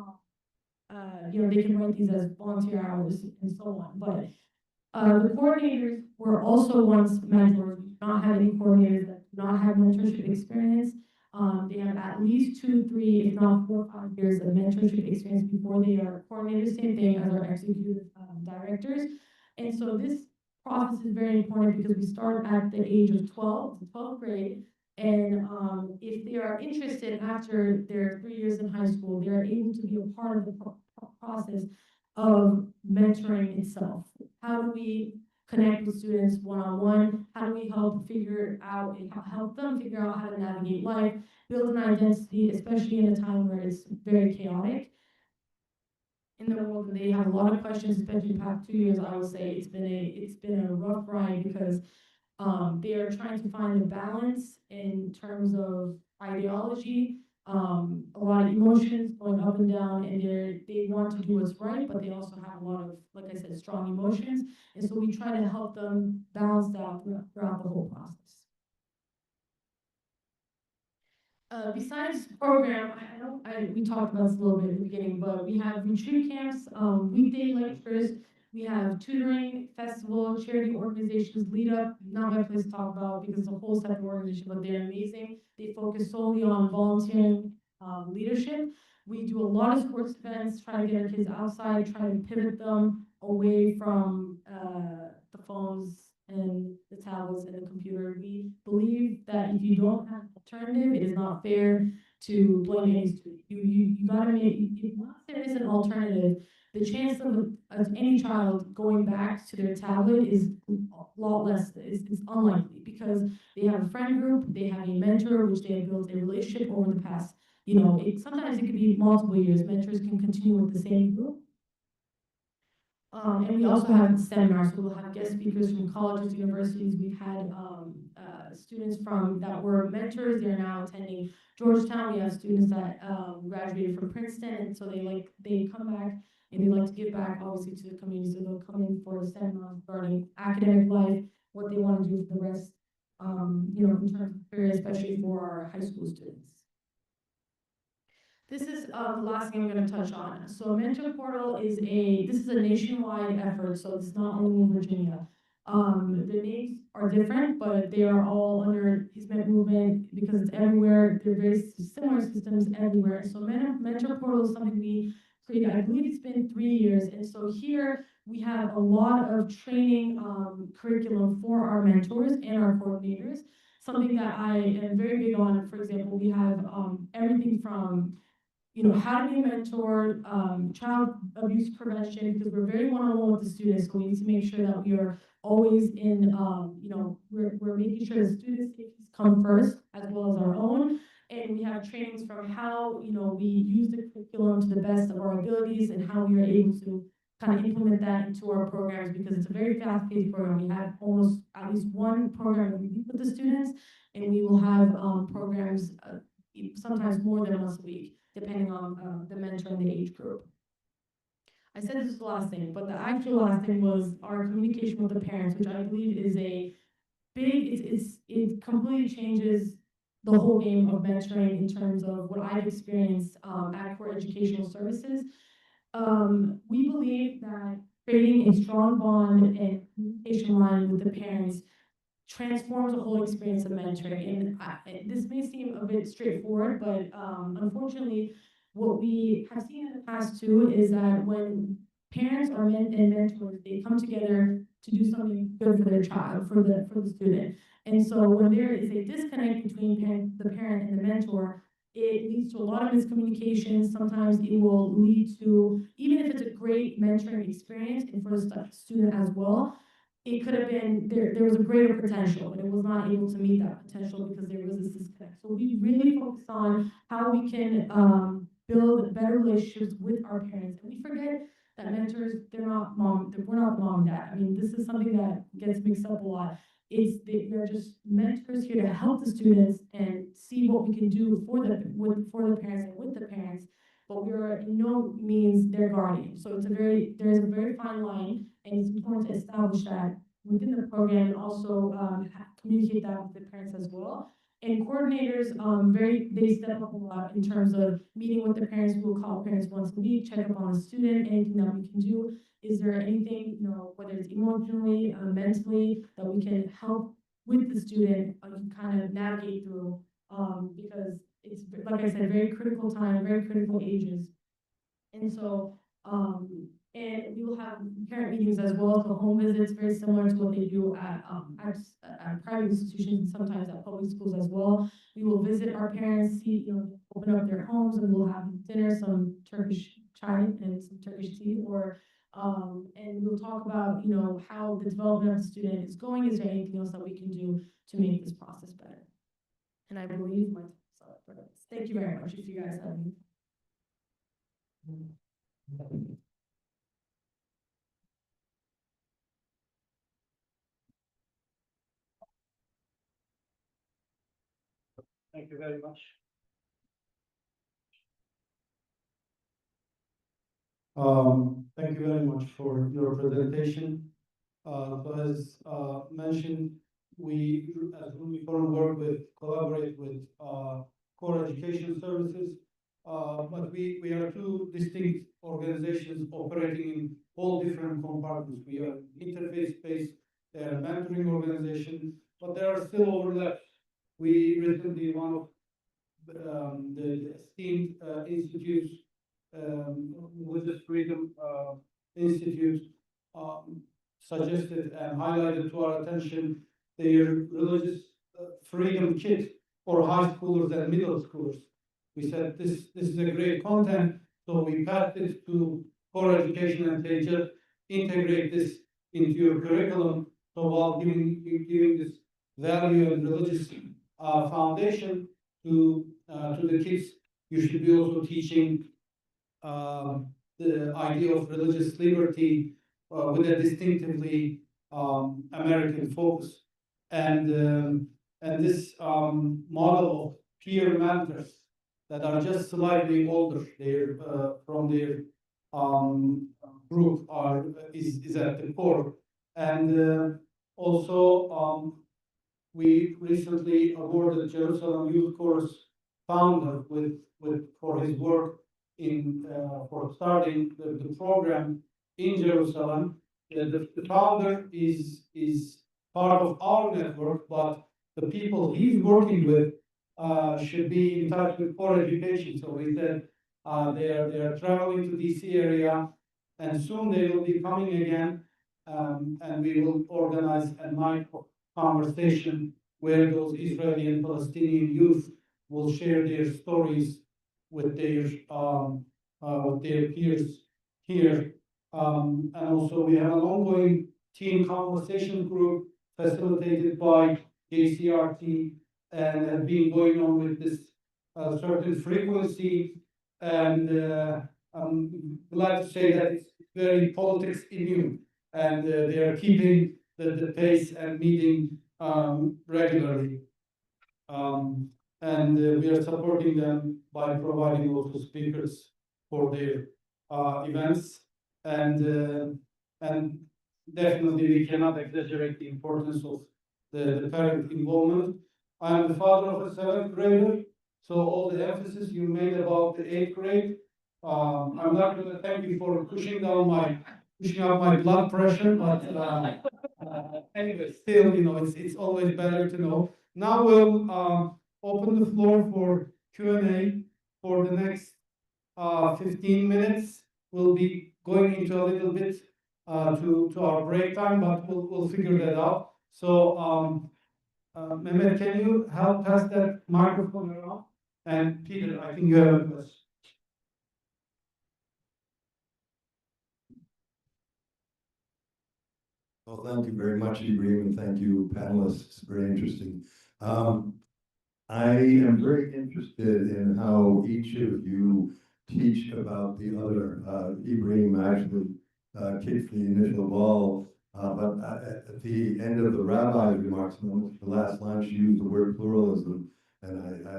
they can write these as volunteer hours and so on. But the coordinators were also once mentors. We do not have any coordinators that do not have mentorship experience. They have at least 2, 3, if not 4 or 5 years of mentorship experience before they are coordinators, same thing as our executive directors. And so this process is very important because we start at the age of 12, 12th grade. And if they are interested after their 3 years in high school, they are able to be a part of the process of mentoring itself. How do we connect with students one-on-one? How do we help them figure out how to navigate life, build an identity, especially in a time where it's very chaotic in the world, and they have a lot of questions, especially the past 2 years. I would say it's been a rough ride because they are trying to find a balance in terms of ideology, a lot of emotions going up and down, and they want to do what's right, but they also have a lot of, like I said, strong emotions. And so we try to help them balance that throughout the whole process. Besides program, we talked about this a little bit in the beginning, but we have retreat camps, weekday lectures. We have tutoring, festival, charity organizations, lead up, not my place to talk about because it's a whole separate organization, but they're amazing. They focus solely on volunteering leadership. We do a lot of sports events, try to get our kids outside, try to pivot them away from the phones and the tablets and the computer. We believe that if you don't have an alternative, it is not fair to blame any student. You gotta once there is an alternative, the chance of any child going back to their tablet is a lot less, it's unlikely because they have a friend group, they have a mentor, which they have built a relationship over the past, sometimes it could be multiple years. Mentors can continue with the same group. And we also have seminars, so we'll have guest speakers from colleges, universities. We've had students that were mentors, they're now attending Georgetown. We have students that graduated from Princeton, and so they come back and they like to give back obviously to the community. So they'll come in for a seminar regarding academic life, what they want to do for the rest, in terms of career, especially for our high school students. This is the last thing I'm going to touch on. So Mentor Portal is a nationwide effort, so it's not only in Virginia. The names are different, but they are all under Hizmet movement because it's everywhere. They're very similar systems everywhere. So Mentor Portal is something we created. I believe it's been 3 years. And so here we have a lot of training curriculum for our mentors and our coordinators. Something that I am very big on, for example, we have everything from how do we mentor, child abuse prevention, because we're very one-on-one with the students, so we need to make sure that we are always in, we're making sure the students' safety come first, as well as our own. And we have trainings from how, we use the curriculum to the best of our abilities and how we are able to kind of implement that into our programs, because it's a very fast-paced program. We have almost at least one program a week with the students, and we will have programs sometimes more than once a week, depending on the mentor and the age group. I said this was the last thing, but the actual last thing was our communication with the parents, which I believe is a big, it completely changes the whole game of mentoring in terms of what I've experienced at Core Educational Services. We believe that creating a strong bond and communication line with the parents transforms the whole experience of mentoring. And this may seem a bit straightforward, but unfortunately, what we have seen in the past too is that when parents and mentors, they come together to do something good for their child, for the student. And so when there is a disconnect between the parent and the mentor, it leads to a lot of miscommunication. Sometimes it will lead to, even if it's a great mentoring experience and for the student as well, it could have been, there was a greater potential, but it was not able to meet that potential because there was this disconnect. So we really focus on how we can build better relationships with our parents. And we forget that mentors, we're not mom and dad. I mean, this is something that gets mixed up a lot. They're just mentors here to help the students and see what we can do for the parents and with the parents, but we are in no means their guardian. So there's a very fine line, and it's important to establish that within the program and also communicate that with the parents as well. And coordinators, they step up a lot in terms of meeting with the parents. We will call parents once a week, check up on the student, anything that we can do. Is there anything, whether it's emotionally, mentally, that we can help with the student kind of navigate through, because it's, like I said, very critical time, very critical ages. And so, and we will have parent meetings as well, so home visits, very similar to what they do at private institutions, sometimes at public schools as well. We will visit our parents, see, open up their homes, and we'll have dinner, some Turkish chai and some Turkish tea, and we'll talk about, how the development of the student is going. Is there anything else that we can do to make this process better? And I believe my time's up for this. Thank you very much. If you guys have any. Thank you very much. Thank you very much for your presentation. So as mentioned, we as Rumi Forum collaborate with Core Education Services, but we are two distinct organizations operating in all different compartments. We are interfaith-based, they are a mentoring organization, but there are still overlaps. We recently, one of the esteemed institutes, Religious Freedom Institute, suggested and highlighted to our attention their religious freedom kit for high schoolers and middle schoolers. We said this is a great content, so we passed it to Core Education and they just integrate this into your curriculum. So while giving this value and religious foundation to the kids, you should be also teaching the idea of religious liberty with a distinctively American focus, and this model of peer mentors that are just slightly older, from their group is at the core, and also we recently awarded Jerusalem Youth Course founder for his work for starting the program in Jerusalem. The founder is part of our network, but the people he's working with should be in touch with Core Education. So we said they are traveling to DC area, and soon they will be coming again, and we will organize a night conversation where those Israeli and Palestinian youth will share their stories with their peers here. And also we have an ongoing team conversation group facilitated by JCRT and have been going on with this certain frequency. And I'm glad to say that it's very politics immune, and they are keeping the pace and meeting regularly. And we are supporting them by providing also speakers for their events. And definitely we cannot exaggerate the importance of the parent involvement. I'm the father of a 7th grader, so all the emphasis you made about the 8th grade, I'm not going to thank you for pushing up my blood pressure, but anyway, still, it's always better to know. Now we'll open the floor for Q&A for the next 15 minutes. We'll be going into a little bit to our break time, but we'll figure that out. So, Mehmet, can you help pass that microphone around? And Peter, I think you have a question. Well, thank you very much, Ibrahim, and thank you, panelists. It's very interesting. I am very interested in how each of you teach about the other. Ibrahim actually kicked the initial ball, but at the end of the rabbi's remarks, the last line, she used the word pluralism, and I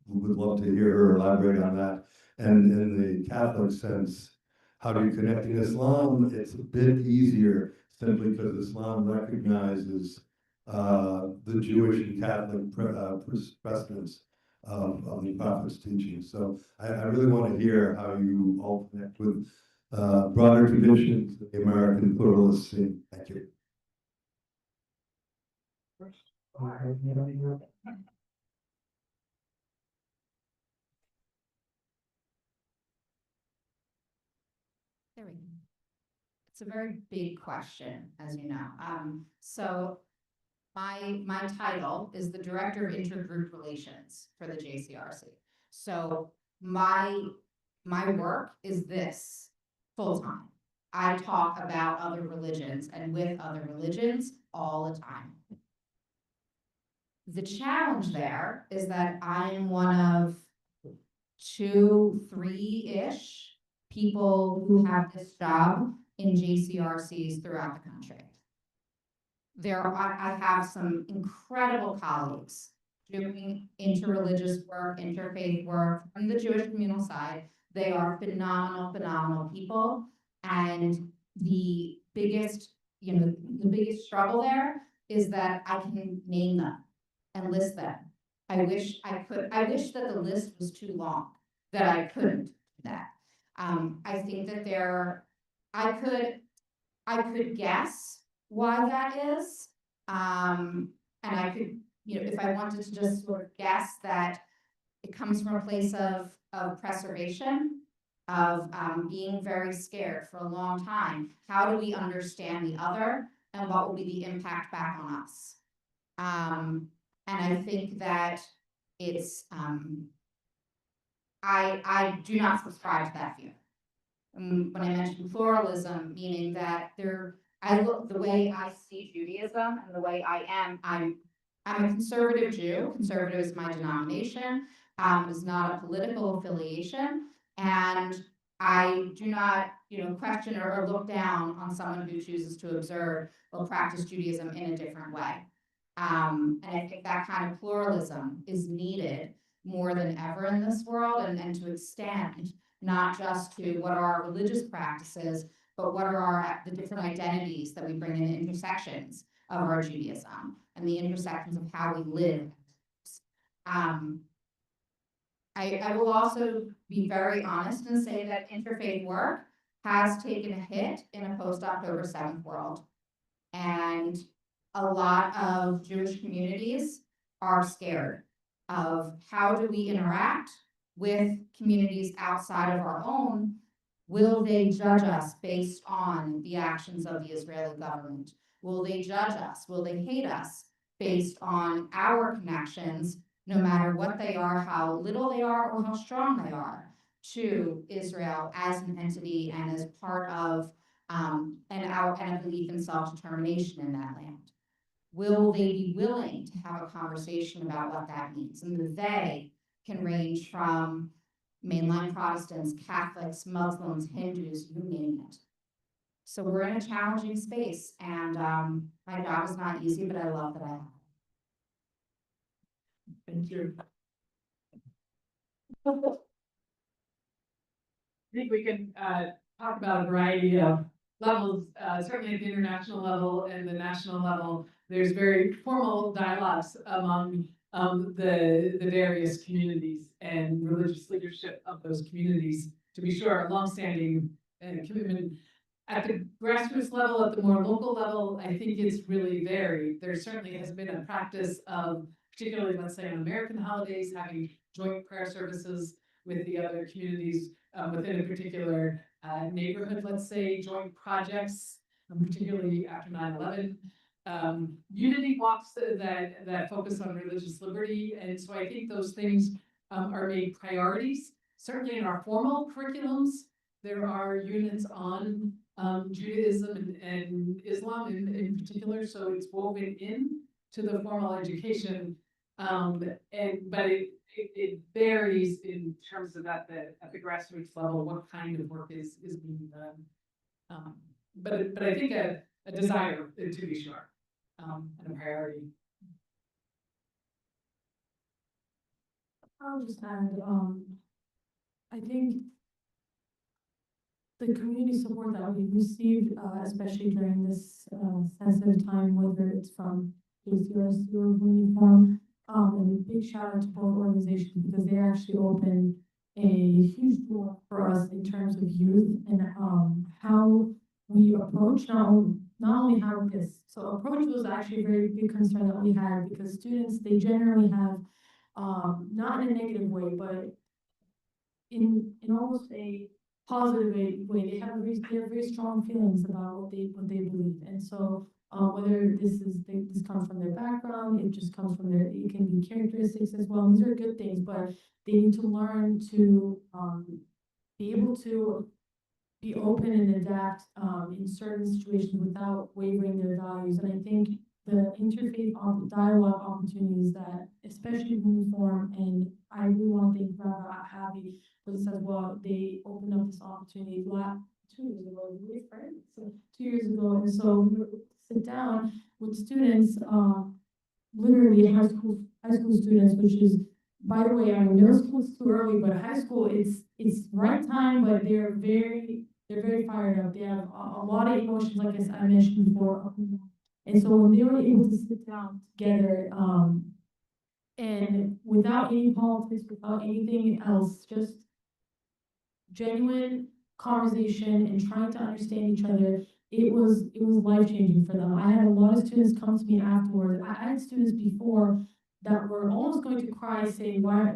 would love to hear her elaborate on that. And in the Catholic sense, how do you connect? In Islam, it's a bit easier simply because Islam recognizes the Jewish and Catholic precedents of the Prophet's teaching. So I really want to hear how you all connect with broader traditions, the American pluralist scene. Thank you. There we go. It's a very big question, as you know. So my title is the Director of Intergroup Relations for the JCRC. So my work is this full time. I talk about other religions and with other religions all the time. The challenge there is that I am one of 2, 3-ish people who have this job in JCRCs throughout the country. I have some incredible colleagues doing interreligious work, interfaith work from the Jewish communal side. They are phenomenal, phenomenal people. And the biggest struggle there is that I can name them and list them. I wish that the list was too long, that I couldn't do that. I think that I could guess why that is. And I could, if I wanted to just sort of guess that it comes from a place of preservation, of being very scared for a long time. How do we understand the other, and what will be the impact back on us? And I think that it's, I do not subscribe to that view. When I mentioned pluralism, meaning that the way I see Judaism and the way I am, I'm a conservative Jew. Conservative is my denomination. Is not a political affiliation, and I do not, question or look down on someone who chooses to observe or practice Judaism in a different way. And I think that kind of pluralism is needed more than ever in this world, and to extend not just to what are our religious practices, but what are the different identities that we bring in the intersections of our Judaism and the intersections of how we live. I will also be very honest and say that interfaith work has taken a hit in a post-October 7th world. And a lot of Jewish communities are scared of how do we interact with communities outside of our own. Will they judge us based on the actions of the Israeli government? Will they judge us? Will they hate us based on our connections no matter what they are, how little they are, or how strong they are, to Israel as an entity and as part of and a belief in self-determination in that land. Will they be willing to have a conversation about what that means? And the they can range from mainline Protestants, Catholics, Muslims, Hindus, you name it. So we're in a challenging space, and my job is not easy, but I love that I have it. Thank you. I think we can talk about a variety of levels, certainly at the international level and the national level. There's very formal dialogues among the various communities and religious leadership of those communities, to be sure, a longstanding commitment. At the grassroots level, at the more local level, I think it's really varied. There certainly has been a practice of, particularly, let's say, on American holidays, having joint prayer services with the other communities within a particular neighborhood, let's say, joint projects, particularly after 9/11. Unity walks that focus on religious liberty. And so I think those things are made priorities. Certainly in our formal curriculums, there are units on Judaism and Islam in particular, so it's woven in to the formal education. But it varies in terms of at the grassroots level, what kind of work is being done. But I think a desire, to be sure, and a priority. I'll just add, I think the community support that we received, especially during this sensitive time, whether it's from ACRC or Rumi Forum, and a big shout out to both organizations because they actually opened a huge door for us in terms of youth and how we approach not only how this. So approach was actually a very big concern that we had because students, they generally have, not in a negative way, but in almost a positive way, they have very strong feelings about what they believe. And so whether this comes from their background, it just comes from it can be characteristics as well. These are good things, but they need to learn to be able to be open and adapt in certain situations without wavering their values. And I think the interfaith dialogue opportunities that, especially Rumi Forum, and I really want to thank Rabbi Happy for this as well. They opened up this opportunity 2 years ago, right? So 2 years ago, and so we would sit down with students, literally high school students, which is, by the way, I mean, middle school is too early, but high school it's right time, but they're very fired up. They have a lot of emotions, like I mentioned before. And so when they were able to sit down together, and without any politics, without anything else, just genuine conversation and trying to understand each other, it was life-changing for them. I had a lot of students come to me afterwards. I had students before that were almost going to cry, saying, why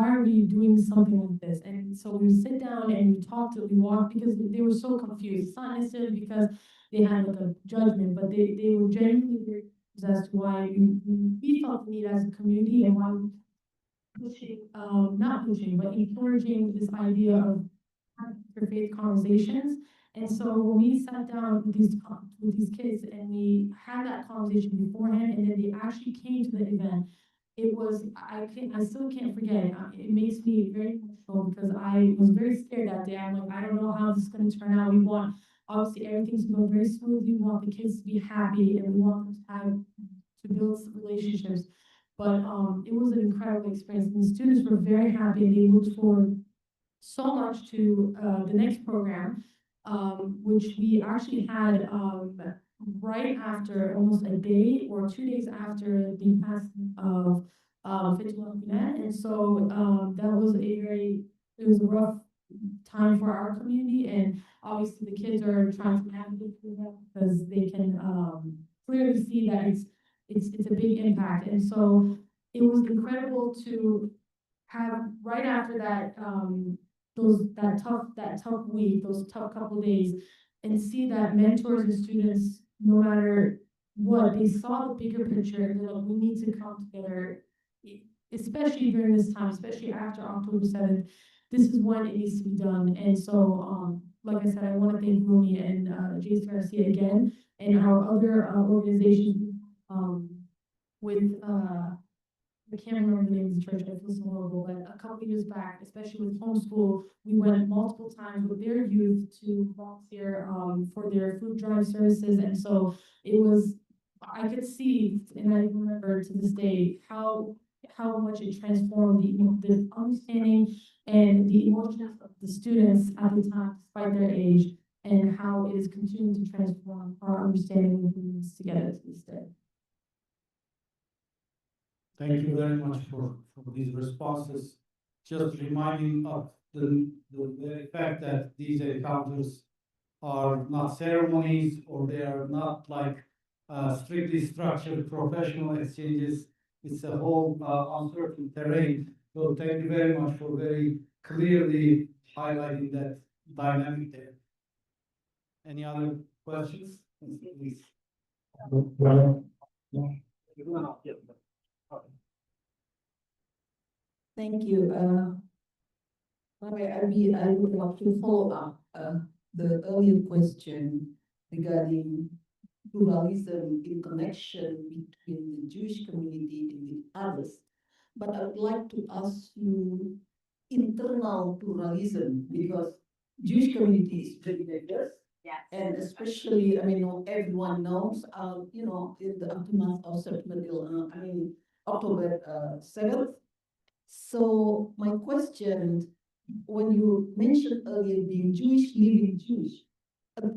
are we doing something like this? And so we would sit down and we talked, we walked, because they were so confused. It's not necessarily because they had like a judgment, but they were genuinely very confused as to why we felt the need as a community and why we pushing, not pushing, but encouraging this idea of interfaith conversations. And so when we sat down with these kids and we had that conversation beforehand, and then they actually came to the event, it was, I still can't forget it. It makes me very emotional because I was very scared that day. I'm like, I don't know how this is going to turn out. We want, obviously, everything to go very smoothly. We want the kids to be happy and we want them to build relationships. But it was an incredible experience. And the students were very happy and they looked forward so much to the next program, which we actually had right after, almost a day or 2 days after the passing of Pryzbyla. And so that was it was a rough time for our community, and obviously the kids are trying to navigate through that because they can clearly see that it's a big impact. And so it was incredible to have right after that that tough week, those tough couple days, and see that mentors and students, no matter what, they saw the bigger picture and they're like, we need to come together. especially during this time, especially after October 7th, this is when it needs to be done. And so, like I said, I want to thank Rumi and Jason Garcia again, and our other organizations with I can't remember the name of the church, I feel so horrible, but a couple years back, especially with homeschool, we went multiple times with their youth to volunteer for their food drive services. And so it was, I could see, and I remember to this day, how much it transformed the understanding and the emotions of the students at the time, despite their age, and how it is continuing to transform our understanding of humans together to this day. Thank you very much for these responses. Just reminding of the very fact that these encounters are not ceremonies, or they are not like strictly structured professional exchanges. It's a whole uncertain terrain. So thank you very much for very clearly highlighting that dynamic there. Any other questions? Please. Thank you. I would like to follow up the earlier question regarding pluralism in connection between the Jewish community and with others. But I would like to ask you internal pluralism, because Jewish community is very diverse. Yes. And especially, I mean, everyone knows, you know, in the aftermath of October 7th. So my question, when you mentioned earlier being Jewish, living Jewish,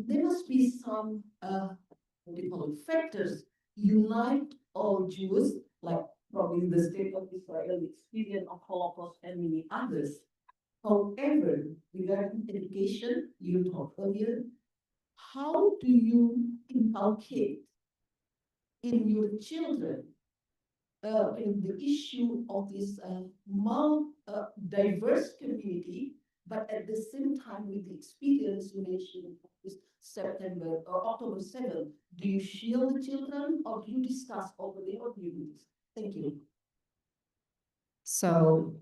there must be some, what do you call it, factors unite all Jews, like probably the state of Israel, the experience of Holocaust, and many others. However, regarding education, you talked earlier, how do you inculcate in your children in the issue of this diverse community, but at the same time with the experience you mentioned of this September or October 7th, do you shield the children, or do you discuss over there, or do you do this? Thank you. So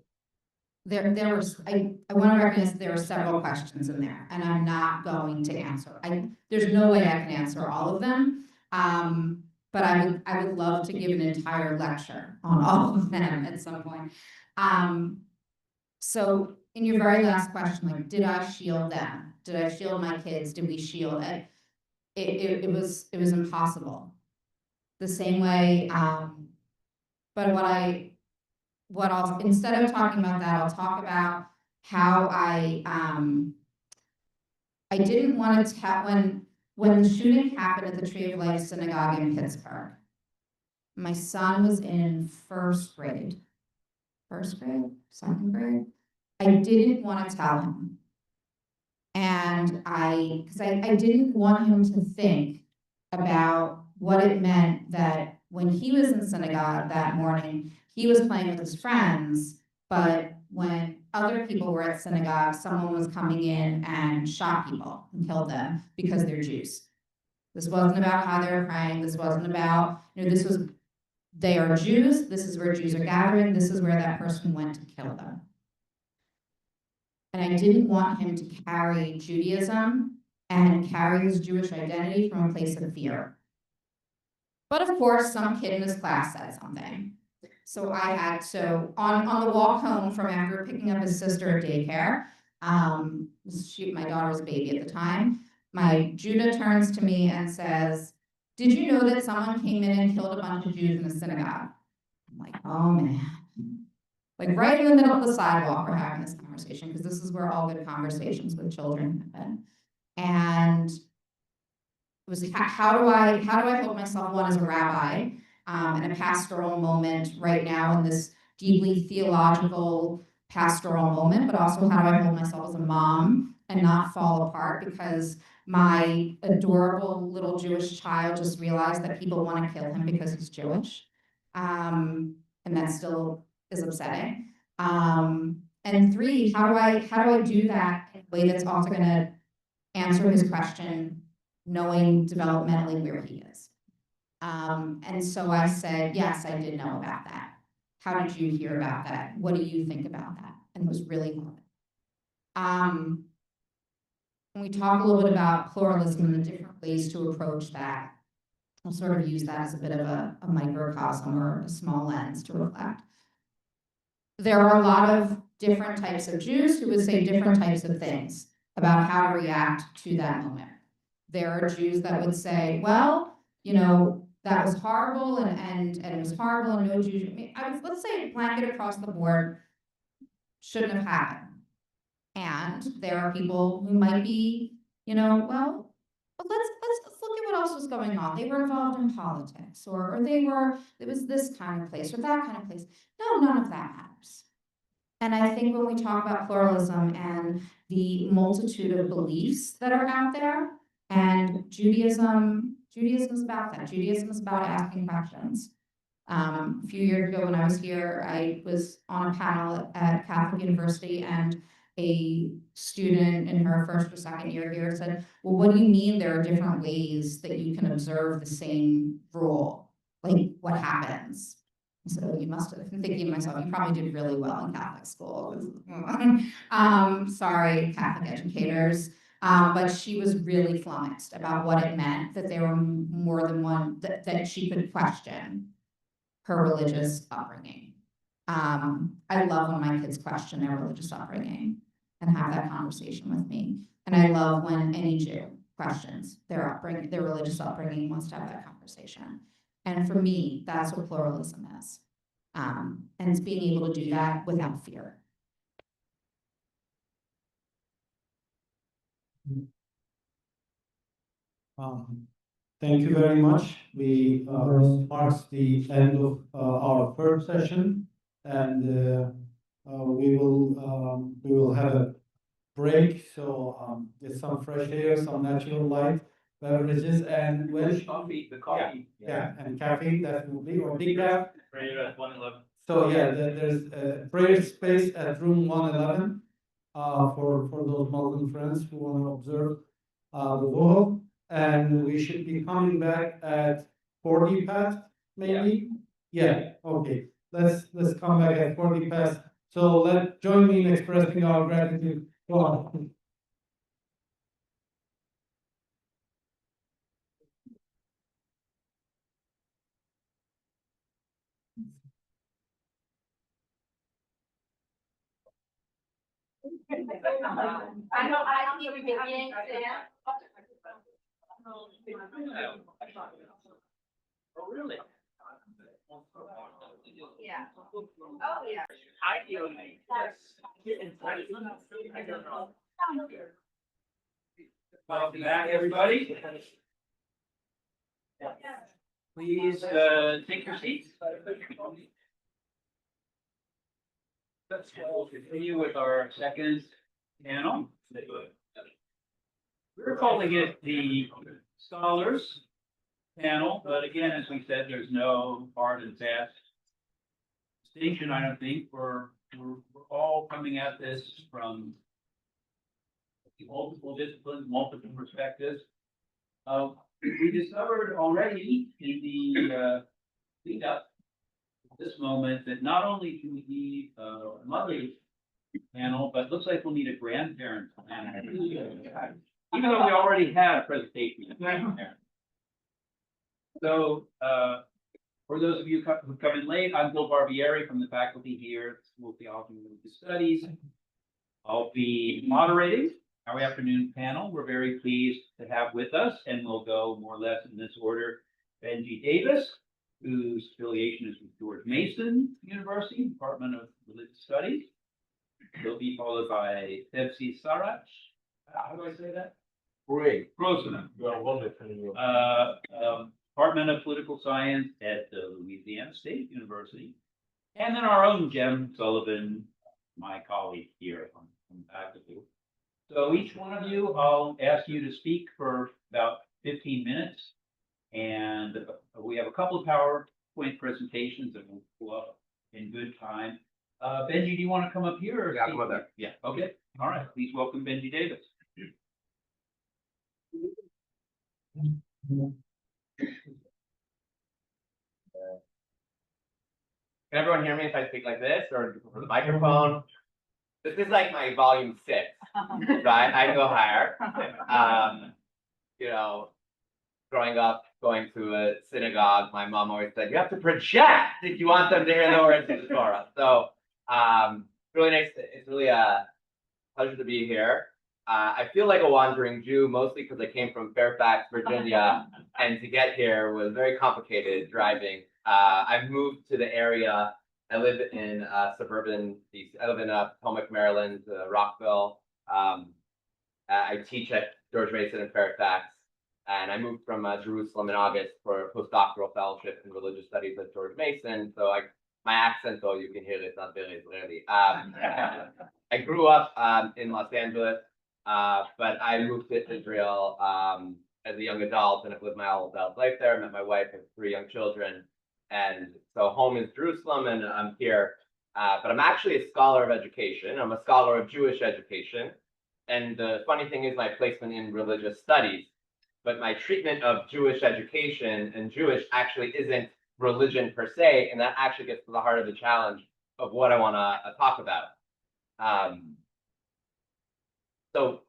there was, I want to recognize there were several questions in there, and I'm not going to answer. There's no way I can answer all of them. But I would love to give an entire lecture on all of them at some point. So in your very last question, like, did I shield them? Did I shield my kids? Did we shield it? It was impossible. The same way, but what I'll, instead of talking about that, I'll talk about how I didn't want to tell, when the shooting happened at the Tree of Life Synagogue in Pittsburgh, my son was in first grade, second grade. I didn't want to tell him. And because I didn't want him to think about what it meant that when he was in synagogue that morning, he was playing with his friends, but when other people were at synagogue, someone was coming in and shot people and killed them because they're Jews. This wasn't about how they were praying. This wasn't about, this was, they are Jews. This is where Jews are gathering. This is where that person went to kill them. And I didn't want him to carry Judaism and carry his Jewish identity from a place of fear. But of course, some kid in his class said something. So I had, on the walk home from after picking up his sister at daycare, my daughter was a baby at the time, my Judah turns to me and says, "Did you know that someone came in and killed a bunch of Jews in the synagogue?" I'm like, oh man. Like right in the middle of the sidewalk, we're having this conversation, because this is where all good conversations with children happen. And it was, how do I hold myself, one, as a rabbi, in a pastoral moment right now in this deeply theological pastoral moment, but also how do I hold myself as a mom and not fall apart because my adorable little Jewish child just realized that people want to kill him because he's Jewish. And that still is upsetting. And three, how do I do that in a way that's also going to answer his question, knowing developmentally where he is? And so I said, yes, I did know about that. How did you hear about that? What do you think about that? And it was really good. When we talk a little bit about pluralism and the different ways to approach that, I'll sort of use that as a bit of a microcosm or a small lens to reflect. There are a lot of different types of Jews who would say different types of things about how to react to that moment. There are Jews that would say, well, you know, that was horrible and it was horrible and no Jews, let's say blanket across the board shouldn't have happened. And there are people who might be, you know, well, but let's look at what else was going on. They were involved in politics, or it was this kind of place or that kind of place. No, none of that matters. And I think when we talk about pluralism and the multitude of beliefs that are out there, and Judaism is about that. Judaism is about asking questions. A few years ago when I was here, I was on a panel at Catholic University, and a student in her first or second year here said, well, what do you mean there are different ways that you can observe the same rule? Like, what happens? So you must have been thinking to myself, you probably did really well in Catholic school. Sorry, Catholic educators. But she was really flummoxed about what it meant that there were more than one, that she could question her religious upbringing. I love when my kids question their religious upbringing and have that conversation with me. And I love when any Jew questions their upbringing, their religious upbringing, wants to have that conversation. And for me, that's what pluralism is. And it's being able to do that without fear. Thank you very much. This marks the end of our first session, and we will have a break. So get some fresh air, some natural light, beverages, and Coffee, the coffee. yeah, and caffeine definitely, or decaf. Prayer at 111. So yeah, there's a prayer space at room 111 for those Muslim friends who want to observe the Dhuhr. And we should be coming back at 40 past, maybe? Yeah, okay. Let's come back at 40 past. So join me in expressing our gratitude. Go on. I don't even begin to. Oh, really? Yeah. Oh, yeah. I feel welcome back, everybody. Please take your seats. We'll continue with our second panel. We're calling it the Scholars Panel, but again, as we said, there's no hard and fast distinction, I don't think. We're all coming at this from multiple disciplines, multiple perspectives. We discovered already in the lead up this moment that not only do we need a motherly panel, but it looks like we'll need a grandparent panel. Even though we already had a presentation of grandparents. So for those of you who come in late, I'm Bill Barbieri from the faculty here at the School of Theology and Religious Studies. I'll be moderating our afternoon panel. We're very pleased to have with us, and we'll go more or less in this order, Benji Davis, whose affiliation is with George Mason University, Department of Religious Studies. He'll be followed by Tevsi Sarach. How do I say that? Great. Close enough. Department of Political Science at the Louisiana State University. And then our own Jem Sullivan, my colleague here on faculty. So each one of you, I'll ask you to speak for about 15 minutes. And we have a couple of PowerPoint presentations that will pull up in good time. Benji, do you want to come up here? Yeah, come up there. Yeah, okay. All right, please welcome Benji Davis. Can everyone hear me if I speak like this or for the microphone? This is like my volume 6, right? I go higher. You know, growing up, going to a synagogue, my mom always said, you have to project if you want them to hear the words of the Torah. So, really nice. It's really a pleasure to be here. I feel like a wandering Jew, mostly because I came from Fairfax, Virginia, and to get here was very complicated driving. I moved to the area. I live in suburban DC. I live in Potomac, Maryland, Rockville. I teach at George Mason in Fairfax, and I moved from Jerusalem in August for a postdoctoral fellowship in religious studies at George Mason. So my accent, though, you can hear it's not very Israeli. I grew up in Los Angeles, but I moved to Israel as a young adult, and I've lived my whole adult life there. I met my wife and 3 young children, and so home is Jerusalem, and I'm here. But I'm actually a scholar of education. I'm a scholar of Jewish education, and the funny thing is my placement in religious studies. But my treatment of Jewish education and Jewish actually isn't religion per se, and that actually gets to the heart of the challenge of what I want to talk about. So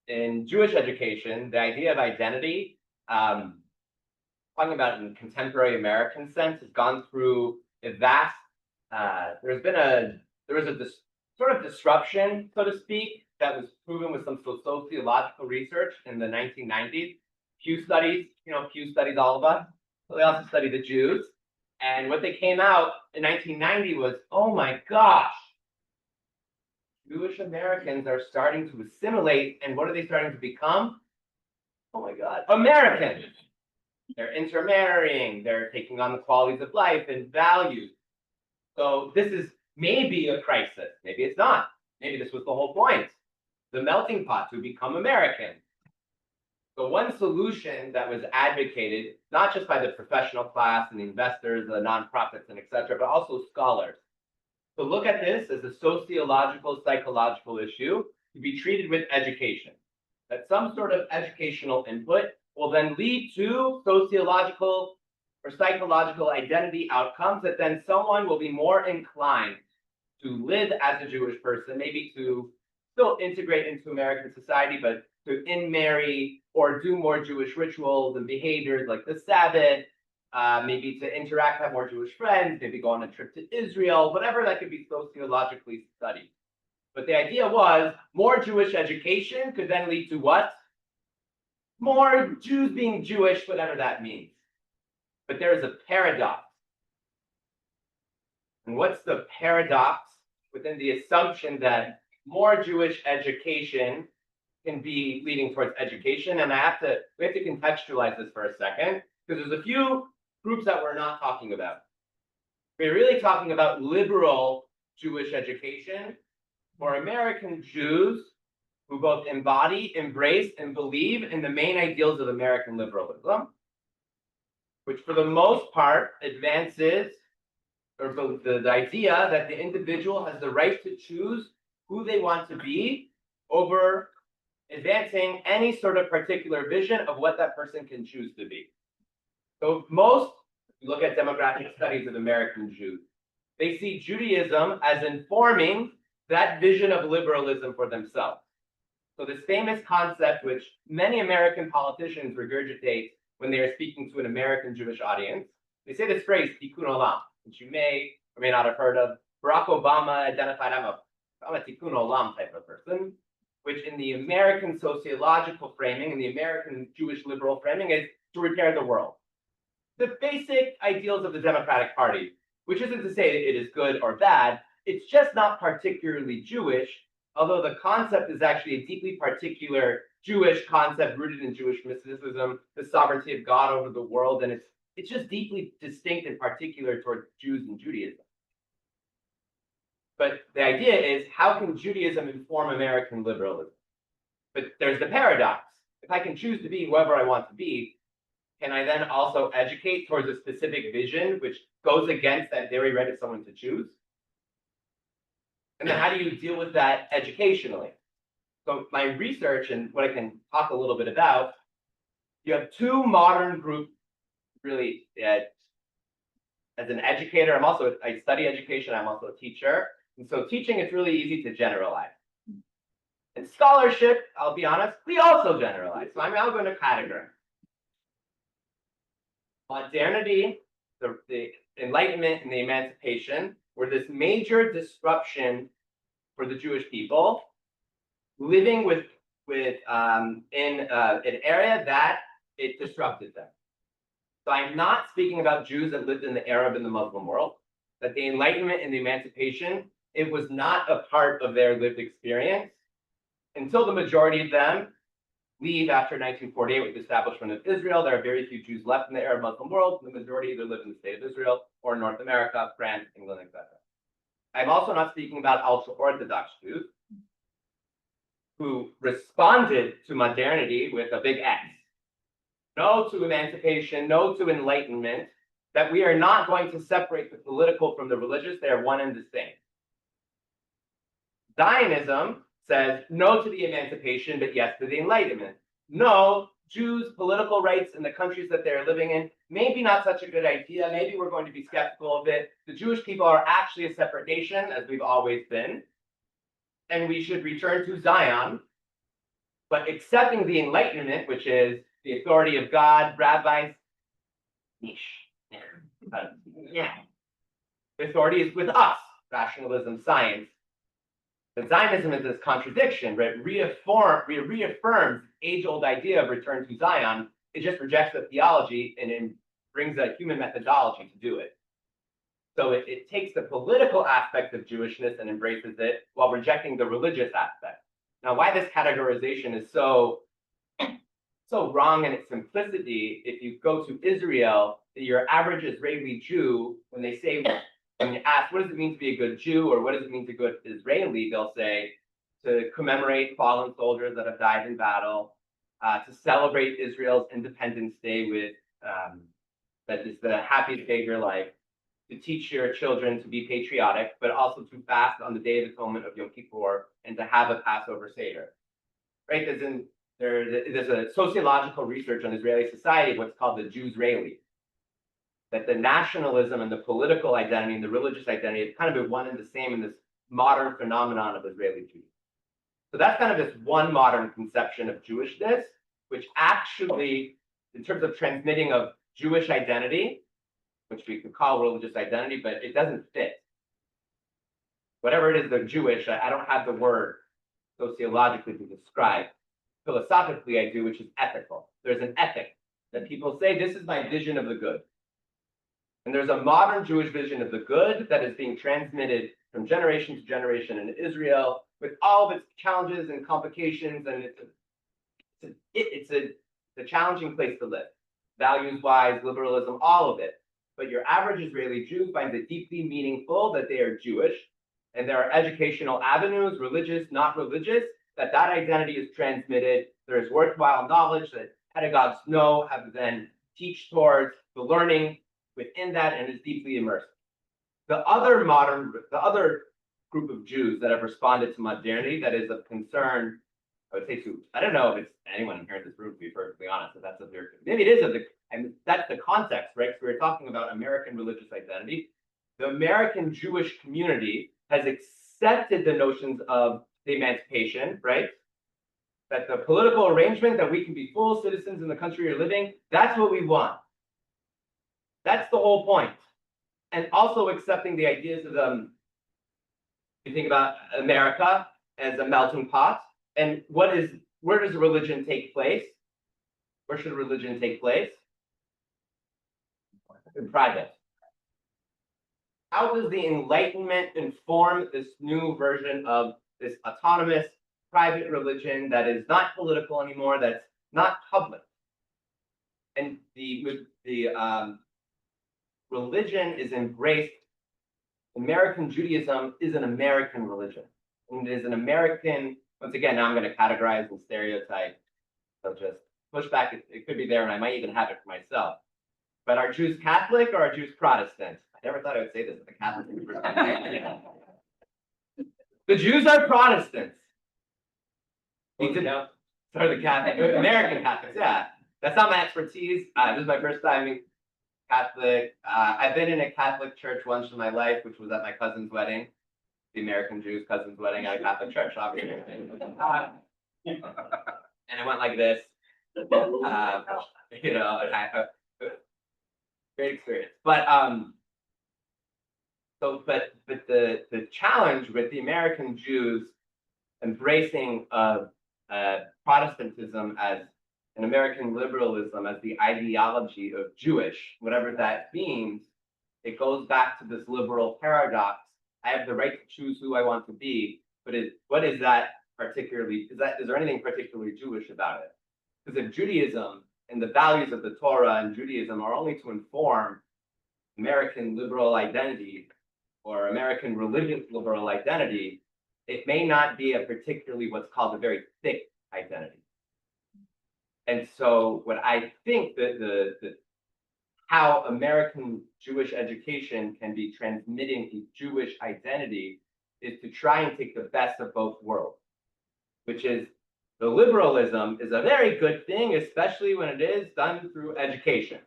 in Jewish education, the idea of identity, talking about in contemporary American sense, has gone through a vast, there was a sort of disruption, so to speak, that was proven with some sociological research in the 1990s. Pew studies, Pew studies all of us. So they also studied the Jews. And what they came out in 1990 was, oh my gosh, Jewish Americans are starting to assimilate, and what are they starting to become? Oh my God, Americans. They're intermarrying, they're taking on the qualities of life and values. So this is maybe a crisis, maybe it's not. Maybe this was the whole point. The melting pot to become American. So one solution that was advocated, not just by the professional class and the investors, the nonprofits, and et cetera, but also scholars, to look at this as a sociological, psychological issue to be treated with education. That some sort of educational input will then lead to sociological or psychological identity outcomes that then someone will be more inclined to live as a Jewish person, maybe to still integrate into American society, but to marry or do more Jewish rituals and behaviors like the Sabbath, maybe to interact, have more Jewish friends, maybe go on a trip to Israel, whatever that could be sociologically studied. But the idea was more Jewish education could then lead to what? More Jews being Jewish, whatever that means. But there is a paradox. And what's the paradox within the assumption that more Jewish education can be leading towards education? And we have to contextualize this for a second, because there's a few groups that we're not talking about. We're really talking about liberal Jewish education for American Jews who both embody, embrace, and believe in the main ideals of American liberalism, which for the most part advances or the idea that the individual has the right to choose who they want to be over advancing any sort of particular vision of what that person can choose to be. So if you look at demographic studies of American Jews, they see Judaism as informing that vision of liberalism for themselves. So this famous concept, which many American politicians regurgitate when they are speaking to an American Jewish audience, they say this phrase, tikkun olam, which you may or may not have heard of. Barack Obama identified, I'm a tikkun olam type of person, which in the American sociological framing, in the American Jewish liberal framing, is to repair the world. The basic ideals of the Democratic Party, which isn't to say that it is good or bad, it's just not particularly Jewish, although the concept is actually a deeply particular Jewish concept rooted in Jewish mysticism, the sovereignty of God over the world, and it's just deeply distinct and particular towards Jews and Judaism. But the idea is, how can Judaism inform American liberalism? But there's the paradox. If I can choose to be whoever I want to be, can I then also educate towards a specific vision which goes against that very right of someone to choose? And then how do you deal with that educationally? So my research and what I can talk a little bit about, you have two modern groups really as an educator, I study education, I'm also a teacher. And so teaching, it's really easy to generalize. In scholarship, I'll be honest, we also generalize. So I'm now going to categorize. Modernity, the Enlightenment and the Emancipation were this major disruption for the Jewish people, living in an area that it disrupted them. So I'm not speaking about Jews that lived in the Arab and the Muslim world, that the Enlightenment and the Emancipation, it was not a part of their lived experience until the majority of them leave after 1948 with the establishment of Israel. There are very few Jews left in the Arab Muslim world. The majority either live in the state of Israel or North America, France, England, etc. I'm also not speaking about ultra-Orthodox Jews who responded to modernity with a big X. No to emancipation, no to enlightenment, that we are not going to separate the political from the religious. They are one and the same. Zionism says no to the emancipation, but yes to the enlightenment. No, Jews' political rights in the countries that they're living in, maybe not such a good idea. Maybe we're going to be skeptical of it. The Jewish people are actually a separate nation, as we've always been. And we should return to Zion. But accepting the enlightenment, which is the authority of God, rabbis, niche. Yeah. The authority is with us, rationalism, science. But Zionism is this contradiction, right? Reaffirms age-old idea of return to Zion. It just rejects the theology and it brings a human methodology to do it. So it takes the political aspect of Jewishness and embraces it while rejecting the religious aspect. Now, why this categorization is so wrong in its simplicity, if you go to Israel, your average Israeli Jew, when you ask, what does it mean to be a good Jew, or what does it mean to be a good Israeli, they'll say, to commemorate fallen soldiers that have died in battle, to celebrate Israel's Independence Day with, that is the happiest day of your life, to teach your children to be patriotic, but also to fast on the Day of Atonement of Yom Kippur, and to have a Passover Seder. Right? There's a sociological research on Israeli society, what's called the Jew-Israeli. That the nationalism and the political identity and the religious identity have kind of been one and the same in this modern phenomenon of Israeli Jews. So that's kind of this one modern conception of Jewishness, which actually, in terms of transmitting of Jewish identity, which we could call religious identity, but it doesn't fit. Whatever it is, they're Jewish, I don't have the word sociologically to describe. Philosophically, I do, which is ethical. There's an ethic that people say, this is my vision of the good. And there's a modern Jewish vision of the good that is being transmitted from generation to generation in Israel with all of its challenges and complications. And it's a challenging place to live, values-wise, liberalism, all of it. But your average Israeli Jew finds it deeply meaningful that they are Jewish. And there are educational avenues, religious, not religious, that identity is transmitted. There is worthwhile knowledge that pedagogues know how to then teach towards the learning within that, and is deeply immersed. The other group of Jews that have responded to modernity that is of concern, I would say I don't know if it's anyone here in this room, to be perfectly honest, if that's of their, maybe it is and that's the context, right? So we're talking about American religious identity. The American Jewish community has accepted the notions of the emancipation, right? That the political arrangement that we can be full citizens in the country you're living, that's what we want. That's the whole point. And also accepting the ideas of you think about America as a melting pot, and where does religion take place? Where should religion take place? In private. How does the Enlightenment inform this new version of this autonomous private religion that is not political anymore, that's not public? And the religion is embraced. American Judaism is an American religion. And it is an American, once again, now I'm going to categorize and stereotype. So just push back, it could be there, and I might even have it for myself. But are Jews Catholic or are Jews Protestant? I never thought I would say this as a Catholic. The Jews are Protestants. Sorry, the Catholic, American Catholics, yeah. That's not my expertise. This is my first time Catholic. I've been in a Catholic church once in my life, which was at my cousin's wedding, the American Jew's cousin's wedding at a Catholic church, obviously. And it went like this. You know, great experience. But but the challenge with the American Jews embracing Protestantism as an American liberalism as the ideology of Jewish, whatever that means, it goes back to this liberal paradox. I have the right to choose who I want to be, but what is that particularly? Is there anything particularly Jewish about it? Because if Judaism and the values of the Torah and Judaism are only to inform American liberal identity or American religious liberal identity, it may not be a particularly what's called a very thick identity. And so what I think that how American Jewish education can be transmitting a Jewish identity is to try and take the best of both worlds, which is the liberalism is a very good thing, especially when it is done through education,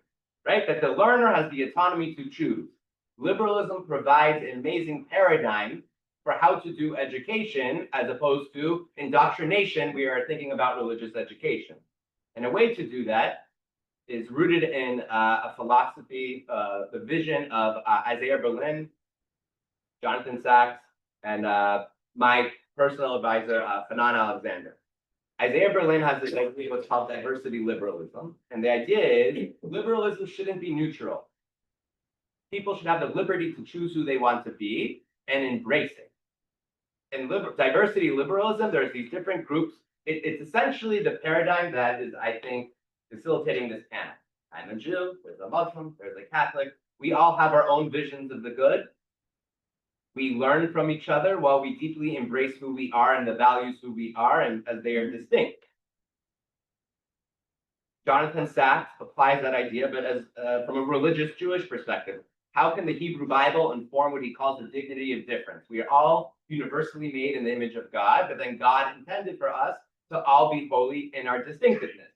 right? That the learner has the autonomy to choose. Liberalism provides an amazing paradigm for how to do education as opposed to indoctrination. We are thinking about religious education. And a way to do that is rooted in a philosophy, the vision of Isaiah Berlin, Jonathan Sachs, and my personal advisor, Fanon Alexander. Isaiah Berlin has this idea what's called diversity liberalism. And the idea is liberalism shouldn't be neutral. People should have the liberty to choose who they want to be and embrace it. In diversity liberalism, there's these different groups. It's essentially the paradigm that is, I think, facilitating this panel. I'm a Jew, there's a Muslim, there's a Catholic. We all have our own visions of the good. We learn from each other while we deeply embrace who we are and the values who we are, and as they are distinct. Jonathan Sachs applies that idea, but as from a religious Jewish perspective. How can the Hebrew Bible inform what he calls the dignity of difference? We are all universally made in the image of God, but then God intended for us to all be holy in our distinctiveness.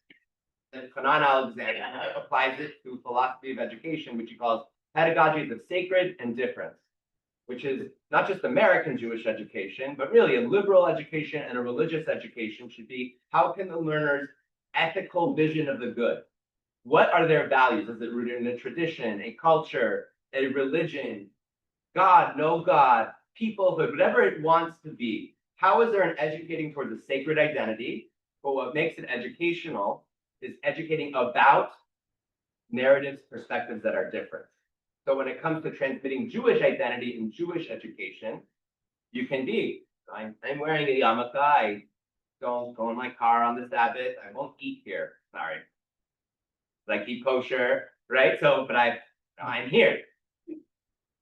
And Fanon Alexander applies it to philosophy of education, which he calls pedagogies of sacred and difference, which is not just American Jewish education, but really a liberal education and a religious education should be, how can the learner's ethical vision of the good? What are their values? Is it rooted in a tradition, a culture, a religion, God, no God, peoplehood, whatever it wants to be? How is there an educating towards a sacred identity? But what makes it educational is educating about narratives, perspectives that are different. So when it comes to transmitting Jewish identity in Jewish education, you can be, I'm wearing a yarmulke, I don't go in my car on the Sabbath, I won't eat here, sorry. But I keep kosher, right? So, but I'm here,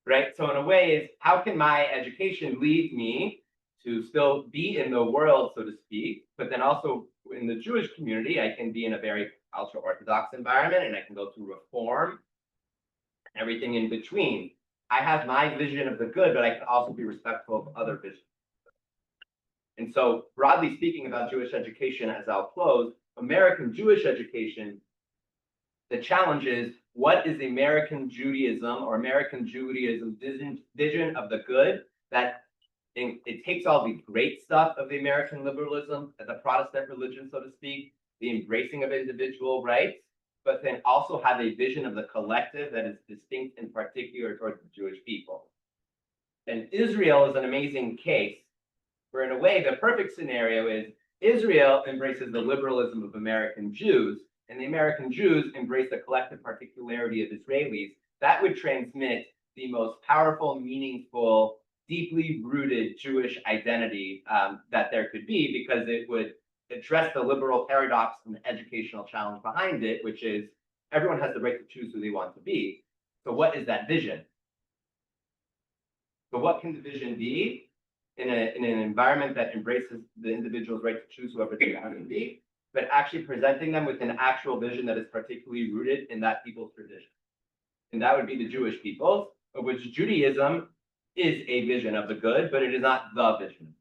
right? So in a way is, how can my education lead me to still be in the world, so to speak, but then also in the Jewish community, I can be in a very ultra-Orthodox environment and I can go through Reform, everything in between. I have my vision of the good, but I can also be respectful of other visions. And so broadly speaking about Jewish education, as I'll close, American Jewish education, the challenge is, what is American Judaism or American Judaism's vision of the good that it takes all the great stuff of the American liberalism, the Protestant religion, so to speak, the embracing of individual rights, but then also have a vision of the collective that is distinct and particular towards the Jewish people. And Israel is an amazing case where, in a way, the perfect scenario is Israel embraces the liberalism of American Jews, and the American Jews embrace the collective particularity of Israelis. That would transmit the most powerful, meaningful, deeply rooted Jewish identity that there could be, because it would address the liberal paradox and the educational challenge behind it, which is everyone has the right to choose who they want to be. So what is that vision? So what can the vision be in an environment that embraces the individual's right to choose whoever they want to be, but actually presenting them with an actual vision that is particularly rooted in that people's tradition? And that would be the Jewish people, of which Judaism is a vision of the good, but it is not the vision.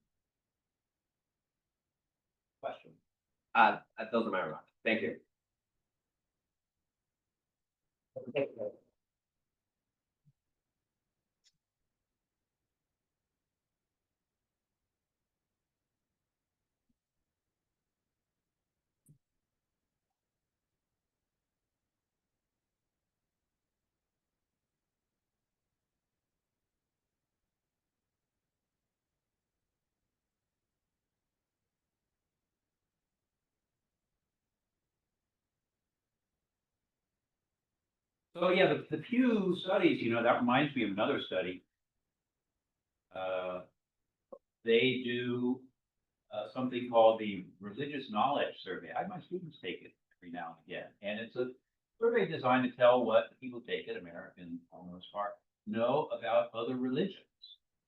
Question. Those are my remarks. Thank you. So yeah, the Pew studies, that reminds me of another study. They do something called the Religious Knowledge Survey. I have my students take it every now and again, and it's a survey designed to tell what the people take it, Americans for the most part, know about other religions.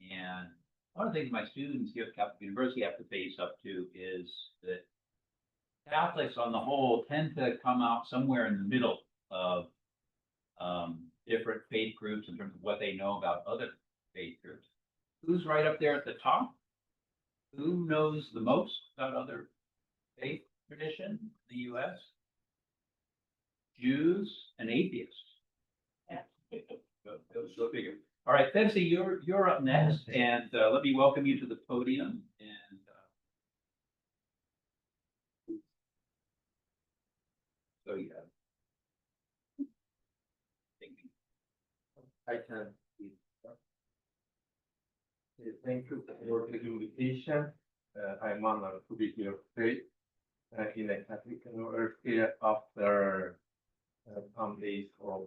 And one of the things my students here at Catholic University have to face up to is that Catholics on the whole tend to come out somewhere in the middle of different faith groups in terms of what they know about other faith groups. Who's right up there at the top? Who knows the most about other faith tradition in the US? Jews and atheists. Yeah. Go figure. All right, Betsy, you're up next, and let me welcome you to the podium. And so yeah. I can. Thank you for the invitation. I'm honored to be here today in a Catholic University after some days of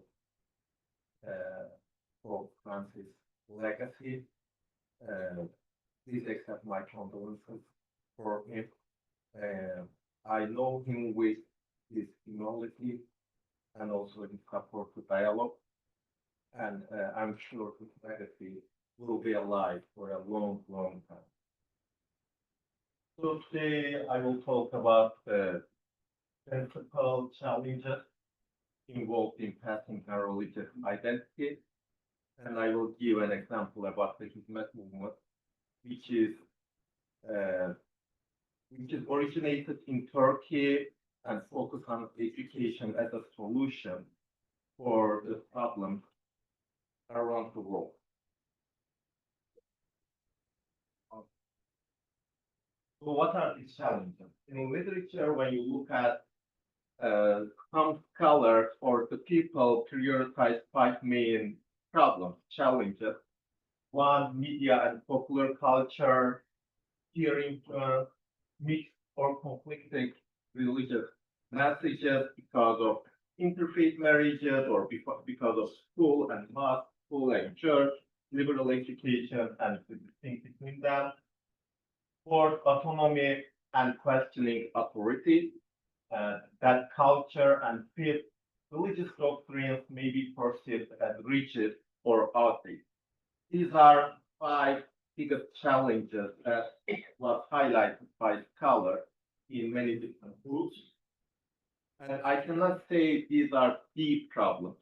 Pope Francis' legacy. Please accept my condolences for him. I know him with his humility and also his support to dialogue. And I'm sure his legacy will be alive for a long, long time. So today I will talk about the principal challenges involved in passing a religious identity. And I will give an example about the Hizmet movement, which is originated in Turkey and focus on education as a solution for the problems around the world. So what are these challenges? In literature, when you look at some scholars or the people prioritize 5 main problems, challenges. One, media and popular culture, peer influence, mixed or conflicting religious messages because of interfaith marriages or because of school and mosque, school and church, liberal education, and the distinction between them. Fourth, autonomy and questioning authority. That culture. And fifth, religious doctrines may be perceived as rigid or outdated. These are 5 biggest challenges that was highlighted by scholars in many different groups. And I cannot say these are deep problems.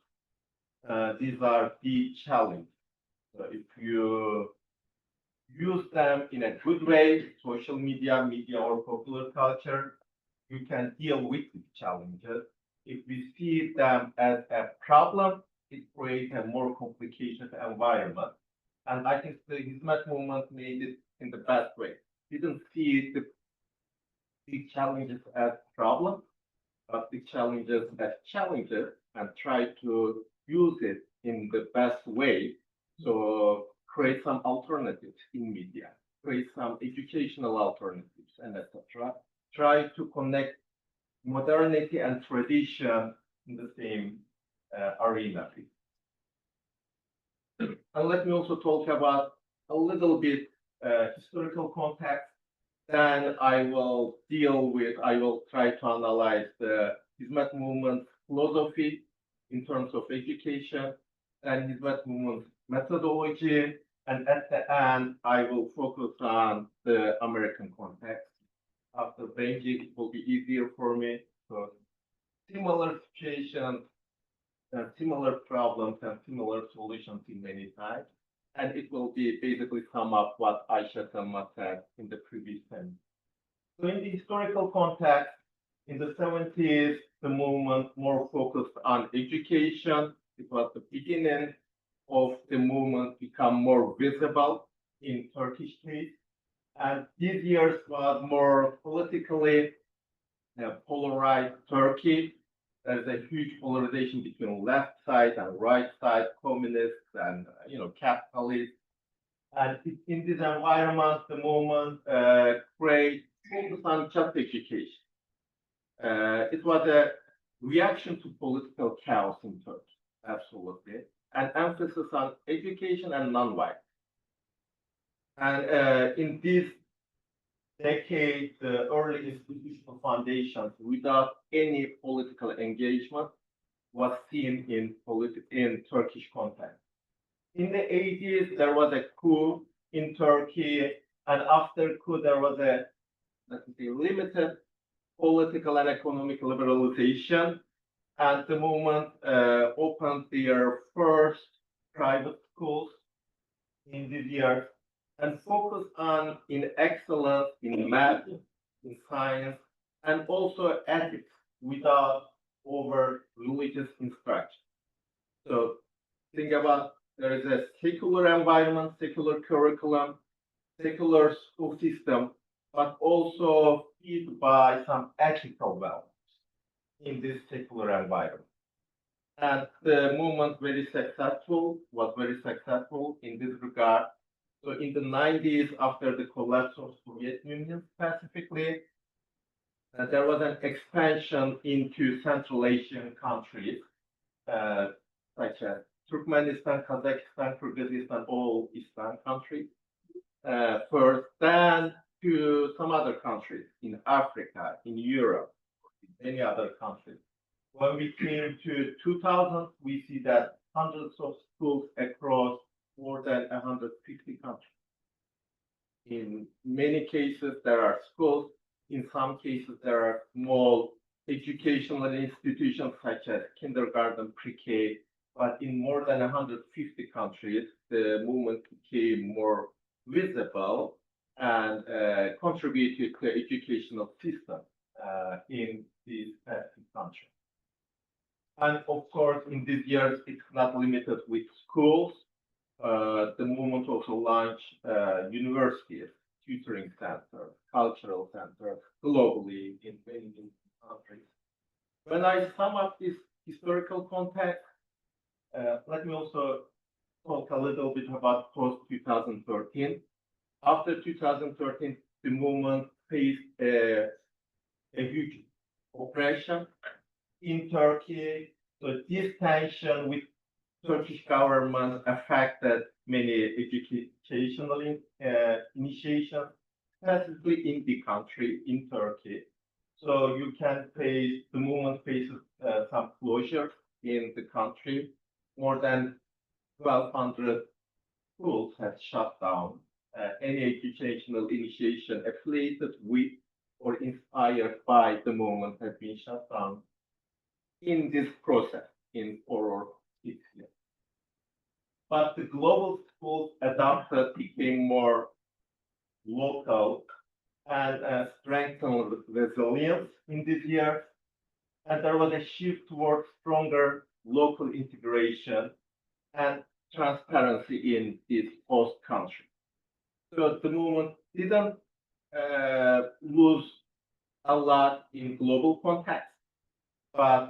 These are deep challenges. So if you use them in a good way, social media, or popular culture, you can deal with these challenges. If we see them as a problem, it creates a more complicated environment. And I think the Hizmet movement made it in the best way. Didn't see the challenges as problems, but the challenges as challenges, and try to use it in the best way. So create some alternatives in media, create some educational alternatives, and etc. Try to connect modernity and tradition in the same arena. And let me also talk about a little bit historical context. Then I will try to analyze the Hizmet movement philosophy in terms of education and Hizmet movement methodology. And at the end, I will focus on the American context. After Benji, it will be easier for me. So similar situations, and similar problems, and similar solutions in many times. And it will be basically sum up what Aisha Selma said in the previous sentence. So in the historical context, in the 70s, the movement more focused on education. It was the beginning of the movement become more visible in Turkish case. And these years was more politically polarized Turkey. There's a huge polarization between left side and right side, communists and capitalists. And in this environment, the movement focused on just education. It was a reaction to political chaos in Turkey. absolutely, and emphasis on education and non-violence. And in this decade, the early institutional foundations without any political engagement was seen in Turkish context. In the 80s, there was a coup in Turkey, and after coup, there was a, let me say, limited political and economic liberalization, and the movement opened their first private schools in this year and focused on in excellence in math, in science, and also ethics without over religious instruction. So think about there is a secular environment, secular curriculum, secular school system, but also fed by some ethical values in this secular environment. And the movement was very successful in this regard. So in the 90s, after the collapse of Soviet Union specifically, there was an expansion into Central Asian countries, such as Turkmenistan, Kazakhstan, Kyrgyzstan, all Eastern countries, first, then to some other countries in Africa, in Europe, in many other countries. When we came to 2000, we see that hundreds of schools across more than 150 countries. In many cases, there are schools. In some cases, there are small educational institutions such as kindergarten, pre-K. But in more than 150 countries, the movement became more visible and contributed to the educational system in these countries. And of course, in these years, it's not limited with schools. The movement also launched universities, tutoring centers, cultural centers globally in many countries. When I sum up this historical context, let me also talk a little bit about post-2013. After 2013, the movement faced a huge oppression in Turkey. So this tension with Turkish government affected many educational initiations, specifically in the country, in Turkey. So you can face, the movement faces some closure in the country. More than 1,200 schools have shut down. Any educational initiation affiliated with or inspired by the movement has been shut down in this process in 4 or 6 years. But the global schools adopted, became more local and strengthened resilience in this year. And there was a shift towards stronger local integration and transparency in this host country. So the movement didn't lose a lot in global context, but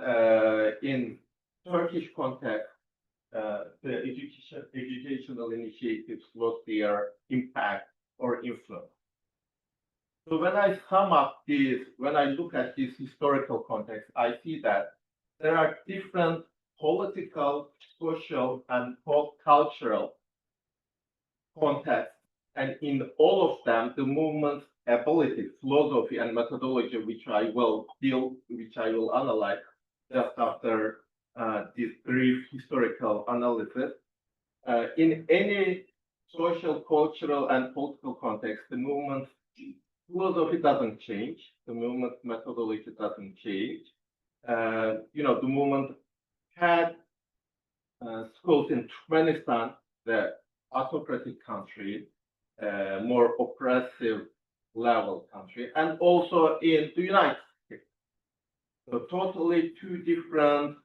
in Turkish context, the educational initiatives lost their impact or influence. So when I sum up this, when I look at this historical context, I see that there are different political, social, and cultural contexts. And in all of them, the movement's ability, philosophy, and methodology, which I will analyze just after this brief historical analysis. In any social, cultural, and political context, the movement's philosophy doesn't change. The movement methodology doesn't change. The movement had schools in Turkmenistan, the autocratic country, more oppressive level country, and also in the United States. So totally two different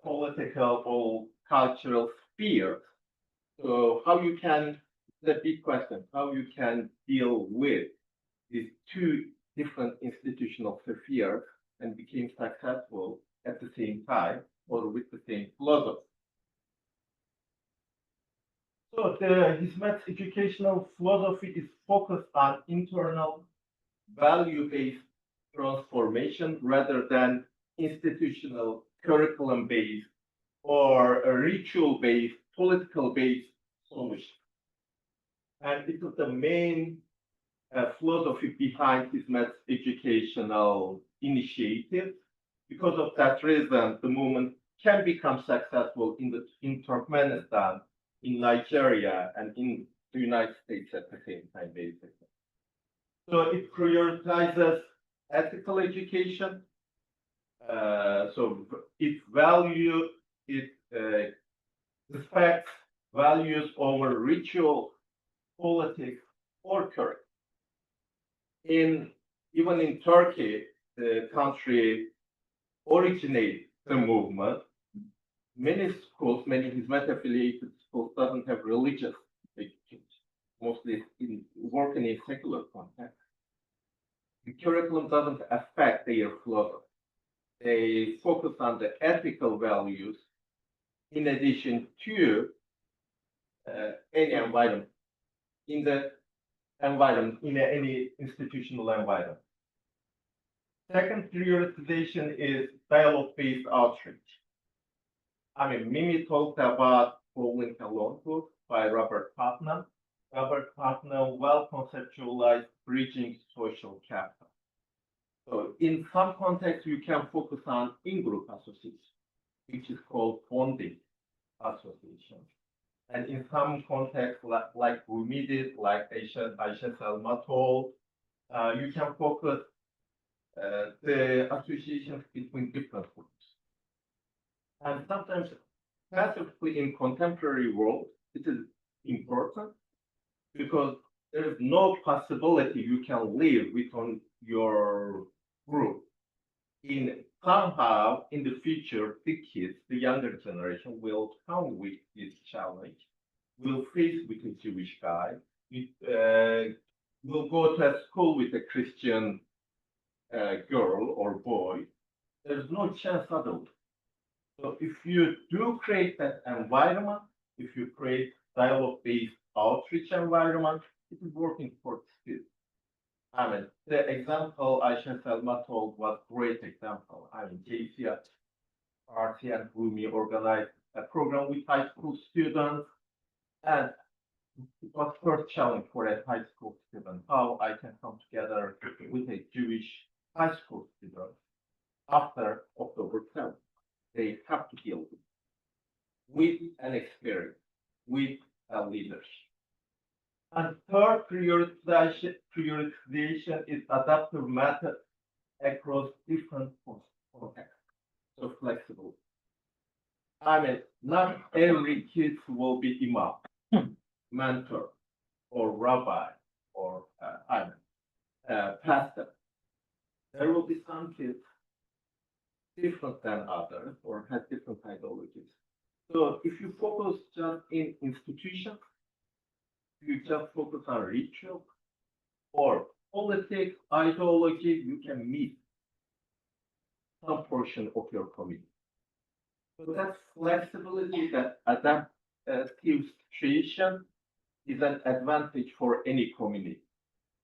political or cultural spheres. So how you can, the big question, how you can deal with these two different institutional spheres and became successful at the same time or with the same philosophy. So the Hizmet educational philosophy is focused on internal value-based transformation rather than institutional curriculum-based or a ritual-based, political-based solution. And it was the main philosophy behind his math educational initiative. Because of that reason, the movement can become successful in Turkmenistan, in Nigeria, and in the United States at the same time, basically. So it prioritizes ethical education. So it respects values over ritual, politics, or current. Even in Turkey, the country originated the movement. Many schools, many Hizmet-affiliated schools doesn't have religious education, mostly working in secular context. The curriculum doesn't affect their philosophy. They focus on the ethical values in addition to any environment, in any institutional environment. Second prioritization is dialogue-based outreach. I mean, Mimi talked about Falling Alone book by Robert Putnam. Robert Putnam well conceptualized bridging social capital. So in some contexts, you can focus on in-group association, which is called bonding association. And in some contexts, like Rumi did, like Aisha Selma told, you can focus the associations between different groups. And sometimes, specifically in contemporary world, it is important because there is no possibility you can live within your group. Somehow, in the future, the kids, the younger generation, will come with this challenge, will face with a Jewish guy, will go to a school with a Christian girl or boy. There's no chance otherwise. So if you do create that environment, if you create dialogue-based outreach environment, it is working for the students. I mean, the example Aisha Selma told was a great example. I mean, JCR, RT and Rumi organized a program with high school students, and it was first challenge for a high school student, how I can come together with a Jewish high school student after October 7th. They have to deal with an experience, with a leadership. And third prioritization is adaptive method across different contexts, so flexible. I mean, not every kid will be imam, mentor, or rabbi, or pastor. There will be some kids different than others or have different ideologies. So if you focus just in institutions, you just focus on ritual or politics, ideology, you can meet some portion of your community. So that flexibility, that adaptive situation is an advantage for any community.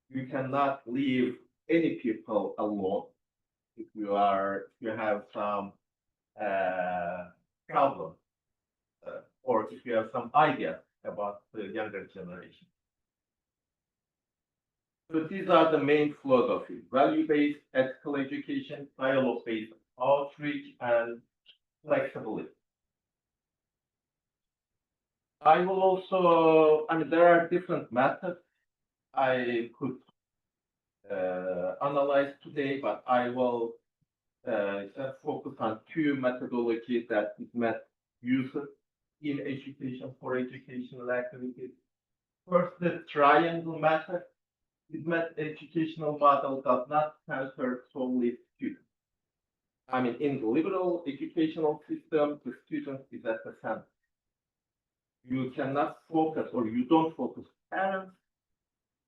You cannot leave any people alone if you have some problem or if you have some idea about the younger generation. So these are the main philosophies: value-based ethical education, dialogue-based outreach, and flexibility. I will also, I mean, there are different methods I could analyze today, but I will just focus on two methodologies that is met user in education for educational activities. First, the triangle method. This educational model does not center solely students. I mean, in the liberal educational system, the student is at the center. You cannot focus, or you don't focus parents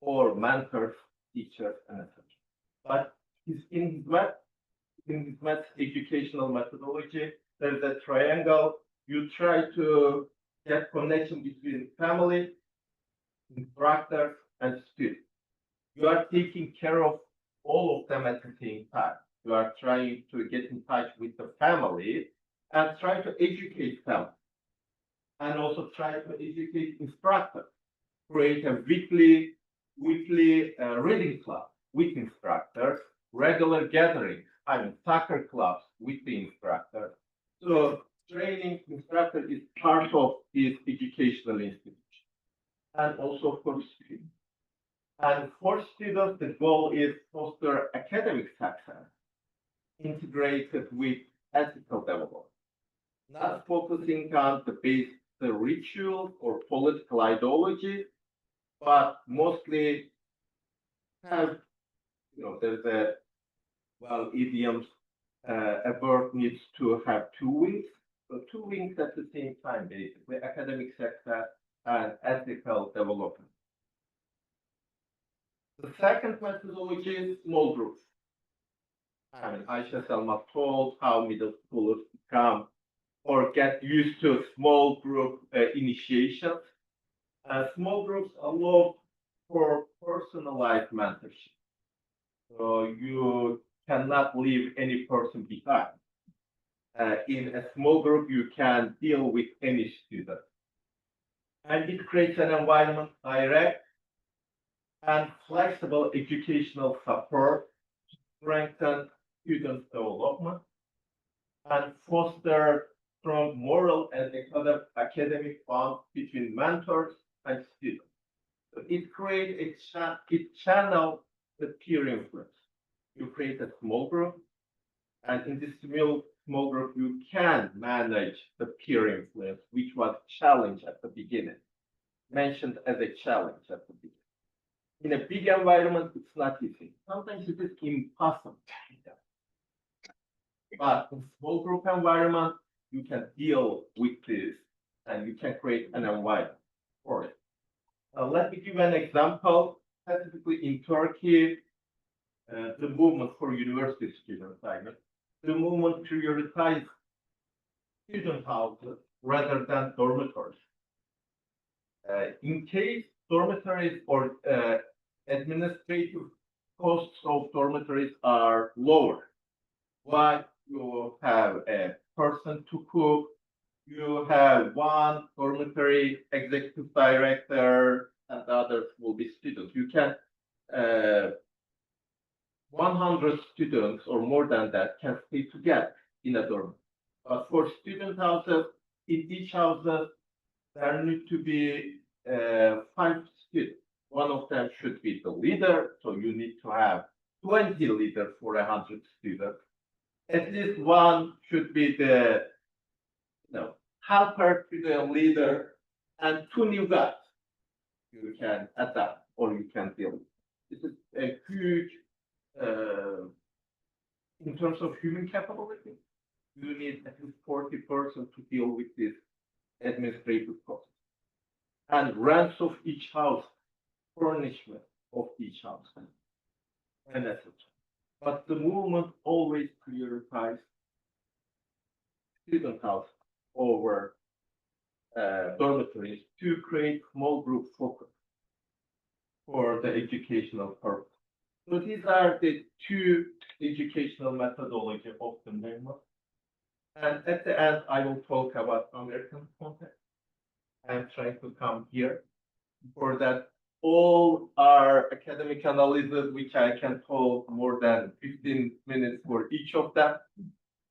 or mentors, teachers, and etc. But in his math educational methodology, there is a triangle. You try to get connection between family, instructors, and students. You are taking care of all of them at the same time. You are trying to get in touch with the family and try to educate them. And also try to educate instructors. Create a weekly reading club with instructors, regular gatherings, soccer clubs with the instructor. So training instructor is part of this educational institution. And also for students. And for students, the goal is foster academic success, integrated with ethical development. Not focusing on the rituals or political ideologies, but mostly have, there's idioms, a bird needs to have two wings. So two wings at the same time, basically, academic success and ethical development. The second methodology is small groups. Aisha Selma told how middle schoolers become or get used to small group initiations. Small groups allow for personalized mentorship. So you cannot leave any person behind. In a small group, you can deal with any student. And it creates an environment direct and flexible educational support to strengthen student development and foster strong moral and academic bonds between mentors and students. So it creates it channels the peer influence. You create a small group, and in this small group, you can manage the peer influence, which was challenged at the beginning, mentioned as a challenge at the beginning. In a big environment, it's not easy. Sometimes it is impossible. But in small group environment, you can deal with this and you can create an environment for it. Let me give an example. Specifically in Turkey, the movement for university students, the movement prioritizes student houses rather than dormitories. In case dormitories or administrative costs of dormitories are lower, but you have a person to cook, you have one dormitory executive director, and the others will be students. You can 100 students or more than that can stay together in a dorm. But for student houses, in each house, there need to be 5 students. One of them should be the leader, so you need to have 20 leaders for 100 students. At least one should be the helper to the leader, and 2 new guys you can adapt or you can deal with. This is a huge, in terms of human capability, you need at least 40 persons to deal with this administrative process. And rents of each house, furnishment of each house, and etc. But the movement always prioritizes student house over dormitories to create small group focus for the educational purpose. So these are the 2 educational methodologies of the movement. And at the end, I will talk about American context. I'm trying to come here. For that, all our academic analysis, which I can talk more than 15 minutes for each of them.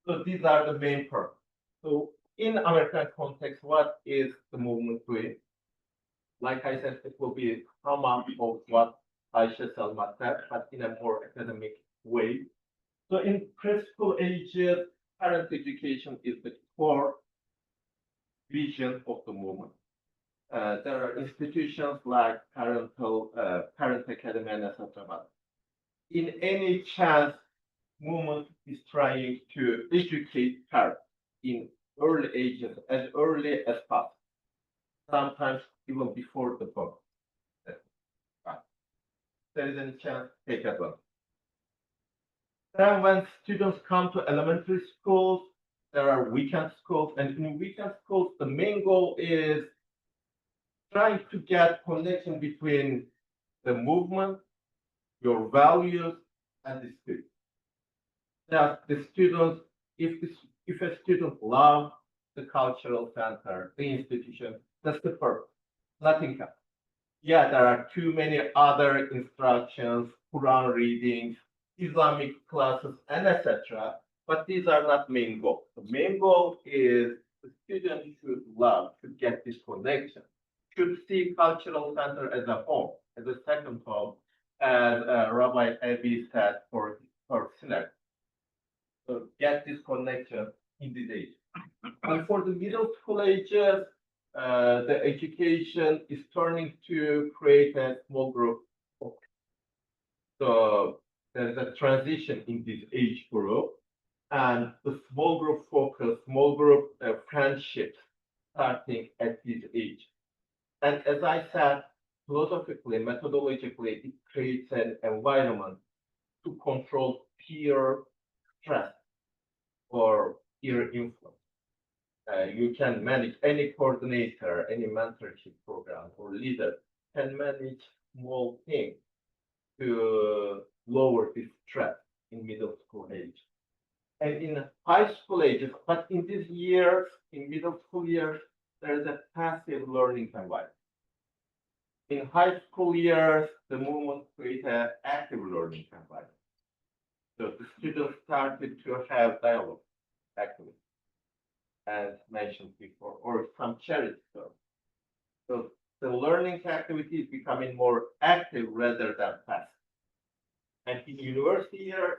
So these are the main purpose. So in American context, what is the movement doing? Like I said, it will be a sum up of what Aisha Selma said, but in a more academic way. So in preschool ages, parent education is the core vision of the movement. There are institutions like Parent Academy and etc. But in any chance, movement is trying to educate parents in early ages, as early as possible. Sometimes even before the birth. There is any chance, take advantage. Then when students come to elementary schools, there are weekend schools, and in weekend schools, the main goal is trying to get connection between the movement, your values, and the students. That the students, if if a student loves the cultural center, the institution, that's the purpose, nothing else. Yeah, there are too many other instructions, Quran readings, Islamic classes, and etc. But these are not main goals. The main goal is the student should love, should get this connection, should see cultural center as a home, as a second home, as Rabbi Abi said for synagogue. So get this connection in this age. And for the middle school ages, the education is turning to create a small group. So there's a transition in this age group, and the small group focus, small group friendships starting at this age. And as I said, philosophically, methodologically, it creates an environment to control peer stress or peer influence. You can manage any coordinator, any mentorship program or leader can manage small things to lower this stress in middle school age. And in high school ages, but in these years, in middle school years, there is a passive learning environment. In high school years, the movement creates an active learning environment. So the students started to have dialogue, activity, as mentioned before, or some charity stuff. So the learning activity is becoming more active rather than passive. And in university years,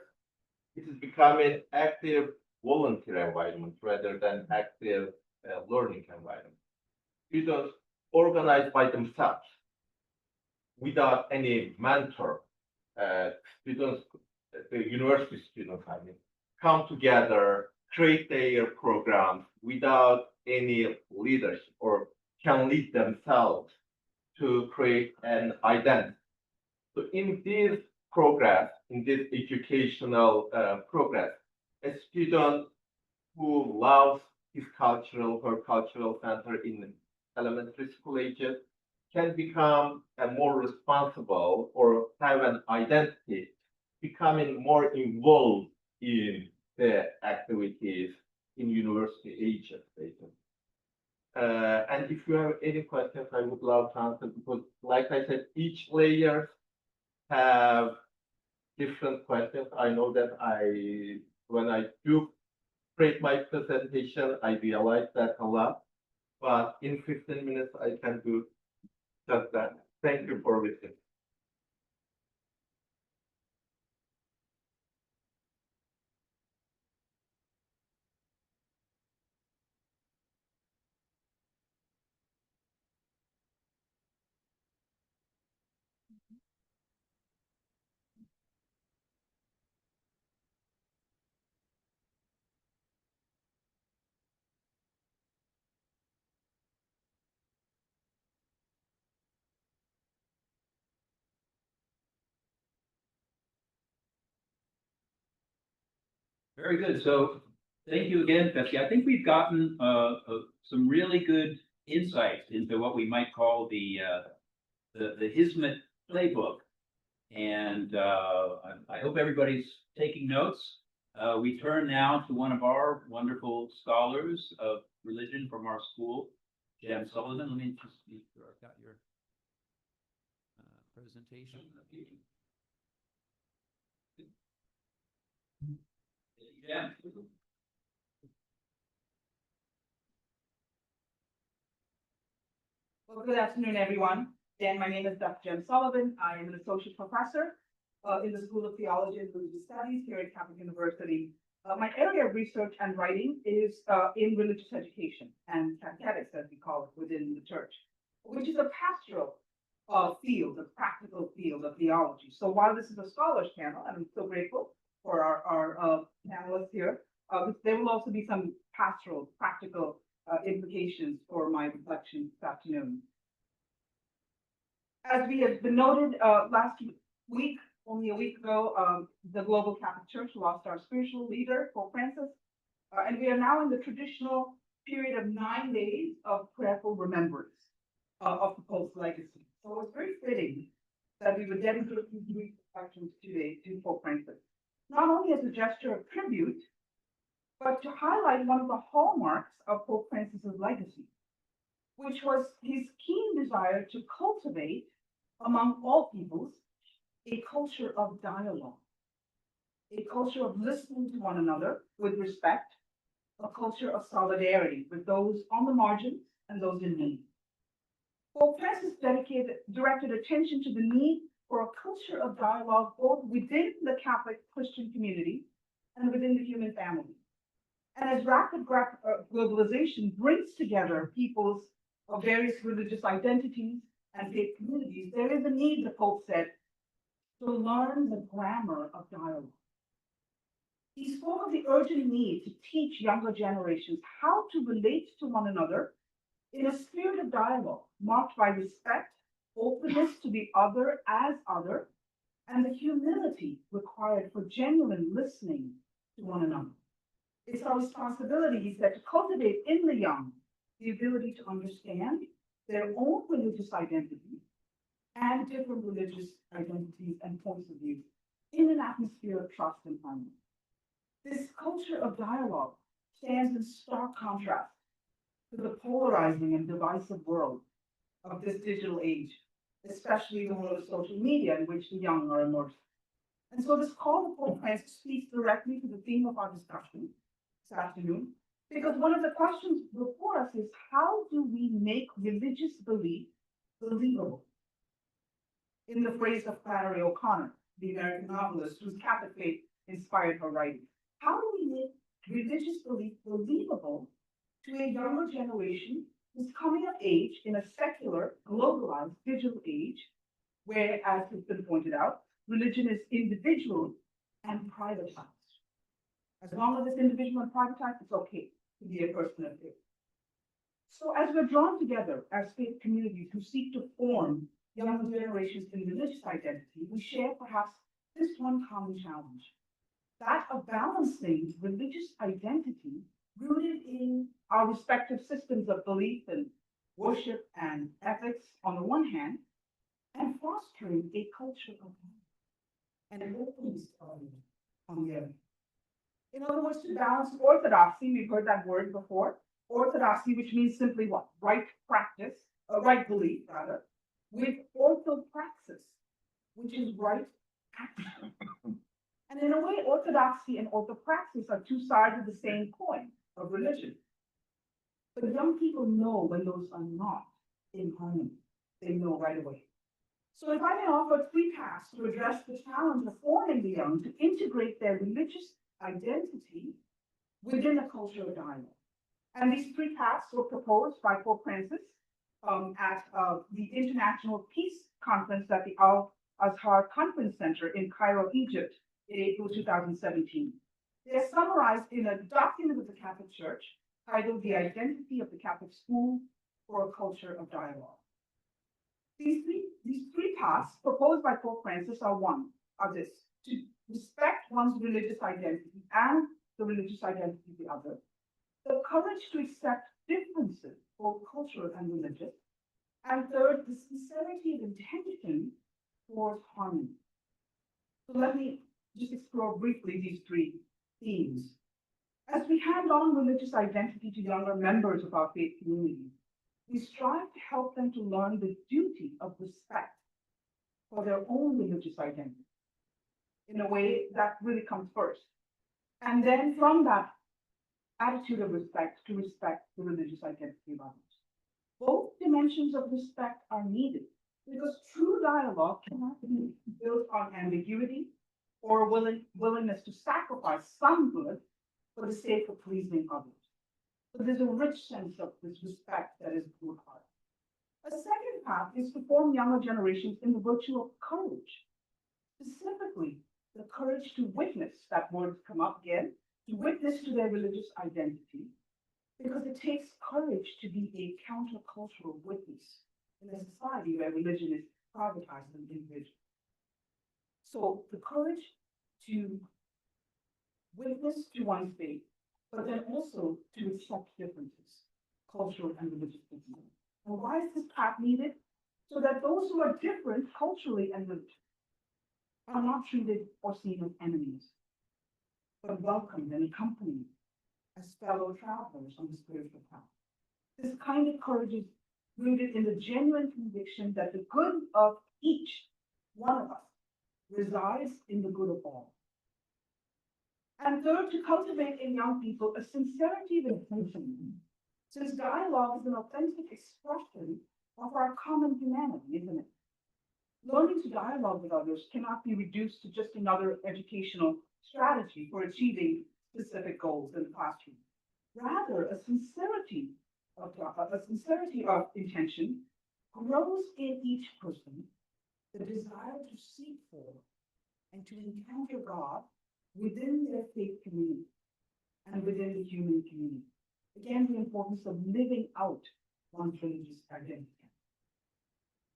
it is becoming active volunteer environment rather than active learning environment. Students organize by themselves without any mentor. Students, the university students, I mean, come together, create their programs without any leadership, or can lead themselves to create an identity. So in this progress, in this educational progress, a student who loves his cultural or cultural center in elementary school ages can become a more responsible or have an identity, becoming more involved in the activities in university ages, basically. And if you have any questions, I would love to answer, because like I said, each layer have different questions. I know that when I do create my presentation, I realize that a lot, but in 15 minutes, I can do just that. Thank you for listening. Very good. So thank you again, Betsy. I think we've gotten some really good insights into what we might call the Hizmet playbook. And I hope everybody's taking notes. We turn now to one of our wonderful scholars of religion from our school, Jem Sullivan. Let me just make sure I've got your presentation. Jem. Well, good afternoon, everyone. Again, my name is Dr. Jem Sullivan. I am an associate professor in the School of Theology and Religious Studies here at Catholic University. My area of research and writing is in religious education and catechetics, as we call it within the church, which is a pastoral field, a practical field of theology. So while this is a scholars panel, and I'm so grateful for our panelists here, there will also be some pastoral, practical implications for my reflection this afternoon. As we have been noted last week, only a week ago, the Global Catholic Church lost our spiritual leader, Pope Francis, and we are now in the traditional period of 9 days of prayerful remembrance of the Pope's legacy. So it's very fitting that we would dedicate these week's reflections today to Pope Francis, not only as a gesture of tribute but to highlight one of the hallmarks of Pope Francis's legacy, which was his keen desire to cultivate among all peoples a culture of dialogue, a culture of listening to one another with respect, a culture of solidarity with those on the margins and those in need. Pope Francis directed attention to the need for a culture of dialogue both within the Catholic Christian community and within the human family. And as rapid globalization brings together peoples of various religious identities and faith communities, there is a need, the Pope said, to learn the grammar of dialogue. He spoke of the urgent need to teach younger generations how to relate to one another in a spirit of dialogue marked by respect, openness to the other as other, and the humility required for genuine listening to one another. It's our responsibility, he said, to cultivate in the young the ability to understand their own religious identity and different religious identities and points of view in an atmosphere of trust and harmony. This culture of dialogue stands in stark contrast to the polarizing and divisive world of this digital age, especially the world of social media in which the young are immersed. And so this call of Pope Francis speaks directly to the theme of our discussion this afternoon, because one of the questions before us is, how do we make religious belief believable? In the phrase of Flannery O'Connor, the American novelist whose Catholic faith inspired her writing, how do we make religious belief believable to a younger generation who's coming of age in a secular, globalized, digital age, where, as has been pointed out, religion is individual and privatized. As long as it's individual and privatized, it's okay to be a person of faith. So as we're drawn together as faith communities who seek to form younger generations in religious identity, we share perhaps this one common challenge, that of balancing religious identity rooted in our respective systems of belief and worship and ethics on the one hand, and fostering a culture of love and openness on the other. In other words, to balance orthodoxy, we've heard that word before, orthodoxy, which means simply what? Right practice, right belief rather, with orthopraxis, which is right action. And in a way, orthodoxy and orthopraxis are two sides of the same coin of religion. But young people know when those are not in harmony. They know right away. So if I may offer three paths to address the challenge of forming the young to integrate their religious identity within a culture of dialogue. And these three paths were proposed by Pope Francis at the International Peace Conference at the Al-Azhar Conference Center in Cairo, Egypt, in April 2017. They're summarized in a document of the Catholic Church titled The Identity of the Catholic School for a Culture of Dialogue. These three paths proposed by Pope Francis are this: to respect one's religious identity and the religious identity of the other, the courage to accept differences, both cultural and religious, and third, the sincerity of intention towards harmony. So let me just explore briefly these three themes. As we hand on religious identity to younger members of our faith community, we strive to help them to learn the duty of respect for their own religious identity in a way that really comes first. And then from that attitude of respect, to respect the religious identity of others. Both dimensions of respect are needed because true dialogue cannot be built on ambiguity or willingness to sacrifice some good for the sake of pleasing others. So there's a rich sense of this respect that is required. A second path is to form younger generations in the virtue of courage, specifically the courage to witness, that word come up again, to witness to their religious identity, because it takes courage to be a countercultural witness in a society where religion is privatized and individual. So the courage to witness to one's faith, but then also to accept differences, cultural and religious differences. And why is this path needed? So that those who are different culturally and religiously are not treated or seen as enemies, but welcomed and accompanied as fellow travelers on the spiritual path. This kind of courage is rooted in the genuine conviction that the good of each one of us resides in the good of all. And third, to cultivate in young people a sincerity of intention, since dialogue is an authentic expression of our common humanity, isn't it? Learning to dialogue with others cannot be reduced to just another educational strategy for achieving specific goals in the classroom. Rather, a sincerity of intention grows in each person the desire to seek for and to encounter God within their faith community and within the human community. Again, the importance of living out one's religious identity.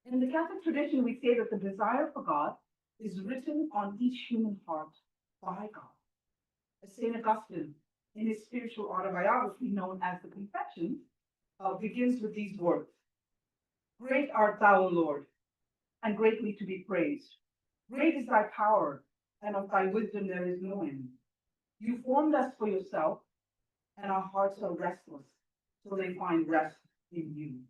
In the Catholic tradition, we say that the desire for God is written on each human heart by God. As St. Augustine, in his spiritual autobiography known as the Confessions, begins with these words: "Great art thou, O Lord, and greatly to be praised. Great is thy power, and of thy wisdom there is no end. You formed us for yourself, and our hearts are restless till they find rest in you."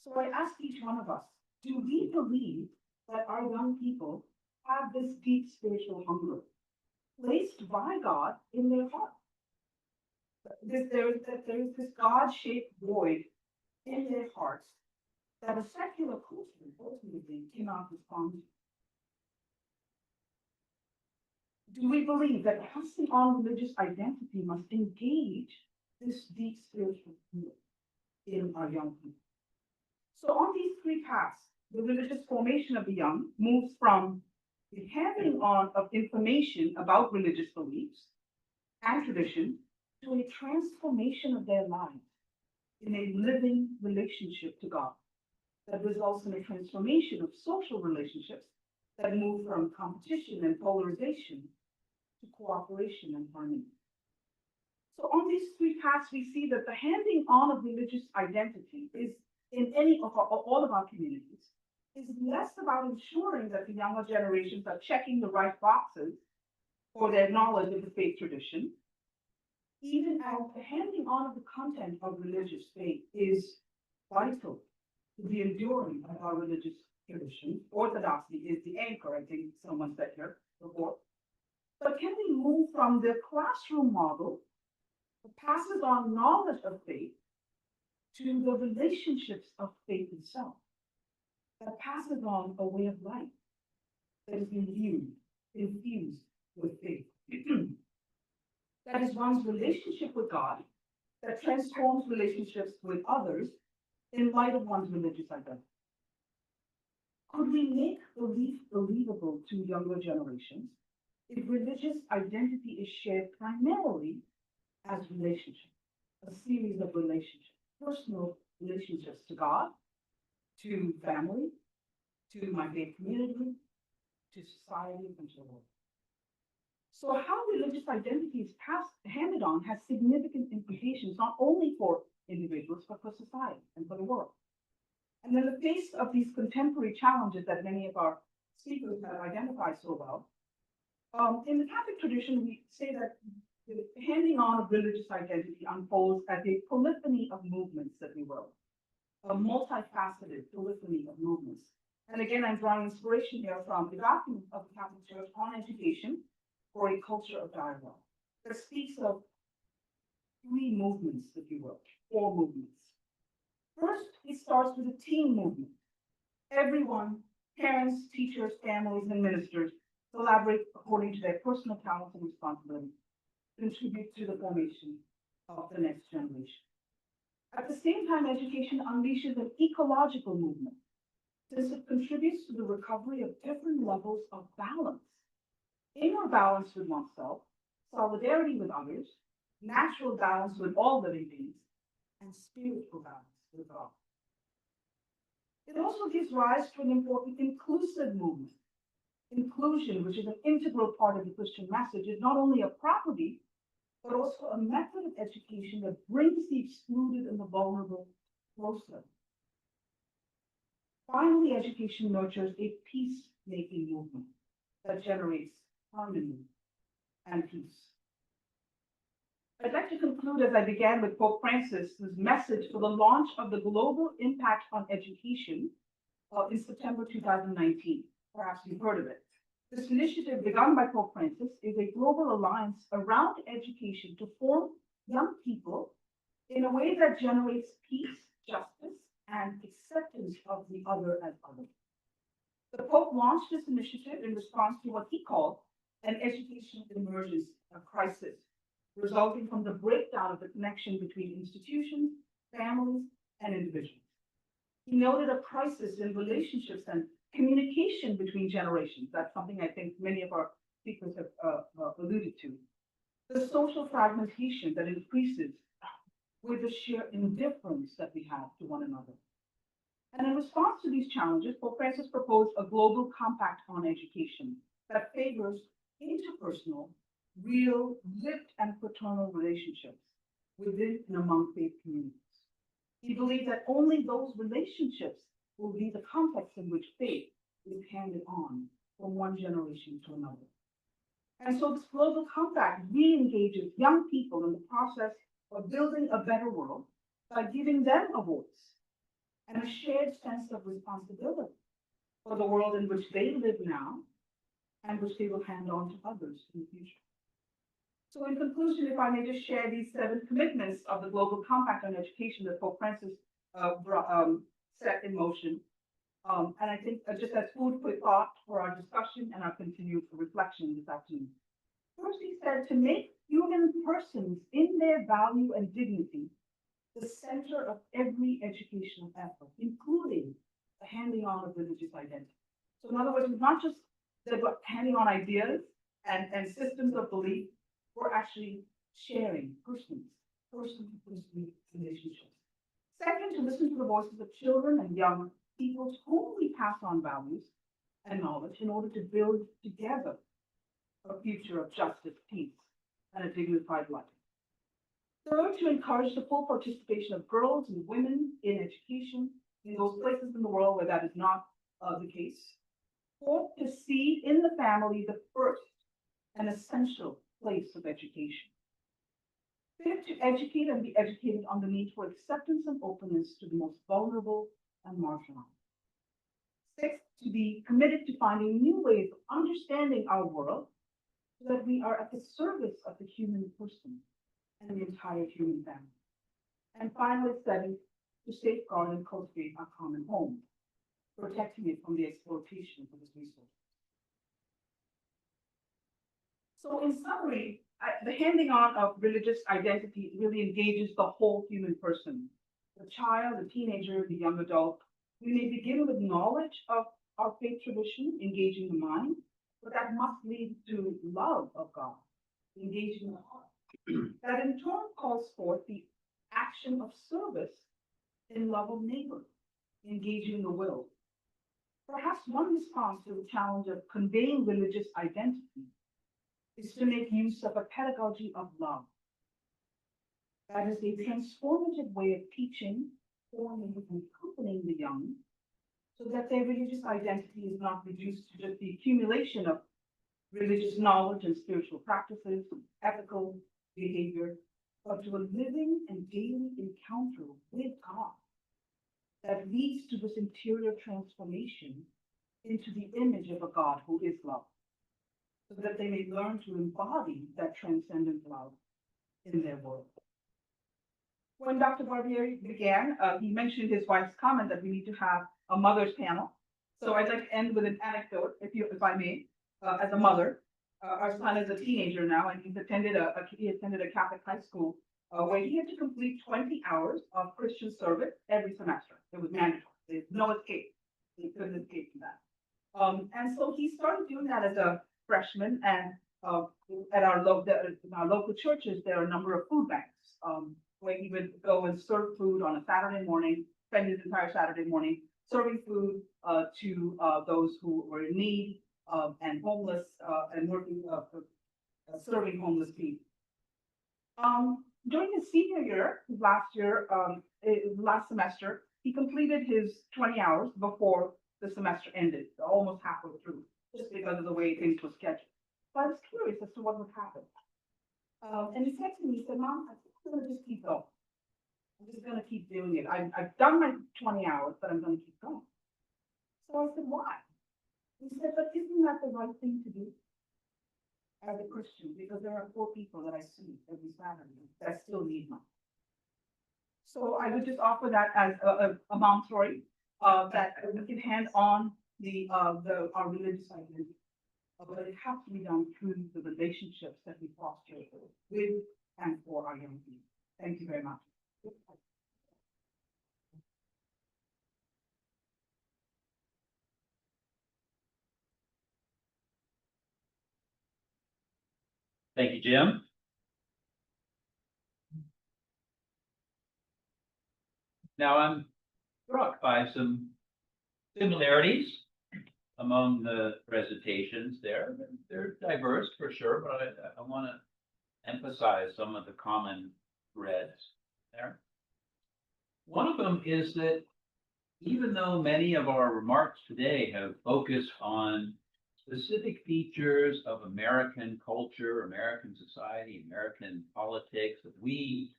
So I ask each one of us, do we believe that our young people have this deep spiritual hunger placed by God in their heart? There is this God-shaped void in their hearts that a secular culture ultimately cannot respond to. Do we believe that passing on religious identity must engage this deep spiritual hunger in our young people? So on these three paths, the religious formation of the young moves from the handing on of information about religious beliefs and tradition to a transformation of their lives in a living relationship to God that results in a transformation of social relationships that move from competition and polarization to cooperation and harmony. So on these three paths, we see that the handing on of religious identity is in all of our communities is less about ensuring that the younger generations are checking the right boxes for their knowledge of the faith tradition, even as the handing on of the content of religious faith is vital to the enduring of our religious tradition. Orthodoxy is the anchor, I think someone said here before. But can we move from the classroom model that passes on knowledge of faith to the relationships of faith itself, that passes on a way of life that is infused with faith? That is one's relationship with God, that transforms relationships with others in light of one's religious identity. Could we make belief believable to younger generations if religious identity is shared primarily as relationships, a series of relationships? Personal relationships to God, to family, to my faith community, to society, and to the world. So how religious identity is handed on has significant implications, not only for individuals, but for society and for the world. And in the face of these contemporary challenges that many of our speakers have identified so well, in the Catholic tradition, we say that the handing on of religious identity unfolds as a polyphony of movements, that we will, a multifaceted polyphony of movements. And again, I'm drawing inspiration here from the document of the Catholic Church on education for a culture of dialogue that speaks of three movements, if you will, four movements. First, it starts with a team movement. Everyone, parents, teachers, families, and ministers collaborate according to their personal talents and responsibilities, contribute to the formation of the next generation. At the same time, education unleashes an ecological movement, since it contributes to the recovery of different levels of balance. Inner balance with oneself, solidarity with others, natural balance with all living beings, and spiritual balance with God. It also gives rise to an important inclusive movement. Inclusion, which is an integral part of the Christian message, is not only a property, but also a method of education that brings the excluded and the vulnerable closer. Finally, education nurtures a peace-making movement that generates harmony and peace. I'd like to conclude as I began with Pope Francis's message for the launch of the Global Impact on Education in September 2019. Perhaps you've heard of it. This initiative begun by Pope Francis is a global alliance around education to form young people in a way that generates peace, justice, and acceptance of the other as other. The Pope launched this initiative in response to what he called an educational emergency, a crisis, resulting from the breakdown of the connection between institutions, families, and individuals. He noted a crisis in relationships and communication between generations. That's something I think many of our speakers have alluded to. The social fragmentation that increases with the sheer indifference that we have to one another. And in response to these challenges, Pope Francis proposed a global compact on education that favors interpersonal, real, lived and fraternal relationships within and among faith communities. He believed that only those relationships will be the context in which faith is handed on from one generation to another. And so this global compact re-engages young people in the process of building a better world by giving them a voice and a shared sense of responsibility for the world in which they live now and which they will hand on to others in the future. So in conclusion, if I may just share these 7 commitments of the Global Compact on Education that Pope Francis set in motion. And I think just as food for thought for our discussion and our continued reflection this afternoon. First, he said to make human persons in their value and dignity the center of every educational effort, including the handing on of religious identity. So in other words, it's not just the handing on ideas and systems of belief, we're actually sharing person-to-person relationships. Second, to listen to the voices of children and young people to whom we pass on values and knowledge in order to build together a future of justice, peace, and a dignified life. Third, to encourage the full participation of girls and women in education in those places in the world where that is not the case. Fourth, to see in the family the first and essential place of education. Fifth, to educate and be educated on the need for acceptance and openness to the most vulnerable and marginalized. Sixth, to be committed to finding new ways of understanding our world so that we are at the service of the human person and the entire human family. And finally, seventh, to safeguard and cultivate our common home, protecting it from the exploitation of its resources. So in summary, the handing on of religious identity really engages the whole human person, the child, the teenager, the young adult. We may begin with knowledge of our faith tradition, engaging the mind, but that must lead to love of God, engaging the heart. That in turn calls forth the action of service in love of neighbor, engaging the will. Perhaps one response to the challenge of conveying religious identity is to make use of a pedagogy of love. That is a transformative way of teaching, forming, and accompanying the young so that their religious identity is not reduced to just the accumulation of religious knowledge and spiritual practices, ethical behavior, but to a living and daily encounter with God that leads to this interior transformation into the image of a God who is love, so that they may learn to embody that transcendent love in their world. When Dr. Barbieri began, he mentioned his wife's comment that we need to have a mother's panel. So I'd like to end with an anecdote, if I may, as a mother. Our son is a teenager now, and he attended a Catholic high school where he had to complete 20 hours of Christian service every semester. It was mandatory. There's no escape. He couldn't escape from that. And so he started doing that as a freshman, and at our local churches, there are a number of food banks where he would go and serve food on a Saturday morning, spend his entire Saturday morning serving food to those who were in need and homeless and working, serving homeless people. During his senior year, last semester, he completed his 20 hours before the semester ended, almost halfway through, just because of the way things were scheduled. So I was curious as to what would happen. And he said to me, he said, Mom, I think I'm gonna just keep going. I'm just gonna keep doing it. I've done my 20 hours, but I'm gonna keep going. So I said, why? He said, but isn't that the right thing to do? As a Christian, because there are 4 people that I see every Saturday that still need money. So I would just offer that as a mom story, that we can hand on our religious identity. But it has to be done through the relationships that we foster with and for our young people. Thank you very much. Thank you, Jim. Now I'm struck by some similarities among the presentations there. They're diverse for sure, but I want to emphasize some of the common threads there. One of them is that even though many of our remarks today have focused on specific features of American culture, American society, American politics that we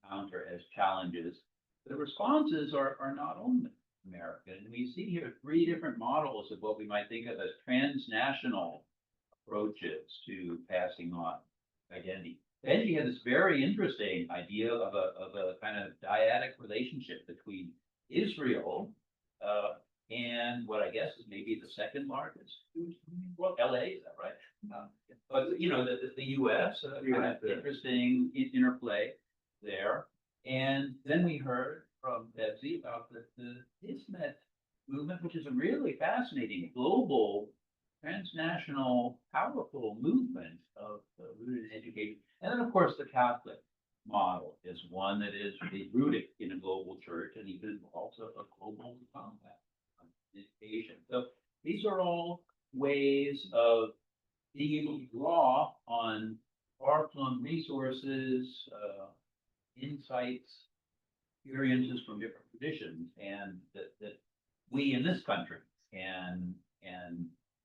encounter as challenges, the responses are not only American. And we see here 3 different models of what we might think of as transnational approaches to passing on identity. Benji had this very interesting idea of a kind of dyadic relationship between Israel and what I guess is maybe the second largest, well, LA, is that right? But you know, the US, kind of interesting interplay there. And then we heard from Betsy about the ISMET movement, which is a really fascinating global, transnational, powerful movement of rooted in education. And then, of course, the Catholic model is one that is rooted in a global church and even also a global compact on education. So these are all ways of being able to draw on far-flung resources, insights, experiences from different traditions, and that we in this country can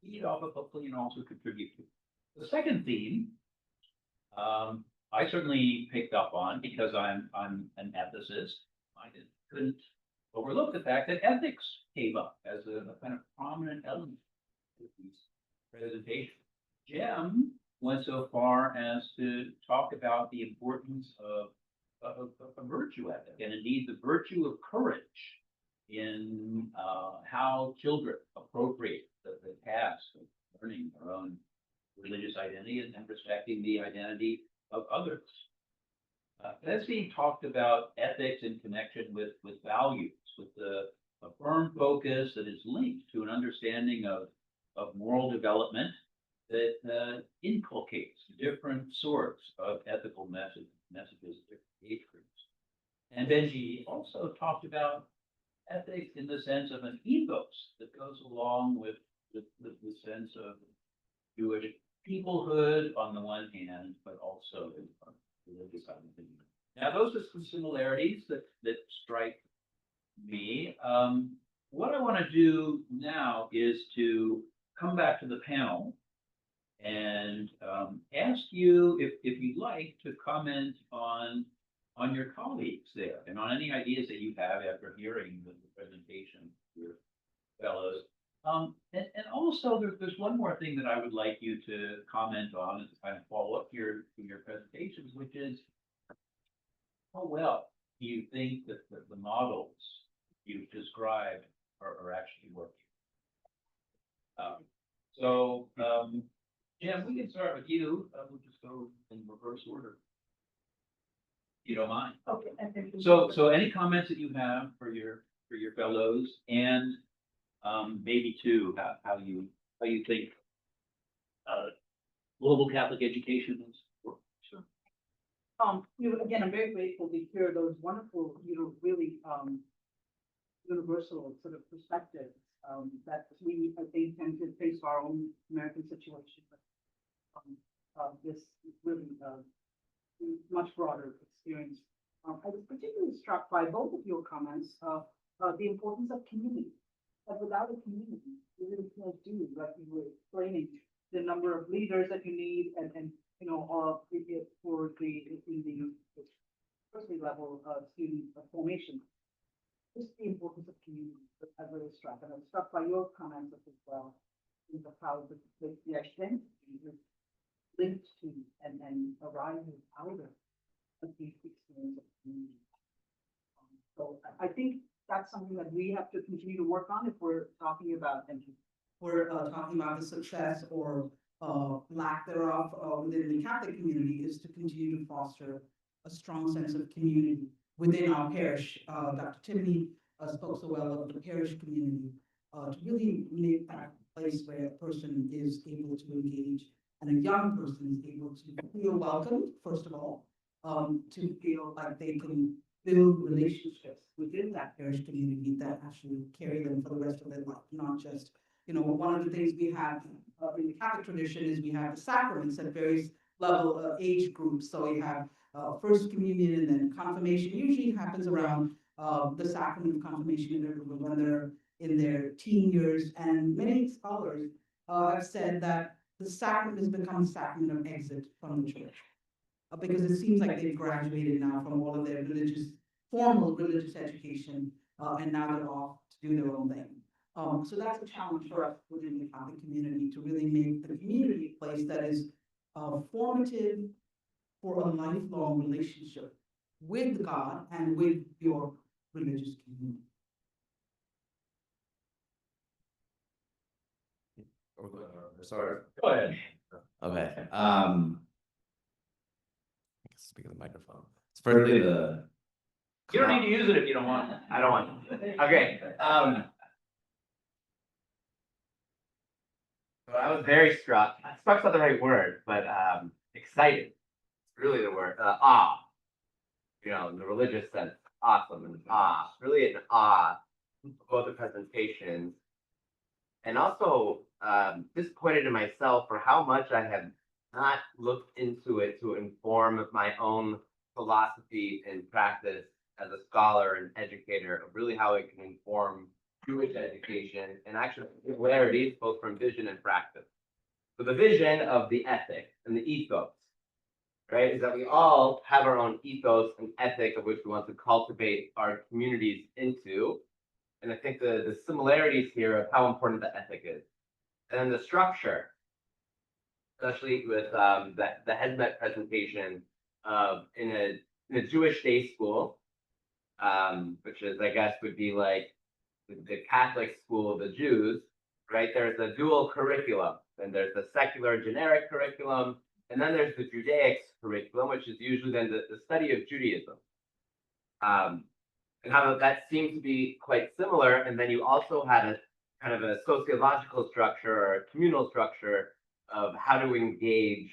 feed off of, hopefully, and also contribute to. The second theme, I certainly picked up on because I'm an ethicist. I couldn't overlook the fact that ethics came up as a kind of prominent element of these presentations. Jim went so far as to talk about the importance of a virtue ethic, and indeed the virtue of courage in how children appropriate the task of learning their own religious identity and respecting the identity of others. That's being talked about ethics in connection with values, with a firm focus that is linked to an understanding of moral development that inculcates different sorts of ethical messages at different age groups. And Benji also talked about ethics in the sense of an ethos that goes along with the sense of Jewish peoplehood on the one hand, but also religious identity. Now, those are some similarities that strike me. What I want to do now is to come back to the panel and ask you if you'd like to comment on your colleagues there and on any ideas that you have after hearing the presentation of your fellows. And also there's one more thing that I would like you to comment on as a kind of follow-up to your presentations, which is how well do you think that the models you've described are actually working? Jim, we can start with you. We'll just go in reverse order, if you don't mind. Okay. So any comments that you have for your fellows, and maybe too how you think global Catholic education is working? Sure. Again, I'm very grateful to hear those wonderful, really universal sort of perspectives that we, I think, tend to face our own American situation. But this really much broader experience. I was particularly struck by both of your comments, the importance of community. That without a community, we really can't do what you were explaining the number of leaders that you need and, you know, for in the firstly level of student formation. Just the importance of community, that I really struck, and I'm struck by your comments as well, in the how the identity is linked to and arises out of the experience of community. So I think that's something that we have to continue to work on if we're talking about, the success or lack thereof within the Catholic community, is to continue to foster a strong sense of community within our parish. Dr. Tiffany spoke so well of the parish community, to really make that place where a person is able to engage and a young person is able to feel welcomed, first of all, to feel like they can build relationships within that parish community that actually carry them for the rest of their life, not just, you know, one of the things we have in the Catholic tradition is we have the sacraments at various level age groups. So you have first communion and then confirmation usually happens around the sacrament of confirmation when they're in their teen years. And many scholars have said that the sacrament has become a sacrament of exit from the church. Because it seems like they've graduated now from all of their formal religious education, and now they're off to do their own thing. So that's a challenge for us within the Catholic community, to really make the community a place that is formative for a lifelong relationship with God and with your religious community. Sorry. Go ahead. Okay. Speak of the microphone. It's firstly the. You don't need to use it if you don't want. I don't want. Okay. So I was very struck. Struck's not the right word, but excited. It's really the word. Awe. You know, in the religious sense, awesome and awe. Really an awe of both the presentations, and also disappointed in myself for how much I have not looked into it to inform my own philosophy and practice as a scholar and educator of really how it can inform Jewish education and actually similarities both from vision and practice. So the vision of the ethic and the ethos, right, is that we all have our own ethos and ethic of which we want to cultivate our communities into. And I think the similarities here of how important the ethic is. And then the structure, especially with the Hezmet presentation in a Jewish day school, which is, I guess, would be like the Catholic school of the Jews, right? There's a dual curriculum, and there's the secular generic curriculum, and then there's the Judaic curriculum, which is usually then the study of Judaism. And how that seems to be quite similar. And then you also had a kind of a sociological structure or a communal structure of how to engage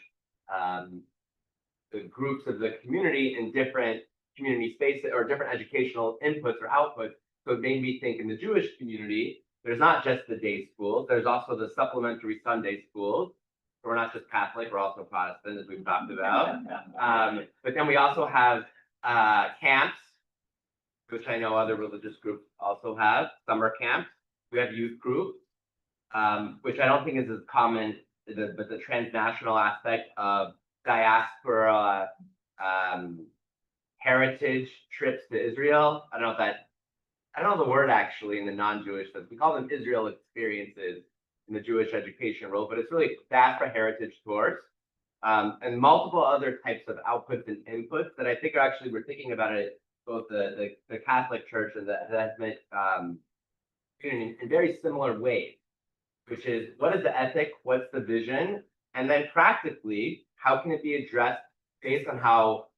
the groups of the community in different community spaces or different educational inputs or outputs. So it made me think in the Jewish community, there's not just the day schools, there's also the supplementary Sunday schools. We're not just Catholic, we're also Protestant, as we've talked about. But then we also have camps, which I know other religious groups also have, summer camps. We have youth groups, which I don't think is as common, but the transnational aspect of diaspora heritage trips to Israel. I don't know the word actually in the non-Jewish sense. We call them Israel experiences in the Jewish education world, but it's really diaspora heritage tours, and multiple other types of outputs and inputs that I think are actually, we're thinking about it, both the Catholic Church and the Hezmet in very similar ways, which is what is the ethic, what's the vision, and then practically, how can it be addressed based on how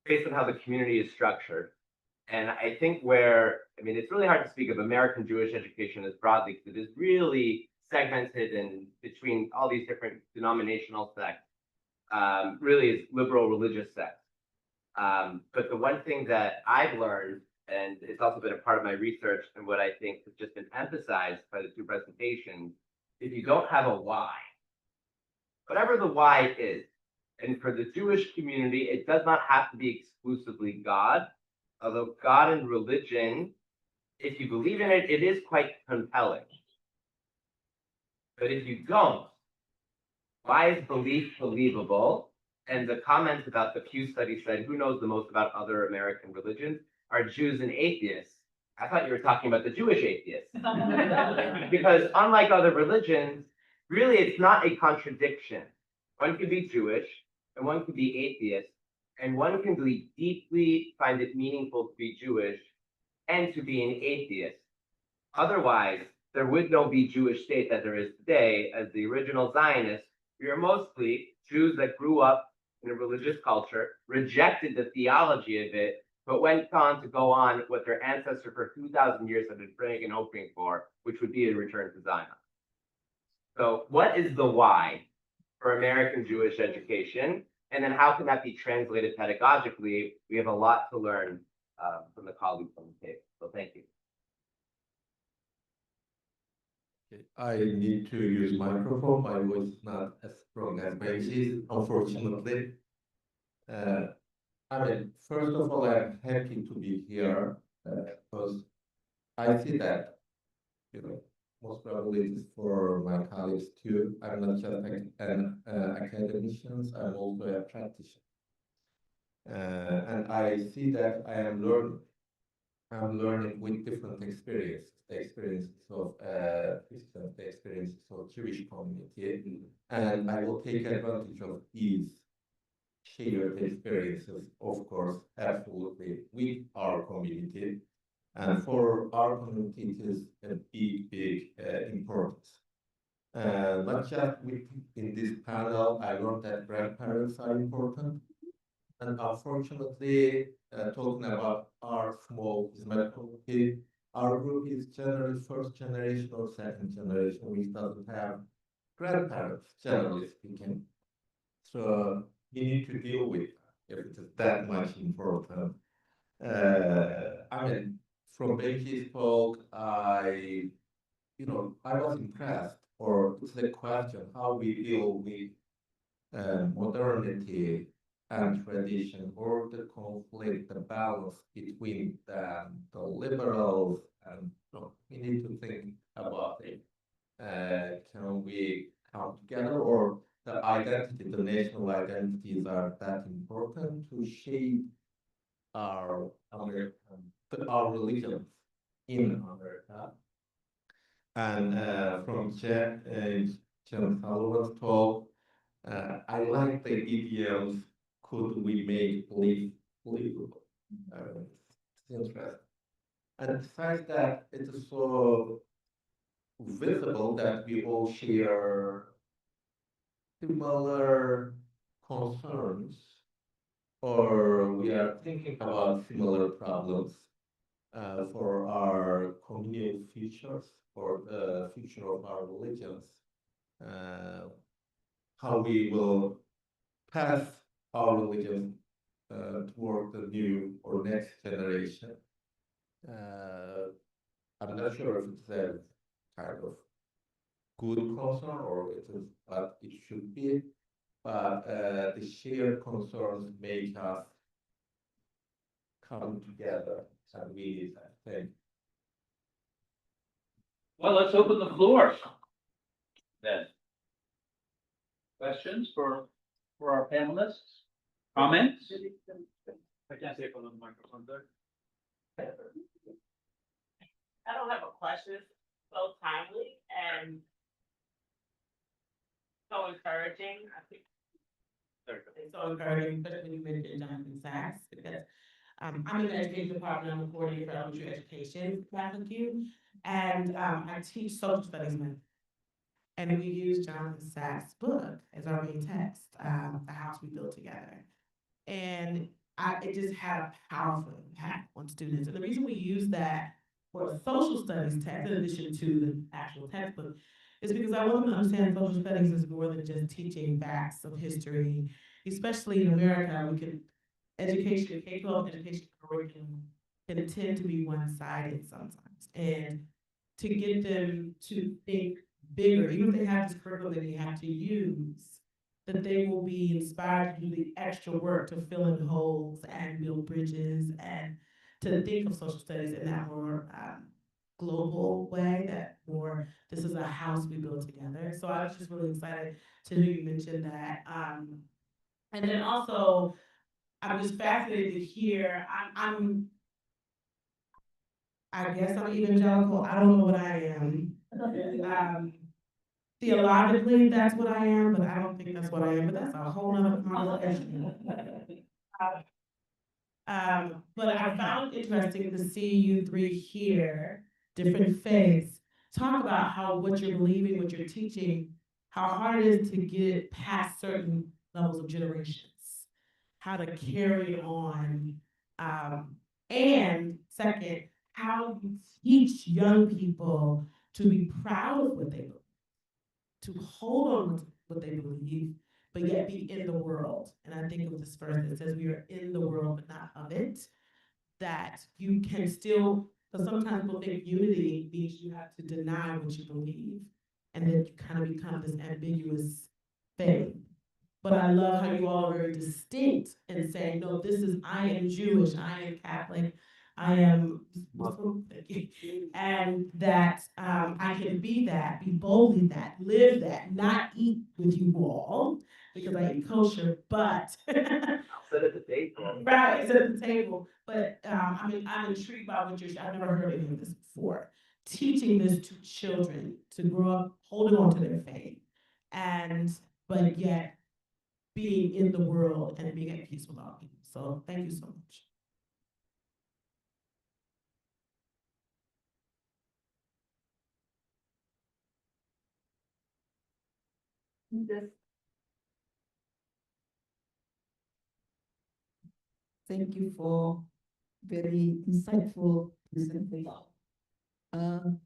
the community is structured. And I think it's really hard to speak of American Jewish education as broadly because it is really segmented in between all these different denominational sects, really is liberal religious sects. But the one thing that I've learned, and it's also been a part of my research and what I think has just been emphasized by the two presentations, if you don't have a why, whatever the why is, and for the Jewish community, it does not have to be exclusively God, although God and religion, if you believe in it, it is quite compelling. But if you don't, Why is belief believable? And the comments about the Pew study said, who knows the most about other American religions are Jews and atheists. I thought you were talking about the Jewish atheists. Because unlike other religions, really it's not a contradiction. One can be Jewish and one can be atheist, and one can be deeply find it meaningful to be Jewish and to be an atheist. Otherwise, there would no be Jewish state that there is today. As the original Zionists, we are mostly Jews that grew up in a religious culture, rejected the theology of it, but went on to go on what their ancestors for 2,000 years have been praying and hoping for, which would be a return to Zion. So what is the why for American Jewish education? And then how can that be translated pedagogically? We have a lot to learn from the colleagues on the table. So thank you. I need to use microphone. My voice is not as strong as Maisie's, unfortunately. I mean, first of all, I'm happy to be here because I see that, you know, most probably it is for my colleagues too. I'm not just an academician, I'm also a practitioner. And I see that I am learning. I'm learning with different experiences, the experiences of Christians, the experiences of Jewish community, and I will take advantage of these shared experiences, of course, absolutely, with our community. And for our community, it is a big importance. Not just in this panel, I learned that grandparents are important. And unfortunately, talking about our small Hizmet community, our group is generally first generation or second generation, which doesn't have grandparents, generally speaking. So you need to deal with if it is that much important. I mean, from Benji's talk, I was impressed, or it's a question, how we deal with modernity and tradition, or the conflict, the balance between the liberals, and we need to think about it. Can we come together, or the identity, the national identities are that important to shape our our religions in America? And from Jen Sullivan's talk, I like the idioms, could we make belief believable? It's interesting. And besides that, it is so visible that we all share similar concerns, or we are thinking about similar problems for our communal futures, or the future of our religions, how we will pass our religion toward the new or next generation. I'm not sure if it's a kind of good concern or it is what it should be, but the shared concerns make us come together, and we need that thing. Well, let's open the floor then. Questions for our panelists? Comments? I can't say it on the microphone there. I don't have a question. It's so timely and so encouraging. I think it's so encouraging, especially when you mentioned Jonathan Sachs, because I'm in the education department. I'm a coordinator for elementary education faculty, and I teach social studies math. And we use Jonathan Sachs' book as our main text, The House We Built Together. And it just had a powerful impact on students. And the reason we use that for a social studies text, in addition to the actual textbook, is because I want them to understand social studies is more than just teaching facts of history, especially in America. We can education, K-12 education curriculum can tend to be one-sided sometimes. And to get them to think bigger, even if they have this curriculum that they have to use, that they will be inspired to do the extra work to fill in holes and build bridges and to think of social studies in that more global way, that more. This is a house we build together. So I was just really excited to hear you mention that. And then also, I'm just fascinated to hear, I guess I'm evangelical. I don't know what I am. Theologically, that's what I am, but I don't think that's what I am, but that's a whole nother conversation. But I found it interesting to see you three here, different faiths, talk about how what you're believing, what you're teaching, how hard it is to get past certain levels of generations, how to carry on. And second, how you teach young people to be proud of what they believe, to hold on to what they believe, but yet be in the world. And I think of this verse that says we are in the world, but not of it, that you can still, because sometimes people think unity means you have to deny what you believe, and then you kind of become this ambiguous faith. But I love how you all are very distinct in saying, no, this is, I am Jewish, I am Catholic, I am Muslim, and that I can be that, be boldly that, live that, not eat with you all, because I eat kosher, but I'll sit at the table. right, sit at the table. But I mean, I'm intrigued by what you're, I've never heard any of this before. Teaching this to children to grow up holding on to their faith, and but yet being in the world and being at peace with all people. So thank you so much. Thank you for very insightful presentation. I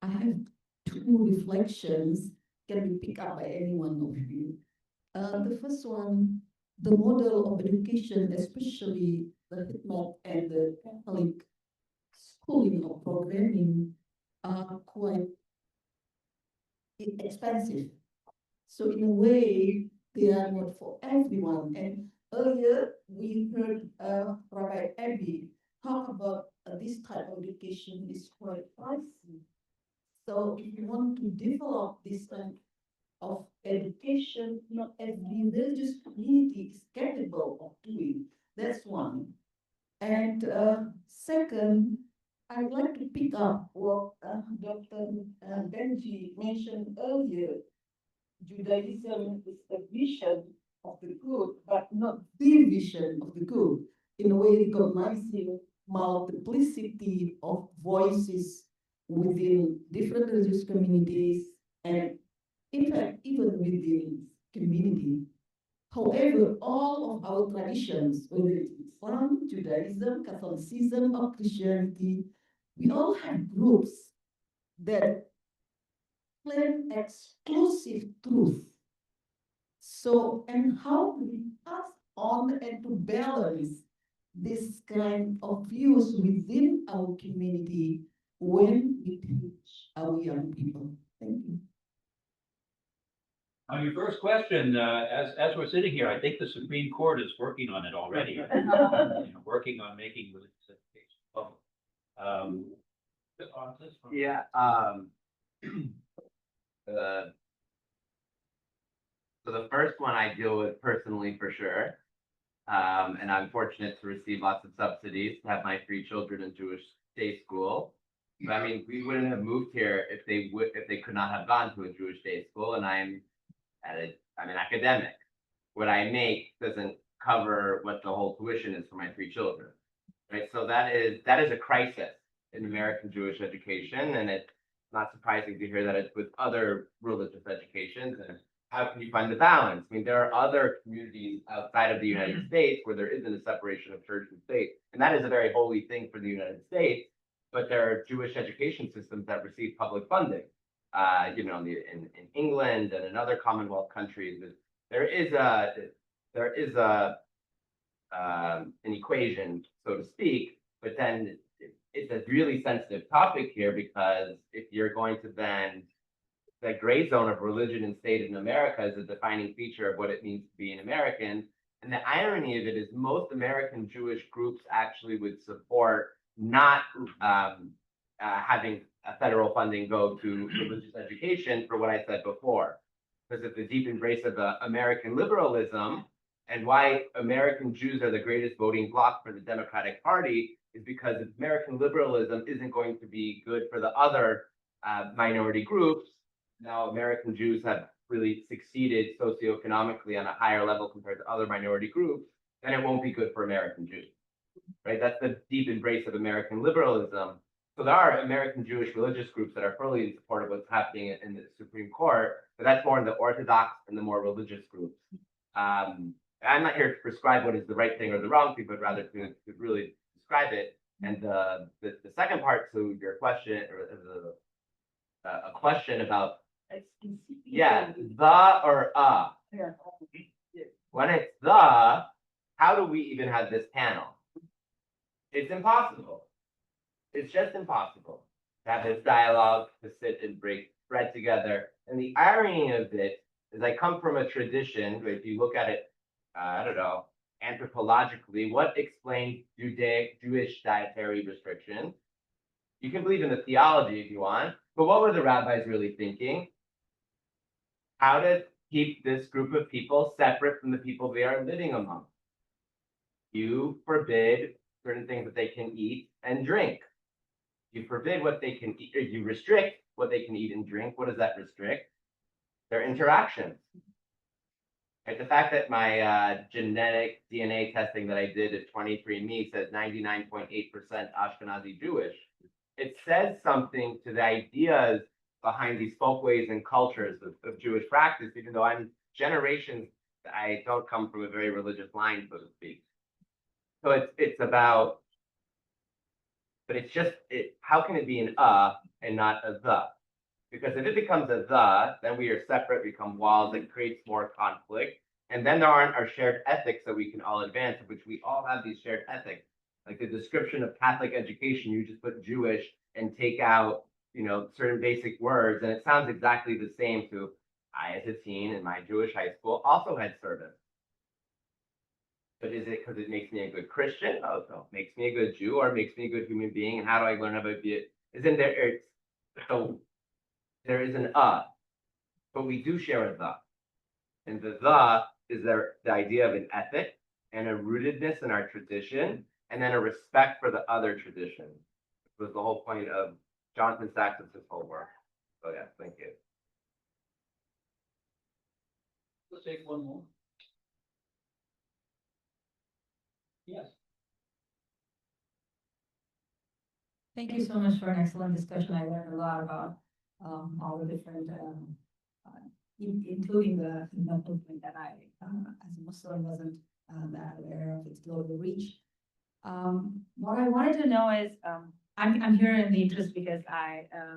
have two reflections can be picked up by any one of you. The first one, the model of education, especially the Hitman and the Catholic schooling or programming, are quite expensive. So in a way, they are not for everyone. And earlier, we heard Rabbi Abby talk about this type of education is quite pricey. So if you want to develop this kind of education, not every religious community is capable of doing. That's one. And second, I'd like to pick up what Dr. Benji mentioned earlier. Judaism is a vision of the good, but not the vision of the good. In a way, recognizing multiplicity of voices within different religious communities and in fact, even within community. However, all of our traditions, whether it's Islam, Judaism, Catholicism, or Christianity, we all have groups that claim exclusive truth. So, and how do we pass on and to balance this kind of views within our community when we teach our young people? Thank you. On your first question, as we're sitting here, I think the Supreme Court is working on it already. You know, working on making religious education public. Yeah. So the first one I deal with personally for sure. And I'm fortunate to receive lots of subsidies to have my 3 children in Jewish day school. But I mean, we wouldn't have moved here if they could not have gone to a Jewish day school. And I'm an academic. What I make doesn't cover what the whole tuition is for my 3 children, right? So that is a crisis in American Jewish education, and it's not surprising to hear that it's with other religious educations. And how can you find the balance? I mean, there are other communities outside of the United States where there isn't a separation of church and state, and that is a very holy thing for the United States. But there are Jewish education systems that receive public funding. You know, in England and in other Commonwealth countries, there is an equation, so to speak. But then it's a really sensitive topic here, because if you're going to then, the gray zone of religion and state in America is a defining feature of what it means to be an American. And the irony of it is most American Jewish groups actually would support not having federal funding go to religious education for what I said before. Because of the deep embrace of American liberalism, and why American Jews are the greatest voting bloc for the Democratic Party is because American liberalism isn't going to be good for the other minority groups. Now, American Jews have really succeeded socioeconomically on a higher level compared to other minority groups, then it won't be good for American Jews, right? That's the deep embrace of American liberalism. So there are American Jewish religious groups that are fully in support of what's happening in the Supreme Court, but that's more in the Orthodox and the more religious groups. I'm not here to prescribe what is the right thing or the wrong thing, but rather to really describe it. And the second part to your question, or a question about, yeah, the or when it's the, how do we even have this panel? It's impossible. It's just impossible to have this dialogue, to sit and break bread together. And the irony of it is I come from a tradition, if you look at it, I don't know, anthropologically, what explains Jewish dietary restrictions? You can believe in the theology if you want, but what were the rabbis really thinking? How to keep this group of people separate from the people they are living among. You forbid certain things that they can eat and drink. You forbid what they can eat, or you restrict what they can eat and drink. What does that restrict? Their interactions. Right? The fact that my genetic DNA testing that I did at 23andMe says 99.8% Ashkenazi Jewish, it says something to the ideas behind these folkways and cultures of Jewish practice, even though I'm generations, I don't come from a very religious line, so to speak. So it's about, but it's just, how can it be an and not a the? Because if it becomes a the, then we are separate, become walls, it creates more conflict. And then there aren't our shared ethics that we can all advance, of which we all have these shared ethics. Like the description of Catholic education, you just put Jewish and take out, certain basic words, and it sounds exactly the same to, I as a teen in my Jewish high school also had service. But is it because it makes me a good Christian? Oh, so it makes me a good Jew, or it makes me a good human being? And how do I learn how to be it? Isn't there, so there is an but we do share a the. And the is the idea of an ethic and a rootedness in our tradition, and then a respect for the other tradition, which was the whole point of Jonathan Saxon's whole work. So yeah, thank you. Let's take one more. Yes. Thank you so much for an excellent discussion. I learned a lot about all the different, including the movement that I, as a Muslim, wasn't that aware of its global reach. What I wanted to know is, I'm here in the interest because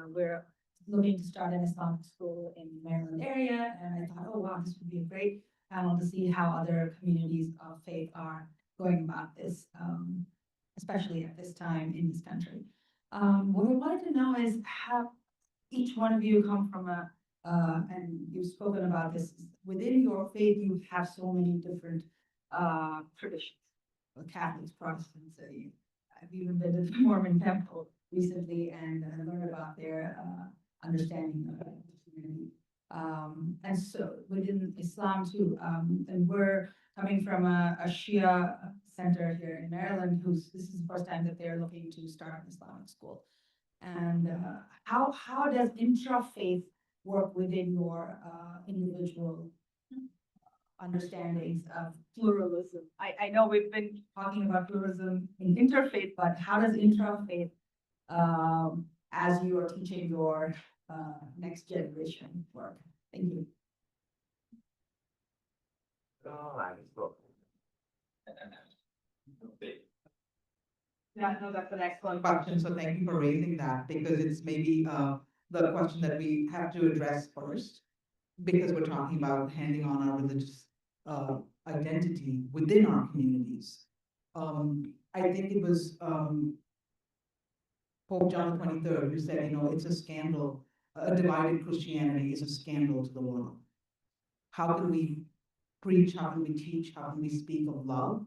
we're looking to start an Islamic school in the Maryland area, and I thought, oh wow, this would be a great panel to see how other communities of faith are going about this, especially at this time in this country. What I wanted to know is how each one of you come from and you've spoken about this, within your faith, you have so many different traditions. Catholics, Protestants, I've even been to the Mormon temple recently and learned about their understanding of the community. And so within Islam too, and we're coming from a Shia center here in Maryland, this is the first time that they're looking to start an Islamic school. And how does intra-faith work within your individual understandings of pluralism? I know we've been talking about pluralism in interfaith, but how does intra-faith, as you are teaching your next generation, work? Thank you. Yeah, no, that's an excellent question. So thank you for raising that, because it's maybe the question that we have to address first, because we're talking about handing on our religious identity within our communities. I think it was Pope John XXIII who said, it's a scandal. A divided Christianity is a scandal to the world. How can we preach? How can we teach? How can we speak of love?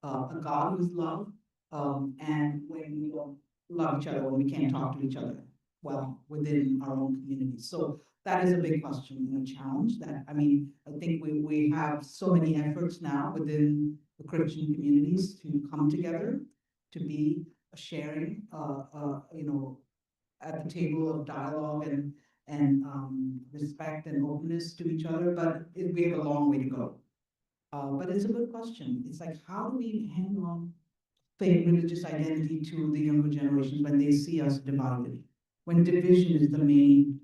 A God who is love. And when we don't love each other, when we can't talk to each other. well within our own communities. So that is a big question and a challenge that, I mean, I think we have so many efforts now within the Christian communities to come together, to be a sharing, you know, at the table of dialogue and respect and openness to each other, but we have a long way to go. But it's a good question. It's like, how do we hang on faith, religious identity to the younger generations when they see us divided? When division is the main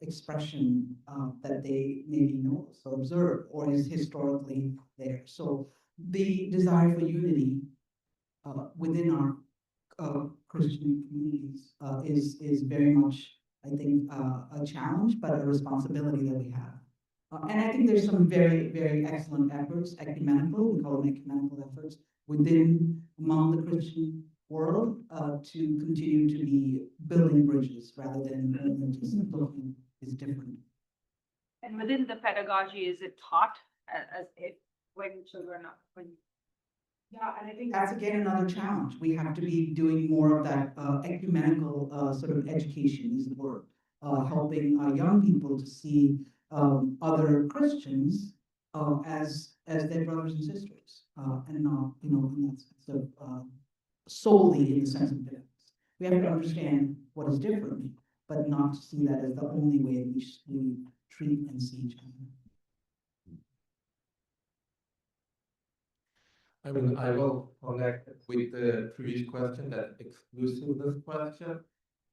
expression that they maybe know or observe or is historically there. So the desire for unity within our Christian communities is very much, I think, a challenge, but a responsibility that we have. And I think there's some very, very excellent efforts, ecumenical, we call them ecumenical efforts, within, among the Christian world, to continue to be building bridges rather than just looking is different. And within the pedagogy, is it taught as if when children are, when? Yeah, and I think that's again another challenge. We have to be doing more of that ecumenical sort of education is the word, helping young people to see other Christians as their brothers and sisters, and not, you know, in that sense of solely in the sense of difference. We have to understand what is different, but not to see that as the only way we treat and see each other. I mean, I will connect with the previous question, that exclusiveness question.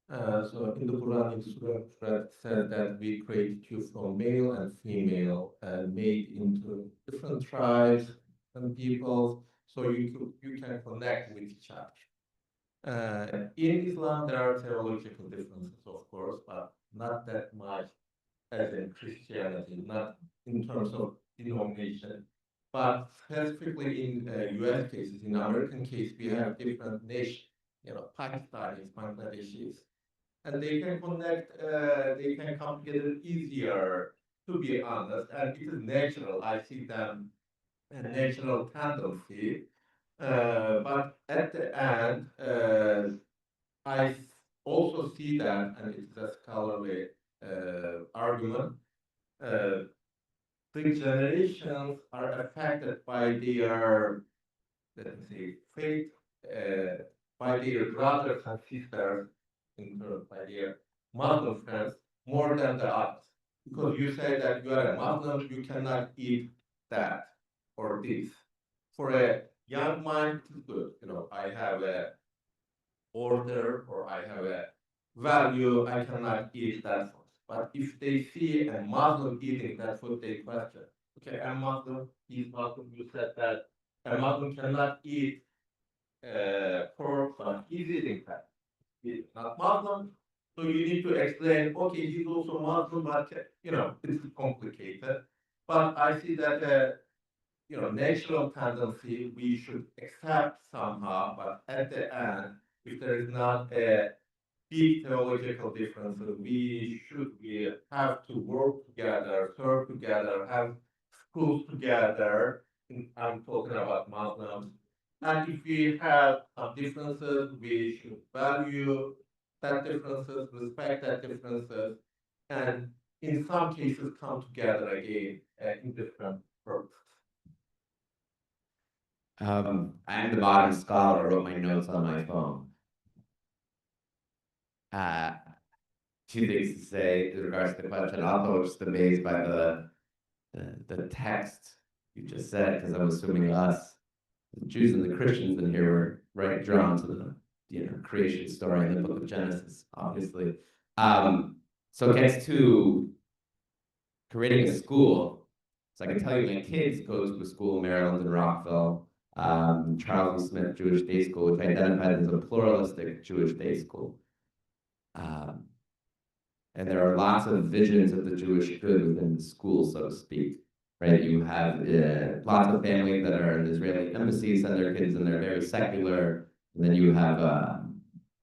So in the Quranic Surah, it said that we created you from male and female and made into different tribes and peoples, so you can connect with each other. In Islam, there are theological differences, of course, but not that much as in Christianity, not in terms of denomination. But specifically in US cases, in American case, we have different nations, you know, Pakistanis, Bangladeshis, and they can connect, they can come together easier, to be honest, and it is natural. I see them a natural tendency, but at the end, I also see that, and it's a scholarly argument, the generations are affected by their, let me say, faith, by their brothers and sisters, by their Muslim friends, more than the others. Because you say that you are a Muslim, you cannot eat that or this. For a young mind, it is good. You know, I have a order or I have a value, I cannot eat that food. But if they see a Muslim eating that food, they question, okay, I'm Muslim, he's Muslim, you said that a Muslim cannot eat pork, but he's eating that. He's not Muslim, so you need to explain, okay, he's also Muslim, but, you know, it's complicated. But I see that, you know, natural tendency, we should accept somehow, but at the end, if there is not a big theological difference, we have to work together, serve together, have schools together. I'm talking about Muslims. And if we have some differences, we should value that differences, respect that differences, and in some cases come together again in different purposes. I'm the modern scholar, I wrote my notes on my phone. Two things to say in regards to the question. Also, just amazed by the text you just said, because I'm assuming us, the Jews and the Christians in here, were right drawn to the, you know, creation story in the book of Genesis, obviously. So it gets to creating a school. So I can tell you, my kids go to a school in Maryland and Rockville, Charles E. Smith Jewish Day School, which identified as a pluralistic Jewish day school. And there are lots of visions of the Jewish good within the school, so to speak, right? You have lots of families that are in Israeli embassies send their kids and they're very secular. And then you have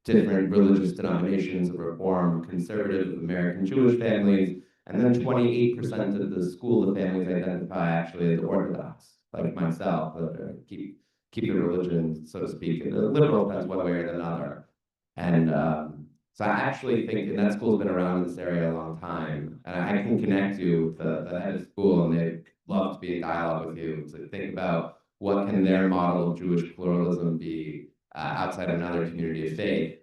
different religious denominations of Reform, conservative, American Jewish families. And then 28% of the school of families identify actually as Orthodox, like myself, that keep the religion, so to speak, in the liberal sense one way or another. And So I actually think, and that school's been around in this area a long time, and I can connect you with the head of school, and they'd love to be in dialogue with you to think about what can their model of Jewish pluralism be outside of another community of faith.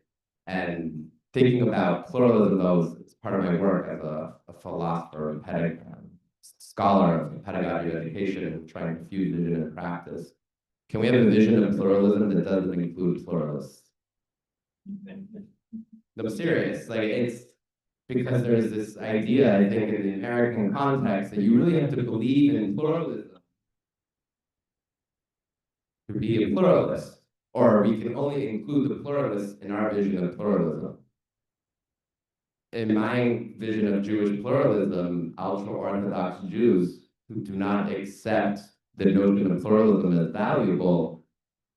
And thinking about pluralism, though, is part of my work as a philosopher, scholar of pedagogy of education, trying to fuse vision and practice. Can we have a vision of pluralism that doesn't include pluralists? I'm serious. Like, it's because there's this idea, I think, in the American context that you really have to believe in pluralism to be a pluralist, or we can only include the pluralists in our vision of pluralism. In my vision of Jewish pluralism, ultra-Orthodox Jews who do not accept the notion of pluralism as valuable,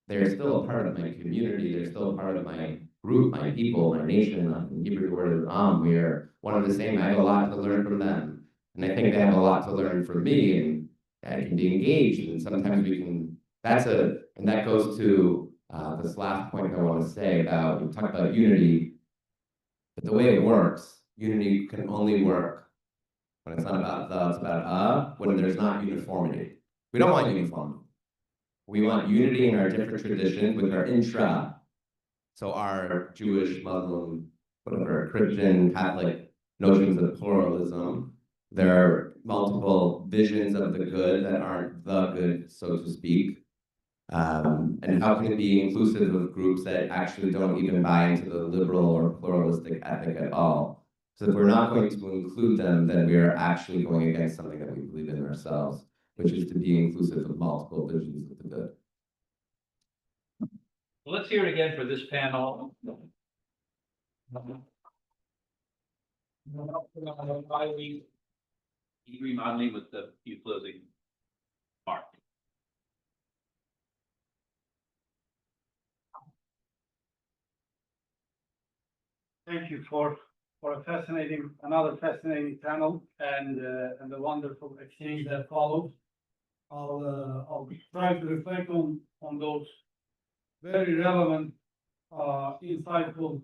they're still a part of my community, they're still a part of my group, my people, my nation. In Hebrew, the word is we are one of the same. I have a lot to learn from them, and I think they have a lot to learn from me, and I can be engaged, and sometimes we can, and that goes to this last point I want to say about, we talk about unity, but the way it works, unity can only work when it's not about the, it's about when there's not uniformity. We don't want uniformity. We want unity in our different traditions with our intra, so our Jewish, Muslim, whatever, Christian, Catholic notions of pluralism. There are multiple visions of the good that aren't the good, so to speak. And how can it be inclusive of groups that actually don't even buy into the liberal or pluralistic ethic at all? So if we're not going to include them, then we are actually going against something that we believe in ourselves, which is to be inclusive of multiple visions of the good. Well, let's hear it again for this panel. Remodeling with the few closing remarks. Thank you for another fascinating panel and the wonderful exchange that followed. I'll try to reflect on those very relevant, insightful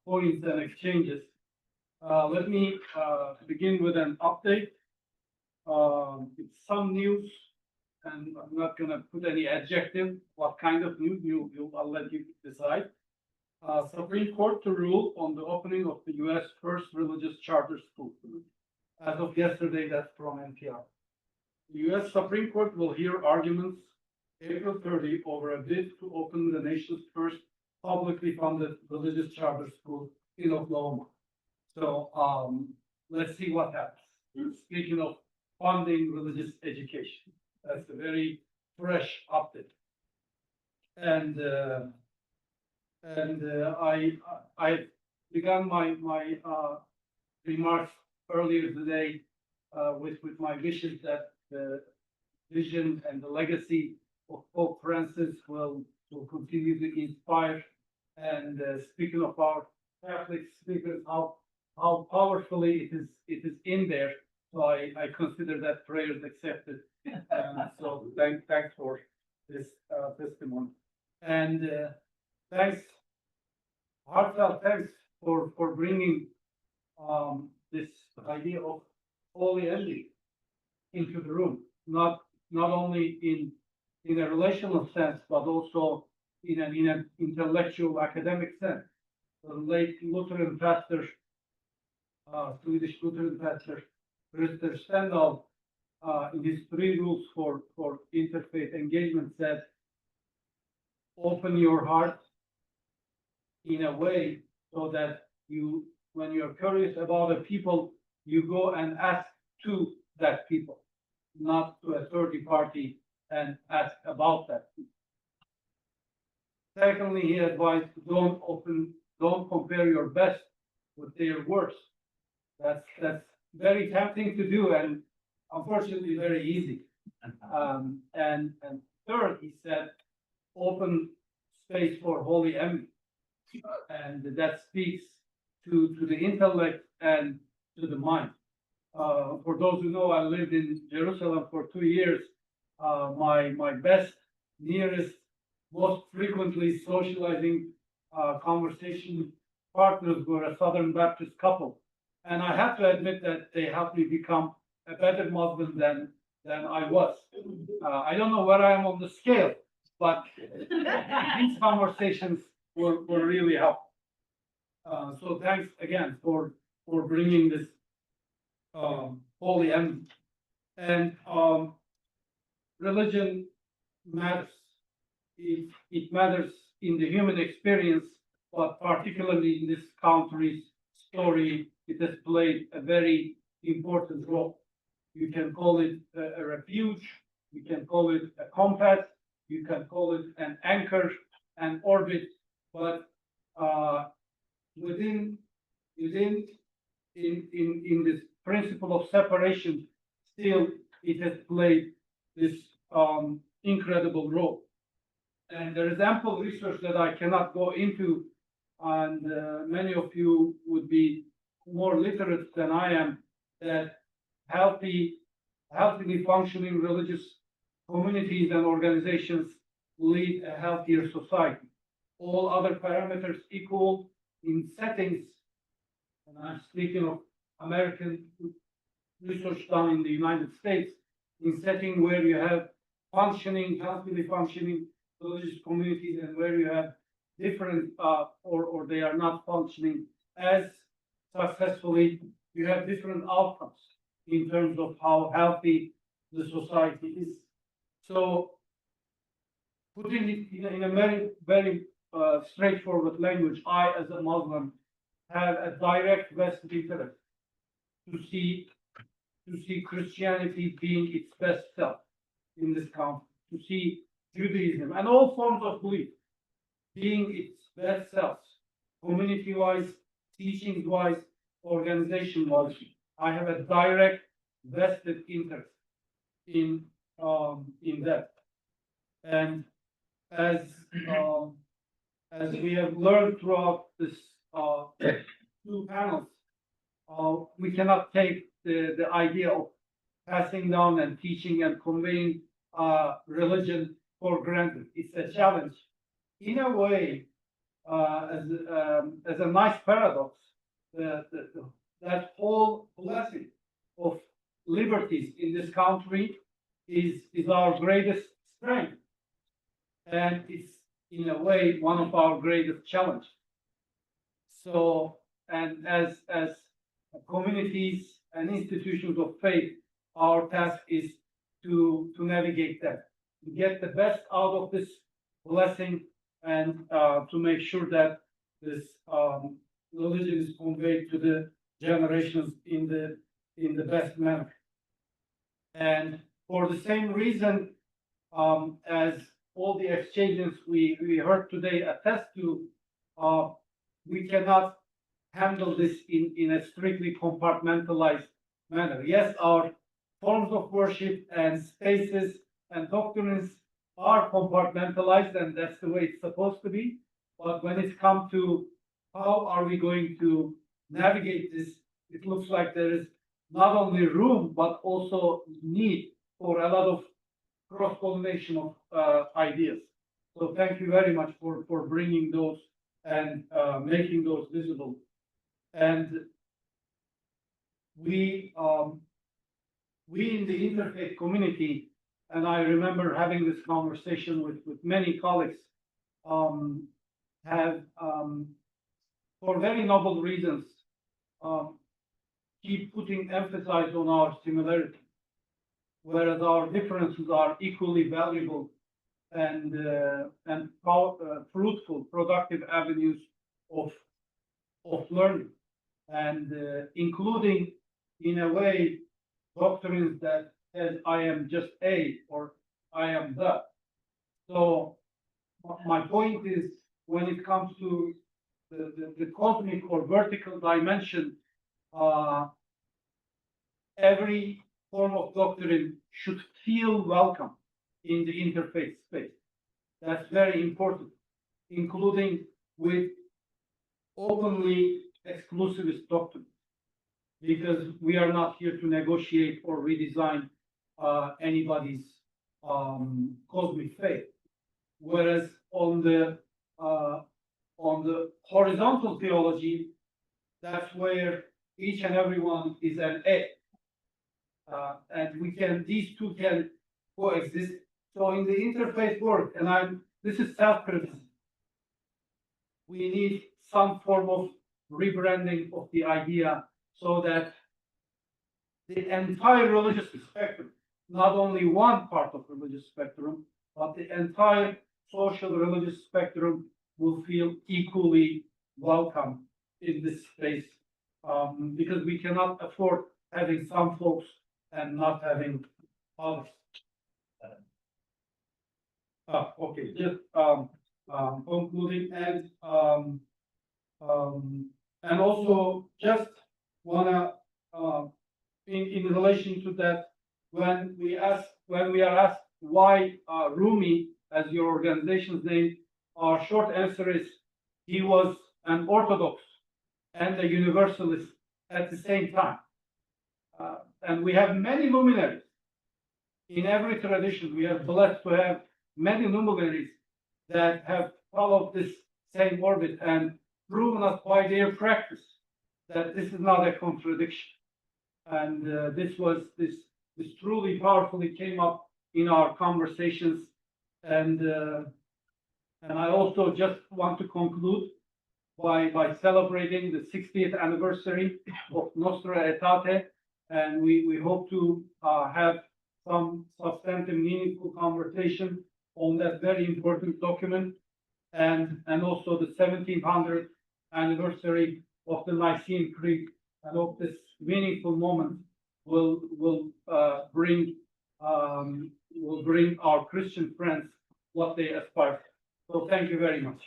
points and exchanges. Let me begin with an update. It's some news, and I'm not going to put any adjective. What kind of news? I'll let you decide. Supreme Court to rule on the opening of the U.S. first religious charter school. As of yesterday, that's from NPR. The U.S. Supreme Court will hear arguments April 30 over a bid to open the nation's first publicly funded religious charter school in Oklahoma. So let's see what happens. Speaking of funding religious education, that's a very fresh update. And I began my remarks earlier today with my wishes that the vision and the legacy of Pope Francis will continue to inspire. And speaking of our Catholic speakers, how powerfully it is in there. So I consider that prayers accepted. So thanks for this testimony. And thanks, heartfelt thanks for bringing this idea of holy ending into the room, not only in a relational sense, but also in an intellectual academic sense. The late Lutheran pastor, Swedish Lutheran pastor, Christer Stendhal, in his 3 rules for interfaith engagement said, open your heart in a way so that when you're curious about a people, you go and ask to that people, not to a third party and ask about that people. Secondly, he advised don't compare your best with their worst. That's very tempting to do and unfortunately very easy. And third, he said, open space for holy envy. And that speaks to the intellect and to the mind. For those who know, I lived in Jerusalem for 2 years. My best, nearest, most frequently socializing conversation partners were a Southern Baptist couple. And I have to admit that they helped me become a better Muslim than I was. I don't know where I am on the scale, but these conversations were really helpful. So thanks again for bringing this holy and religion matters. It matters in the human experience, but particularly in this country's story, it has played a very important role. You can call it a refuge, you can call it a compass, you can call it an anchor, an orbit, but within this principle of separation, still it has played this incredible role. And there is ample research that I cannot go into, and many of you would be more literate than I am, that healthily functioning religious communities and organizations lead a healthier society. All other parameters equal in settings, and I'm speaking of American research done in the United States, in setting where you have healthily functioning religious communities and where you have different or they are not functioning as successfully, you have different outcomes in terms of how healthy the society is. So putting it in a very, very straightforward language, I as a Muslim have a direct vested interest to see Christianity being its best self in this country, to see Judaism and all forms of belief being its best selves, community-wise, teaching-wise, organization-wise. I have a direct vested interest in that. And as we have learned throughout this two panels, we cannot take the idea of passing down and teaching and conveying religion for granted. It's a challenge. In a way, as a nice paradox, that whole blessing of liberties in this country is our greatest strength. And it's, in a way, one of our greatest challenges. So, and as communities and institutions of faith, our task is to navigate that, to get the best out of this blessing, and to make sure that this religion is conveyed to the generations in the best manner. And for the same reason, as all the exchanges we heard today attest to, we cannot handle this in a strictly compartmentalized manner. Yes, our forms of worship and spaces and doctrines are compartmentalized, and that's the way it's supposed to be. But when it's come to how are we going to navigate this, it looks like there is not only room, but also need for a lot of cross-pollination of ideas. So thank you very much for bringing those and making those visible. And we in the interfaith community, and I remember having this conversation with many colleagues, have, for very noble reasons, keep putting emphasis on our similarity, whereas our differences are equally valuable and fruitful, productive avenues of learning, and including, in a way, doctrines that says I am just A or I am the. So my point is, when it comes to the cosmic or vertical dimension, every form of doctrine should feel welcome in the interfaith space. That's very important, including with openly exclusivist doctrine, because we are not here to negotiate or redesign anybody's cosmic faith. Whereas on on the horizontal theology, that's where each and everyone is an A. And these two can coexist. So in the interfaith work, and this is self-criticism, we need some form of rebranding of the idea so that the entire religious spectrum, not only one part of religious spectrum, but the entire social religious spectrum will feel equally welcome in this space, because we cannot afford having some folks and not having others. Okay, just concluding and also just wanna in relation to that, when we are asked why Rumi as your organization's name, our short answer is he was an Orthodox and a Universalist at the same time. And we have many luminaries. In every tradition, we are blessed to have many luminaries that have followed this same orbit and proven us by their practice that this is not a contradiction. And this truly powerfully came up in our conversations. And I also just want to conclude by celebrating the 60th anniversary of Nostra Aetate, and we hope to have some substantive, meaningful conversation on that very important document, and also the 1700th anniversary of the Nicene Creed. I hope this meaningful moment will bring our Christian friends what they aspire to. So thank you very much.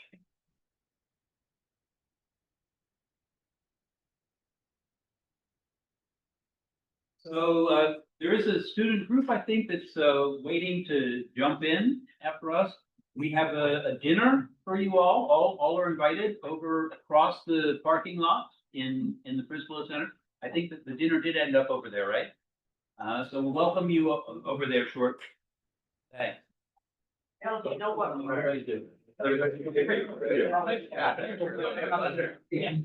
So there is a student group, I think, that's waiting to jump in after us. We have a dinner for you all. All are invited over across the parking lot in the Pryzbyla Center. I think that the dinner did end up over there, right? So we'll welcome you over there shortly. Thanks. You know what? Yeah.